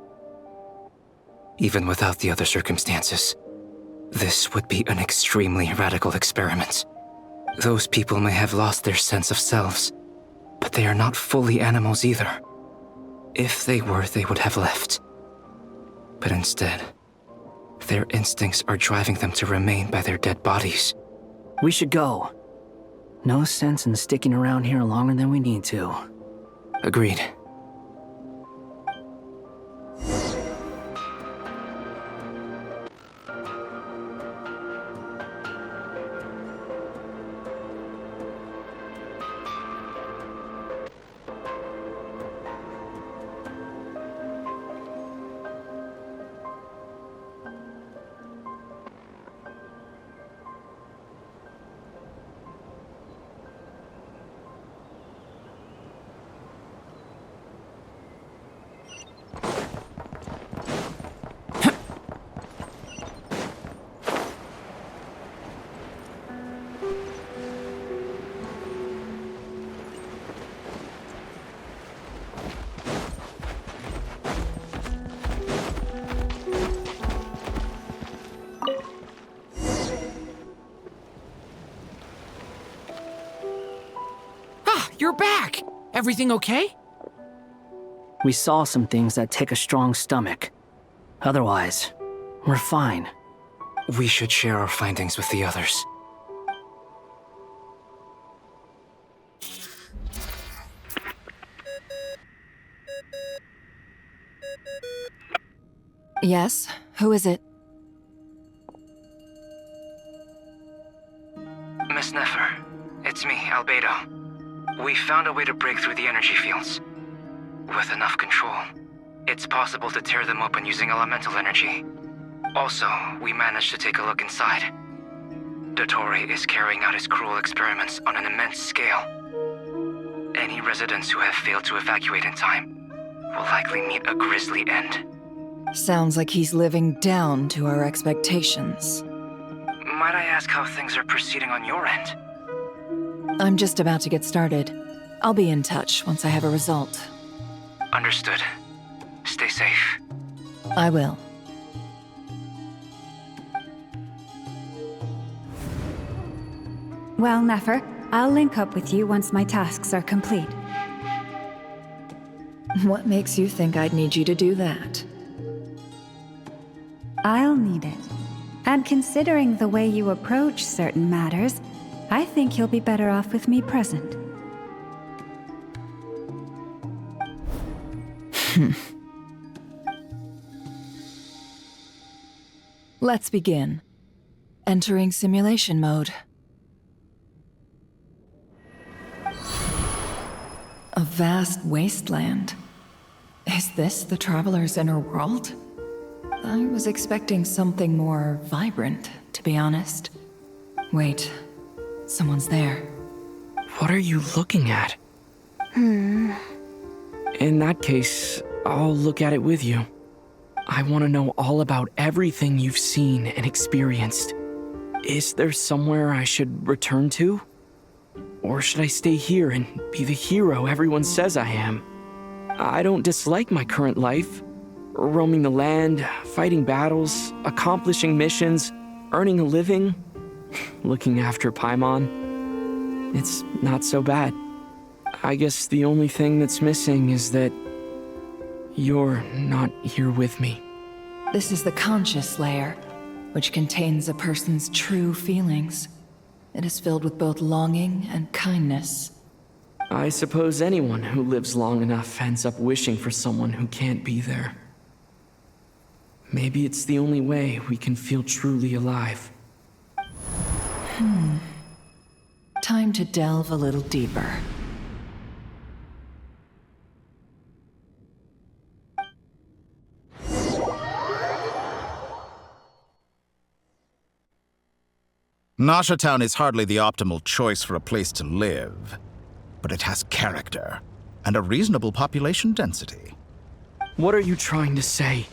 Even without the other circumstances, this would be an extremely radical experiment. Those people may have lost their sense of selves, but they are not fully animals either. If they were, they would have left. But instead, their instincts are driving them to remain by their dead bodies. We should go. No sense in sticking around here longer than we need to. Agreed. back! Everything okay? We saw some things that take a strong stomach. Otherwise, we're fine. We should share our findings with the others. Yes? Who is it? Miss Nefer, it's me, Albedo. We found a way to break through the energy fields. With enough control, it's possible to tear them open using elemental energy. Also, we managed to take a look inside. Dottore is carrying out his cruel experiments on an immense scale. Any residents who have failed to evacuate in time will likely meet a grisly end. Sounds like he's living down to our expectations. Might I ask how things are proceeding on your end? I'm just about to get started. I'll be in touch once I have a result. Understood. Stay safe. I will. Well, Nefer, I'll link up with you once my tasks are complete. What makes you think I'd need you to do that? I'll need it. And considering the way you approach certain matters, I think you'll be better off with me present. Let's begin. Entering simulation mode. A vast wasteland. Is this the Traveler's inner world? I was expecting something more vibrant, to be honest. Wait, someone's there. What are you looking at? In that case, I'll look at it with you. I want to know all about everything you've seen and experienced. Is there somewhere I should return to? Or should I stay here and be the hero everyone says I am? I don't dislike my current life. Roaming the land, fighting battles, accomplishing missions, earning a living, looking after Paimon. It's not so bad. I guess the only thing that's missing is that you're not here with me. This is the conscious layer, which contains a person's true feelings. It is filled with both longing and kindness. I suppose anyone who lives long enough ends up wishing for someone who can't be there. Maybe it's the only way we can feel truly alive. Time to delve a little deeper. Nasha Town is hardly the optimal choice for a place to live, but it has character and a reasonable population density. What are you trying to say?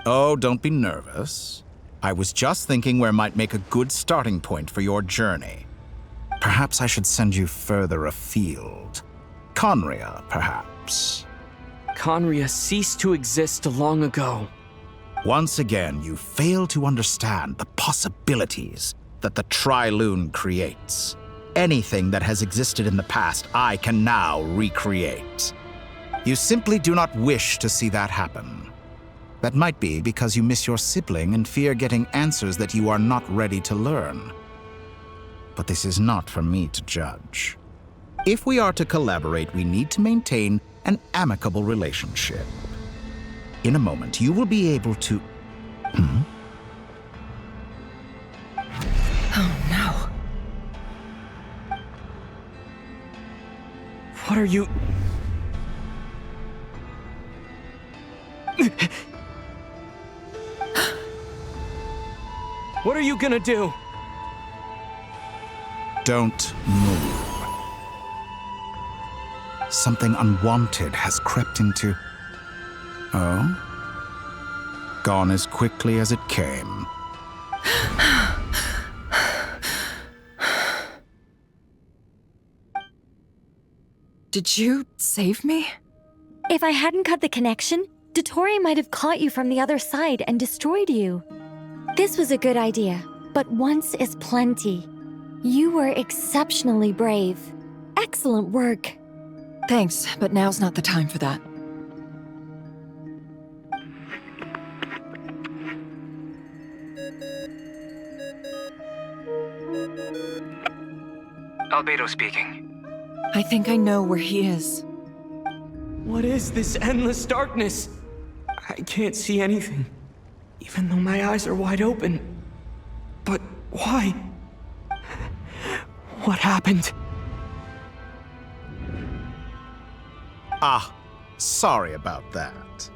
Oh, don't be nervous. I was just thinking where might make a good starting point for your journey. Perhaps I should send you further afield. Conria, perhaps. Conria ceased to exist long ago. Once again, you fail to understand the possibilities that the Tri-Lune creates. Anything that has existed in the past, I can now recreate. You simply do not wish to see that happen. That might be because you miss your sibling and fear getting answers that you are not ready to learn. But this is not for me to judge. If we are to collaborate, we need to maintain an amicable relationship. In a moment, you will be able to... Oh no. What are you... What are you gonna do? Don't move. Something unwanted has crept into... Oh? Gone as quickly as it came. Did you save me? If I hadn't cut the connection, Dottore might have caught you from the other side and destroyed you. This was a good idea, but once is plenty. You were exceptionally brave. excellent work. Thanks, but now's not the time for that. Albedo speaking. I think I know where he is. What is this endless darkness? I can't see anything, even though my eyes are wide open. But why? What happened? Ah, sorry about that.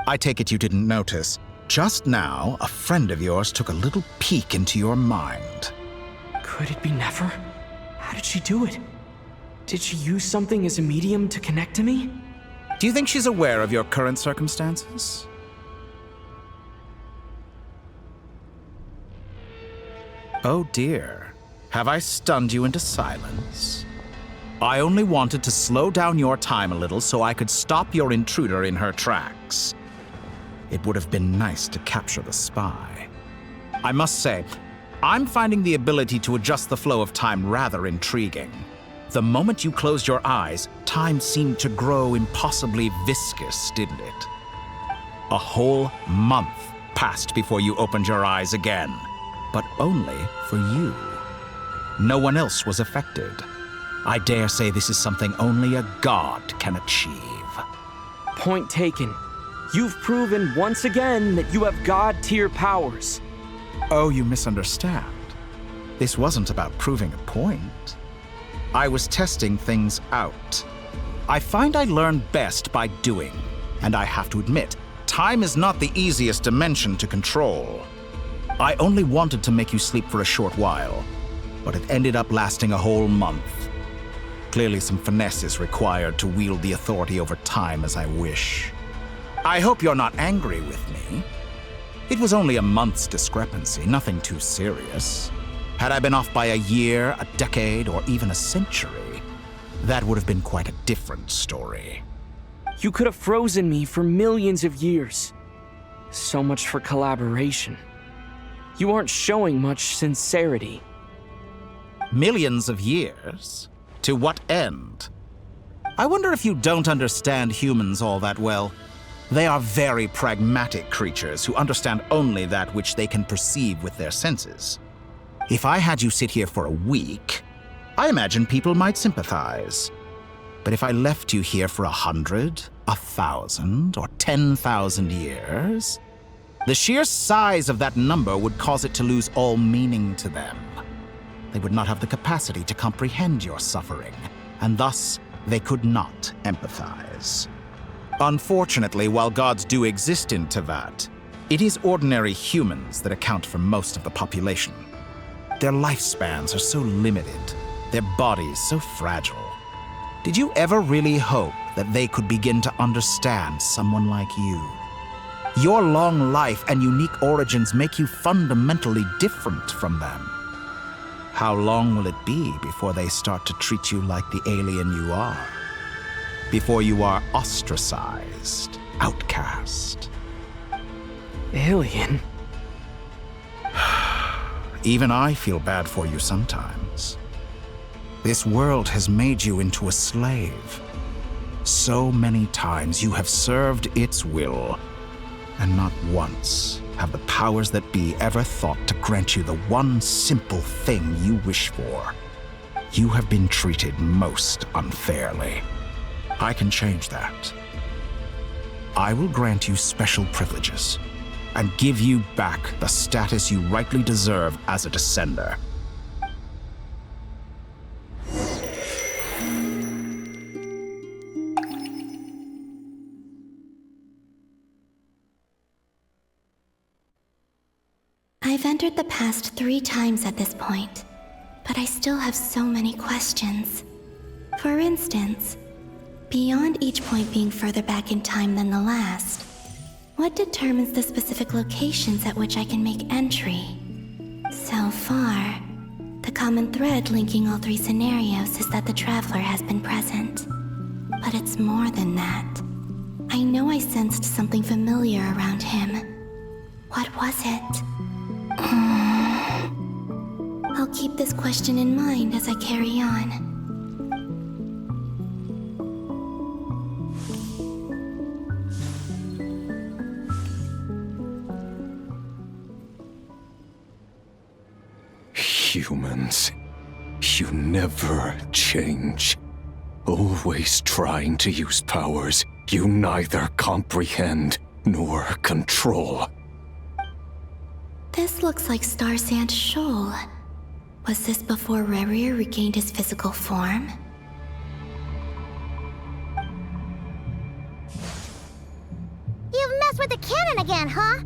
I take it you didn't notice. Just now, a friend of yours took a little peek into your mind. Could it be Nefer? How did she do it? Did she use something as a medium to connect to me? Do you think she's aware of your current circumstances? Oh dear. Have I stunned you into silence? I only wanted to slow down your time a little so I could stop your intruder in her tracks. It would have been nice to capture the spy. I must say, I'm finding the ability to adjust the flow of time rather intriguing. The moment you closed your eyes, time seemed to grow impossibly viscous, didn't it? A whole month passed before you opened your eyes again, but only for you. No one else was affected. I dare say this is something only a god can achieve. Point taken. You've proven once again that you have god-tier powers. Oh, you misunderstand. This wasn't about proving a point. I was testing things out. I find I learn best by doing, and I have to admit, time is not the easiest dimension to control. I only wanted to make you sleep for a short while, but it ended up lasting a whole month. Clearly some finesse is required to wield the authority over time as I wish. I hope you're not angry with me. It was only a month's discrepancy, nothing too serious. Had I been off by a year, a decade, or even a century, that would have been quite a different story. You could have frozen me for millions of years. So much for collaboration. You aren't showing much sincerity. Millions of years? To what end? I wonder if you don't understand humans all that well. They are very pragmatic creatures who understand only that which they can perceive with their senses. If I had you sit here for a week, I imagine people might sympathize. But if I left you here for 100, 1,000, or 10,000 years, the sheer size of that number would cause it to lose all meaning to them. They would not have the capacity to comprehend your suffering, and thus they could not empathize. Unfortunately, while gods do exist in Tevat, it is ordinary humans that account for most of the population. Their lifespans are so limited, their bodies so fragile. Did you ever really hope that they could begin to understand someone like you? Your long life and unique origins make you fundamentally different from them. How long will it be before they start to treat you like the alien you are? Before you are ostracized, outcast? Alien? Even I feel bad for you sometimes. This world has made you into a slave. So many times you have served its will, and not once have the powers that be ever thought to grant you the one simple thing you wish for. You have been treated most unfairly. I can change that. I will grant you special privileges and give you back the status you rightly deserve as a descender. I've entered the past 3 times at this point, but I still have so many questions. For instance, beyond each point being further back in time than the last, what determines the specific locations at which I can make entry? So far, the common thread linking all 3 scenarios is that the Traveler has been present. But it's more than that. I know I sensed something familiar around him. What was it? I'll keep this question in mind as I carry on. Humans, you never change. Always trying to use powers you neither comprehend nor control. This looks like Star Sand Shoal. Was this before RYZEN regained his physical form? You've messed with the cannon again, huh?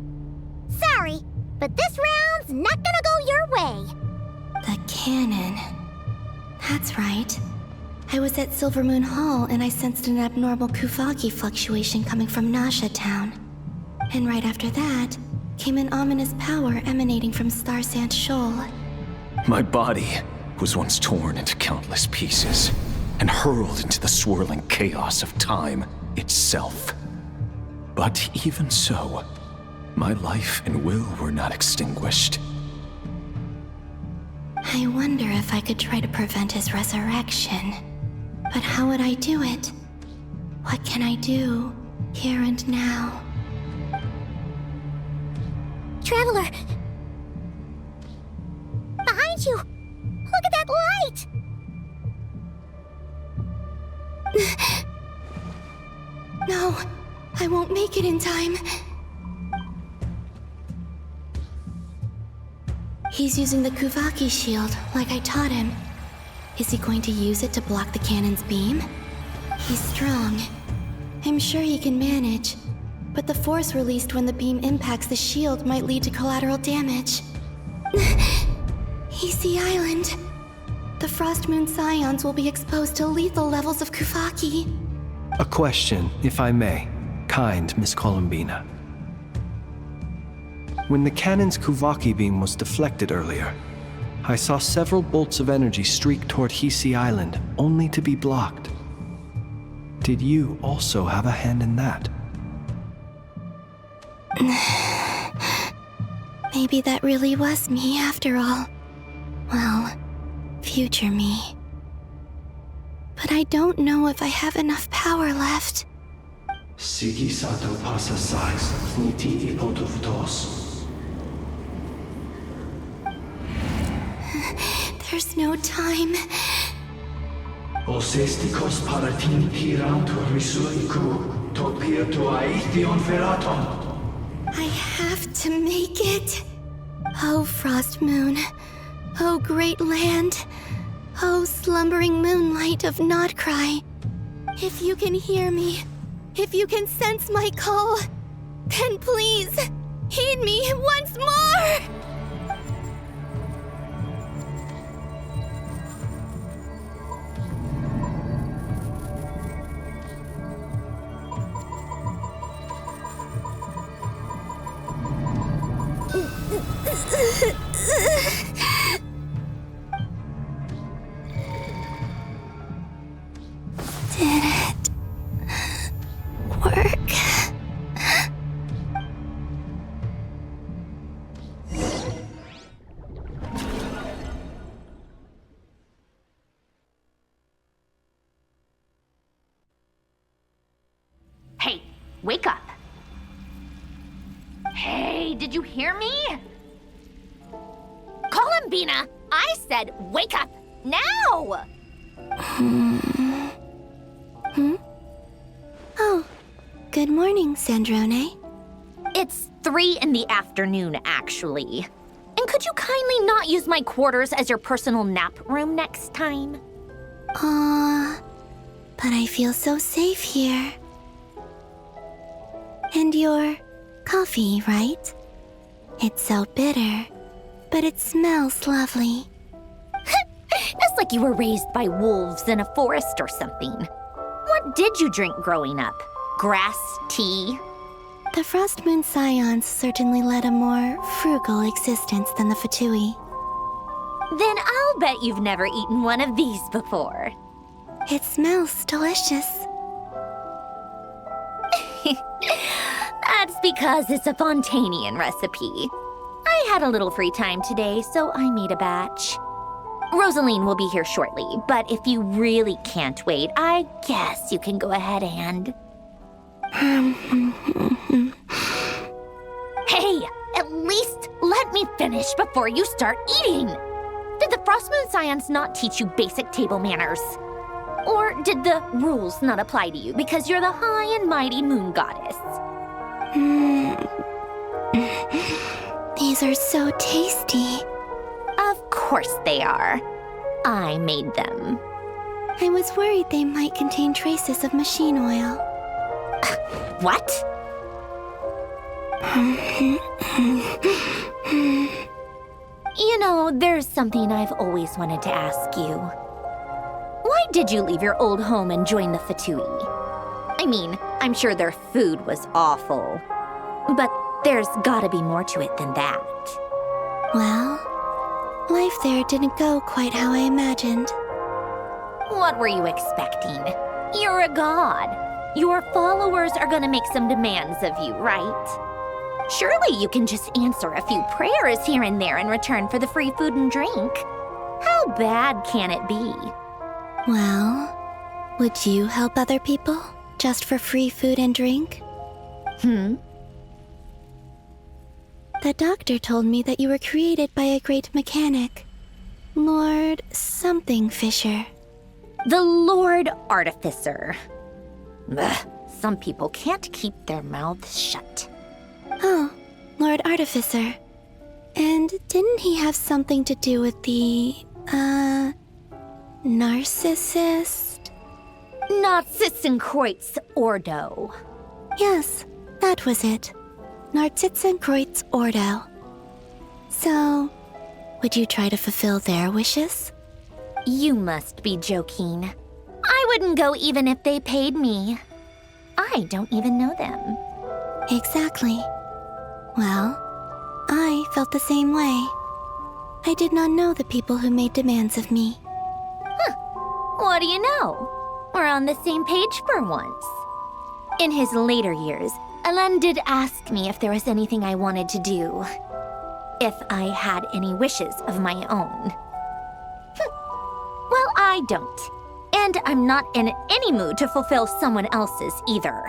Sorry, but this round's not gonna go your way. The cannon. That's right. I was at Silver Moon Hall and I sensed an abnormal Kuvaki fluctuation coming from Nasha Town. And right after that, came an ominous power emanating from Star Sand Shoal. My body was once torn into countless pieces and hurled into the swirling chaos of time itself. But even so, my life and will were not extinguished. I wonder if I could try to prevent his resurrection. But how would I do it? What can I do, here and now? Traveler! Behind you! Look at that light! No, I won't make it in time. He's using the Kuvaki shield, like I taught him. Is he going to use it to block the cannon's beam? He's strong. I'm sure he can manage. But the force released when the beam impacts the shield might lead to collateral damage. Easy Island. The Frost Moon Scions will be exposed to lethal levels of Kuvaki. A question, if I may. Kind Miss Columbina. When the cannon's Kuvaki beam was deflected earlier, I saw several bolts of energy streak toward Hisi Island, only to be blocked. Did you also have a hand in that? Maybe that really was me after all. Well, future me. But I don't know if I have enough power left. Siki sato pasa sais, niti ipotuvtos. There's no time. Osestikos paratin pirantur risuiku, to pirto aithion feraton. I have to make it. Oh, Frost Moon. Oh, great land. Oh, slumbering moonlight of Nodcry. If you can hear me, if you can sense my call, then please, heed me once more! Did it work? Hey, wake up. Hey, did you hear me? Columbina, I said wake up now! Oh, good morning, Sandrone. It's 3 in the afternoon, actually. And could you kindly not use my quarters as your personal nap room next time? But I feel so safe here. And your coffee, right? It's so bitter, but it smells lovely. That's like you were raised by wolves in a forest or something. What did you drink growing up? Grass tea? The Frost Moon Scions certainly led a more frugal existence than the Fatui. Then I'll bet you've never eaten one of these before. It smells delicious. That's because it's a Fontanian recipe. I had a little free time today, so I made a batch. Rosaline will be here shortly, but if you really can't wait, I guess you can go ahead and... Hey, at least let me finish before you start eating! Did the Frost Moon Scions not teach you basic table manners? Or did the rules not apply to you because you're the high and mighty moon goddess? These are so tasty. Of course they are. I made them. I was worried they might contain traces of machine oil. What? You know, there's something I've always wanted to ask you. Why did you leave your old home and join the Fatui? I mean, I'm sure their food was awful. But there's gotta be more to it than that. Well, life there didn't go quite how I imagined. What were you expecting? You're a god. Your followers are gonna make some demands of you, right? Surely you can just answer a few prayers here and there in return for the free food and drink. How bad can it be? Well, would you help other people just for free food and drink? The doctor told me that you were created by a great mechanic, Lord something Fisher. The Lord Artificer. Ugh, some people can't keep their mouths shut. Oh, Lord Artificer. And didn't he have something to do with the, narcissist? Narcissenkreuz Ordo. Yes, that was it. Narcissenkreuz Ordo. So, would you try to fulfill their wishes? You must be joking. I wouldn't go even if they paid me. I don't even know them. Exactly. Well, I felt the same way. I did not know the people who made demands of me. What do you know? We're on the same page for once. In his later years, Alain did ask me if there was anything I wanted to do. If I had any wishes of my own. Well, I don't. And I'm not in any mood to fulfill someone else's either.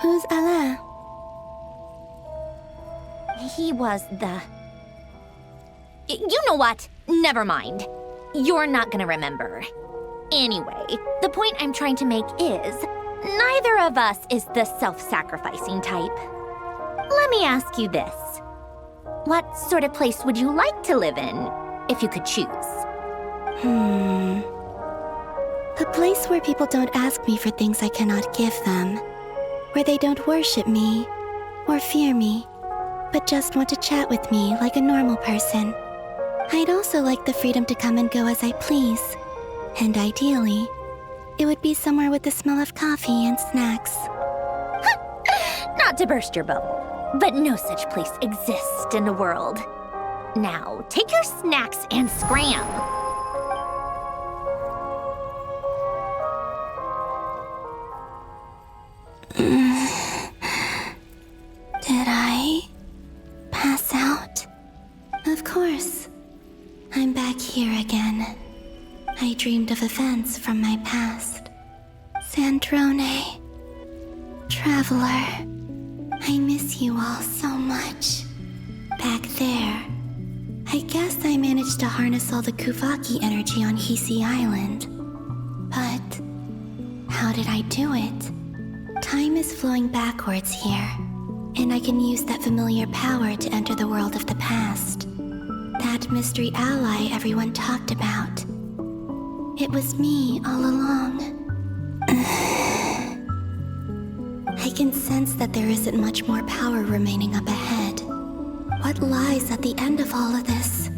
Who's Alain? He was the... You know what? Never mind. You're not gonna remember. Anyway, the point I'm trying to make is, neither of us is the self-sacrificing type. Let me ask you this. What sort of place would you like to live in, if you could choose? A place where people don't ask me for things I cannot give them. Where they don't worship me, or fear me, but just want to chat with me like a normal person. I'd also like the freedom to come and go as I please. And ideally, it would be somewhere with the smell of coffee and snacks. Not to burst your bubble, but no such place exists in the world. Now, take your snacks and scram. Did I pass out? Of course. I'm back here again. I dreamed of events from my past. Sandrone. Traveler. I miss you all so much. Back there. I guess I managed to harness all the Kuvaki energy on Hisi Island. But how did I do it? Time is flowing backwards here, and I can use that familiar power to enter the world of the past. That mystery ally everyone talked about. It was me all along. I can sense that there isn't much more power remaining up ahead. What lies at the end of all of this?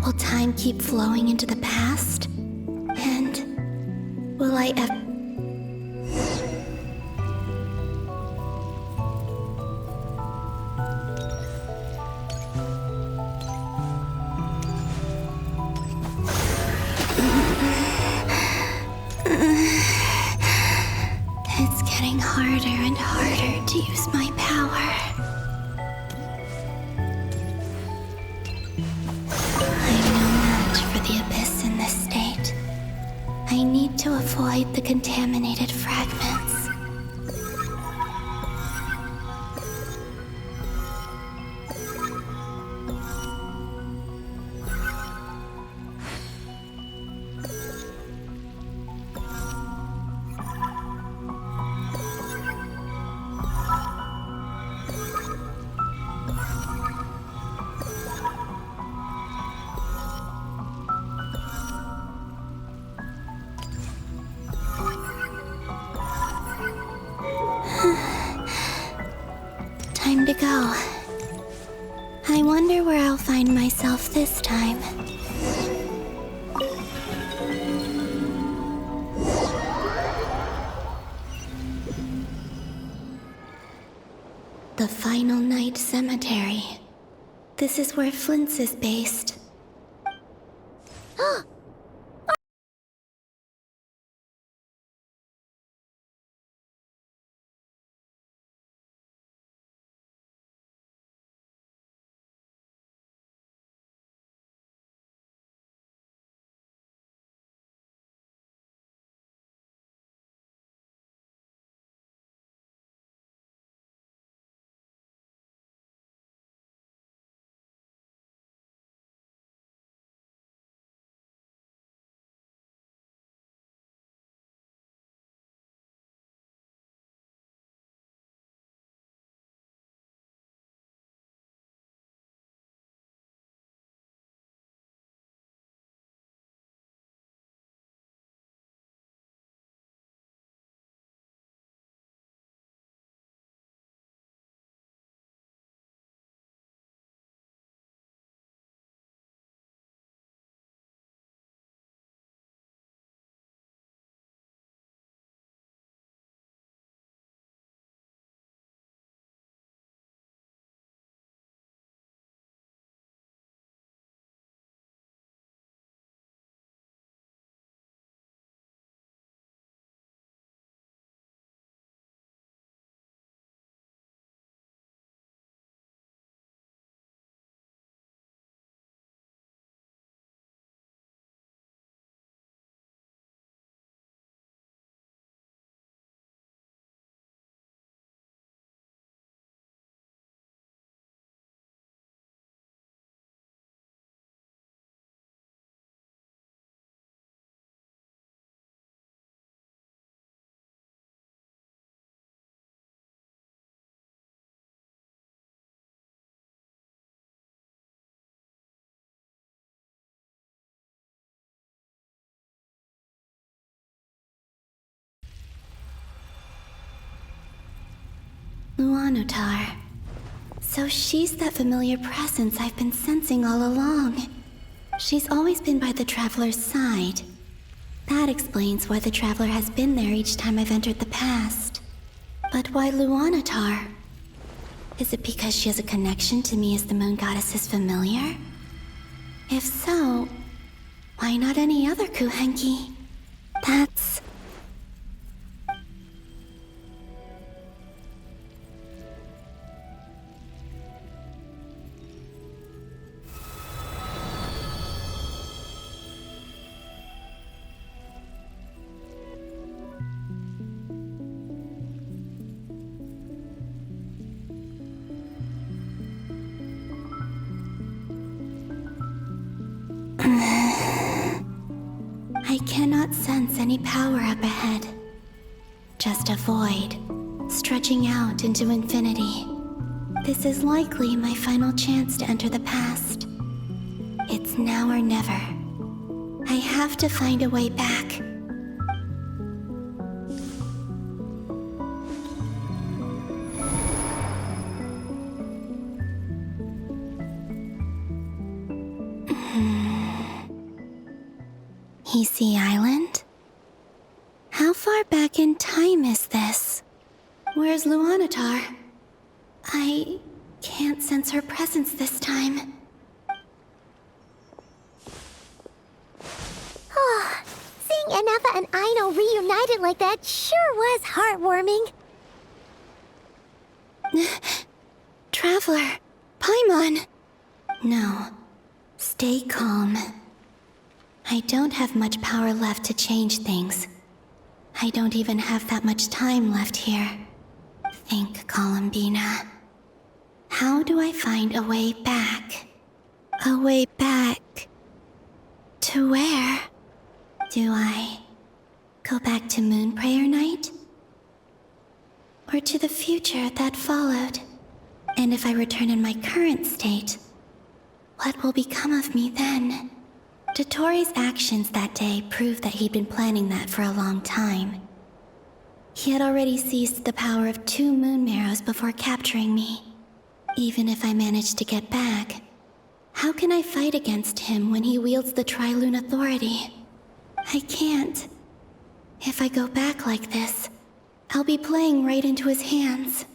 Will time keep flowing into the past? And will I ever... It's getting harder and harder to use my power. I'm no match avoid the contaminated fragments. Time to go. I wonder where I'll find myself this time. The Final Night Cemetery. This is where Flint's is based. Luanotar. So she's that familiar presence I've been sensing all along. She's always been by the Traveler's side. That explains why the Traveler has been there each time I've entered the past. But why Luanotar? Is it because she has a connection to me as the Moon Goddess's familiar? If so, why not any other Kuhenki? That's... I cannot sense any power up ahead. Just a void, stretching out into infinity. This is likely my final chance to enter the past. It's now or never. I have to find a way back. Easy Island? How far back in time is this? Where's Luanatar? I can't sense her presence this time. Oh, seeing Enefa and Aino reunited like that sure was heartwarming. Traveler, Paimon. No, stay calm. I don't have much power left to change things. I don't even have that much time left here. Think, Columbina. How do I find a way back? A way back... to where? Do I go back to Moon Prayer Night? Or to the future that followed? And if I return in my current state, what will become of me then? Dottoro's actions that day proved that he'd been planning that for a long time. He had already seized the power of 2 moon marrows before capturing me. Even if I managed to get back, how can I fight against him when he wields the Tri-Lune Authority? I can't. If I go back like this, I'll be playing right into his hands.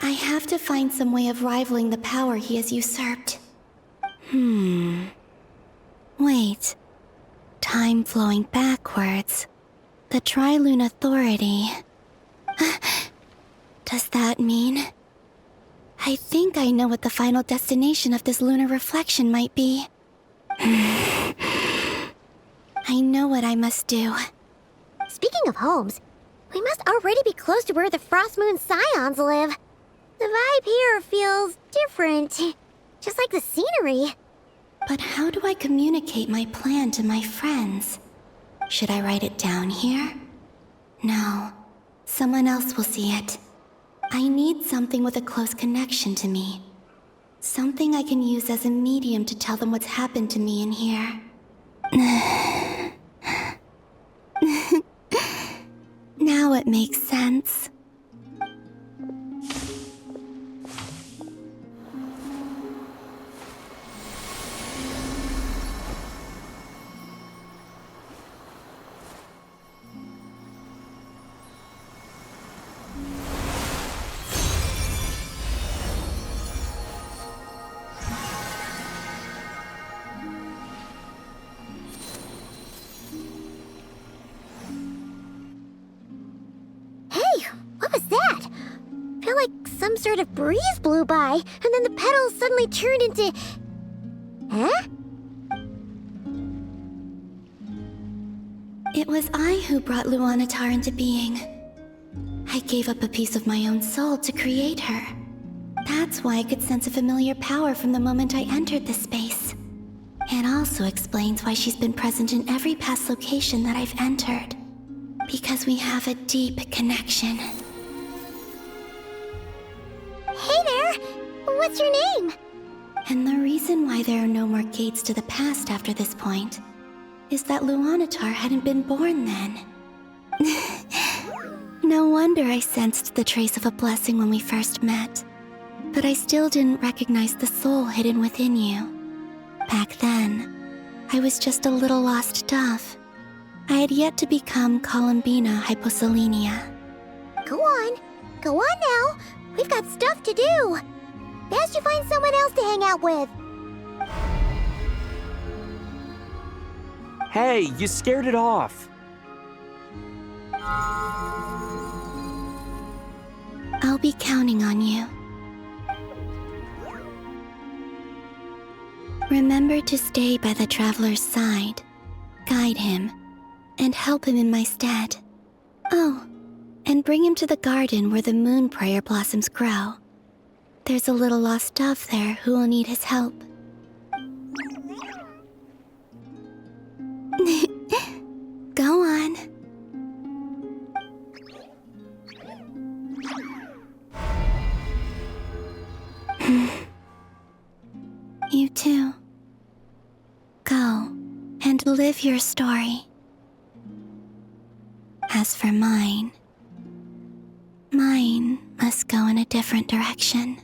I have to find some way of rivaling the power he has usurped. Wait. Time flowing backwards. The Tri-Lune Authority. Does that mean... I think I know what the final destination of this lunar reflection might be. I know what I must do. Speaking of homes, we must already be close to where the Frost Moon Scions live. The vibe here feels different, just like the scenery. But how do I communicate my plan to my friends? Should I write it down here? No, someone else will see it. I need something with a close connection to me. Something I can use as a medium to tell them what's happened to me in here. Now it makes sense. Some sort of breeze blew by, and then the petals suddenly turned into... Huh? It was I who brought Luanatar into being. I gave up a piece of my own soul to create her. That's why I could sense a familiar power from the moment I entered this space. It also explains why she's been present in every past location that I've entered. Because we have a deep connection. Hey there! What's your name? And the reason why there are no more gates to the past after this point is that Luanatar hadn't been born then. No wonder I sensed the trace of a blessing when we first met. But I still didn't recognize the soul hidden within you. Back then, I was just a little lost dove. I had yet to become Columbina Hyposelenia. Go on now. We've got stuff to do. Best you find someone else to hang out with. Hey, you scared it off. I'll be counting on you. Remember to stay by the traveler's side, guide him, and help him in my stead. Oh, and bring him to the garden where the moon prayer blossoms grow. There's a little lost dove there who will need his help. Go on. You too. Go and live your story. As for mine must go in a different direction.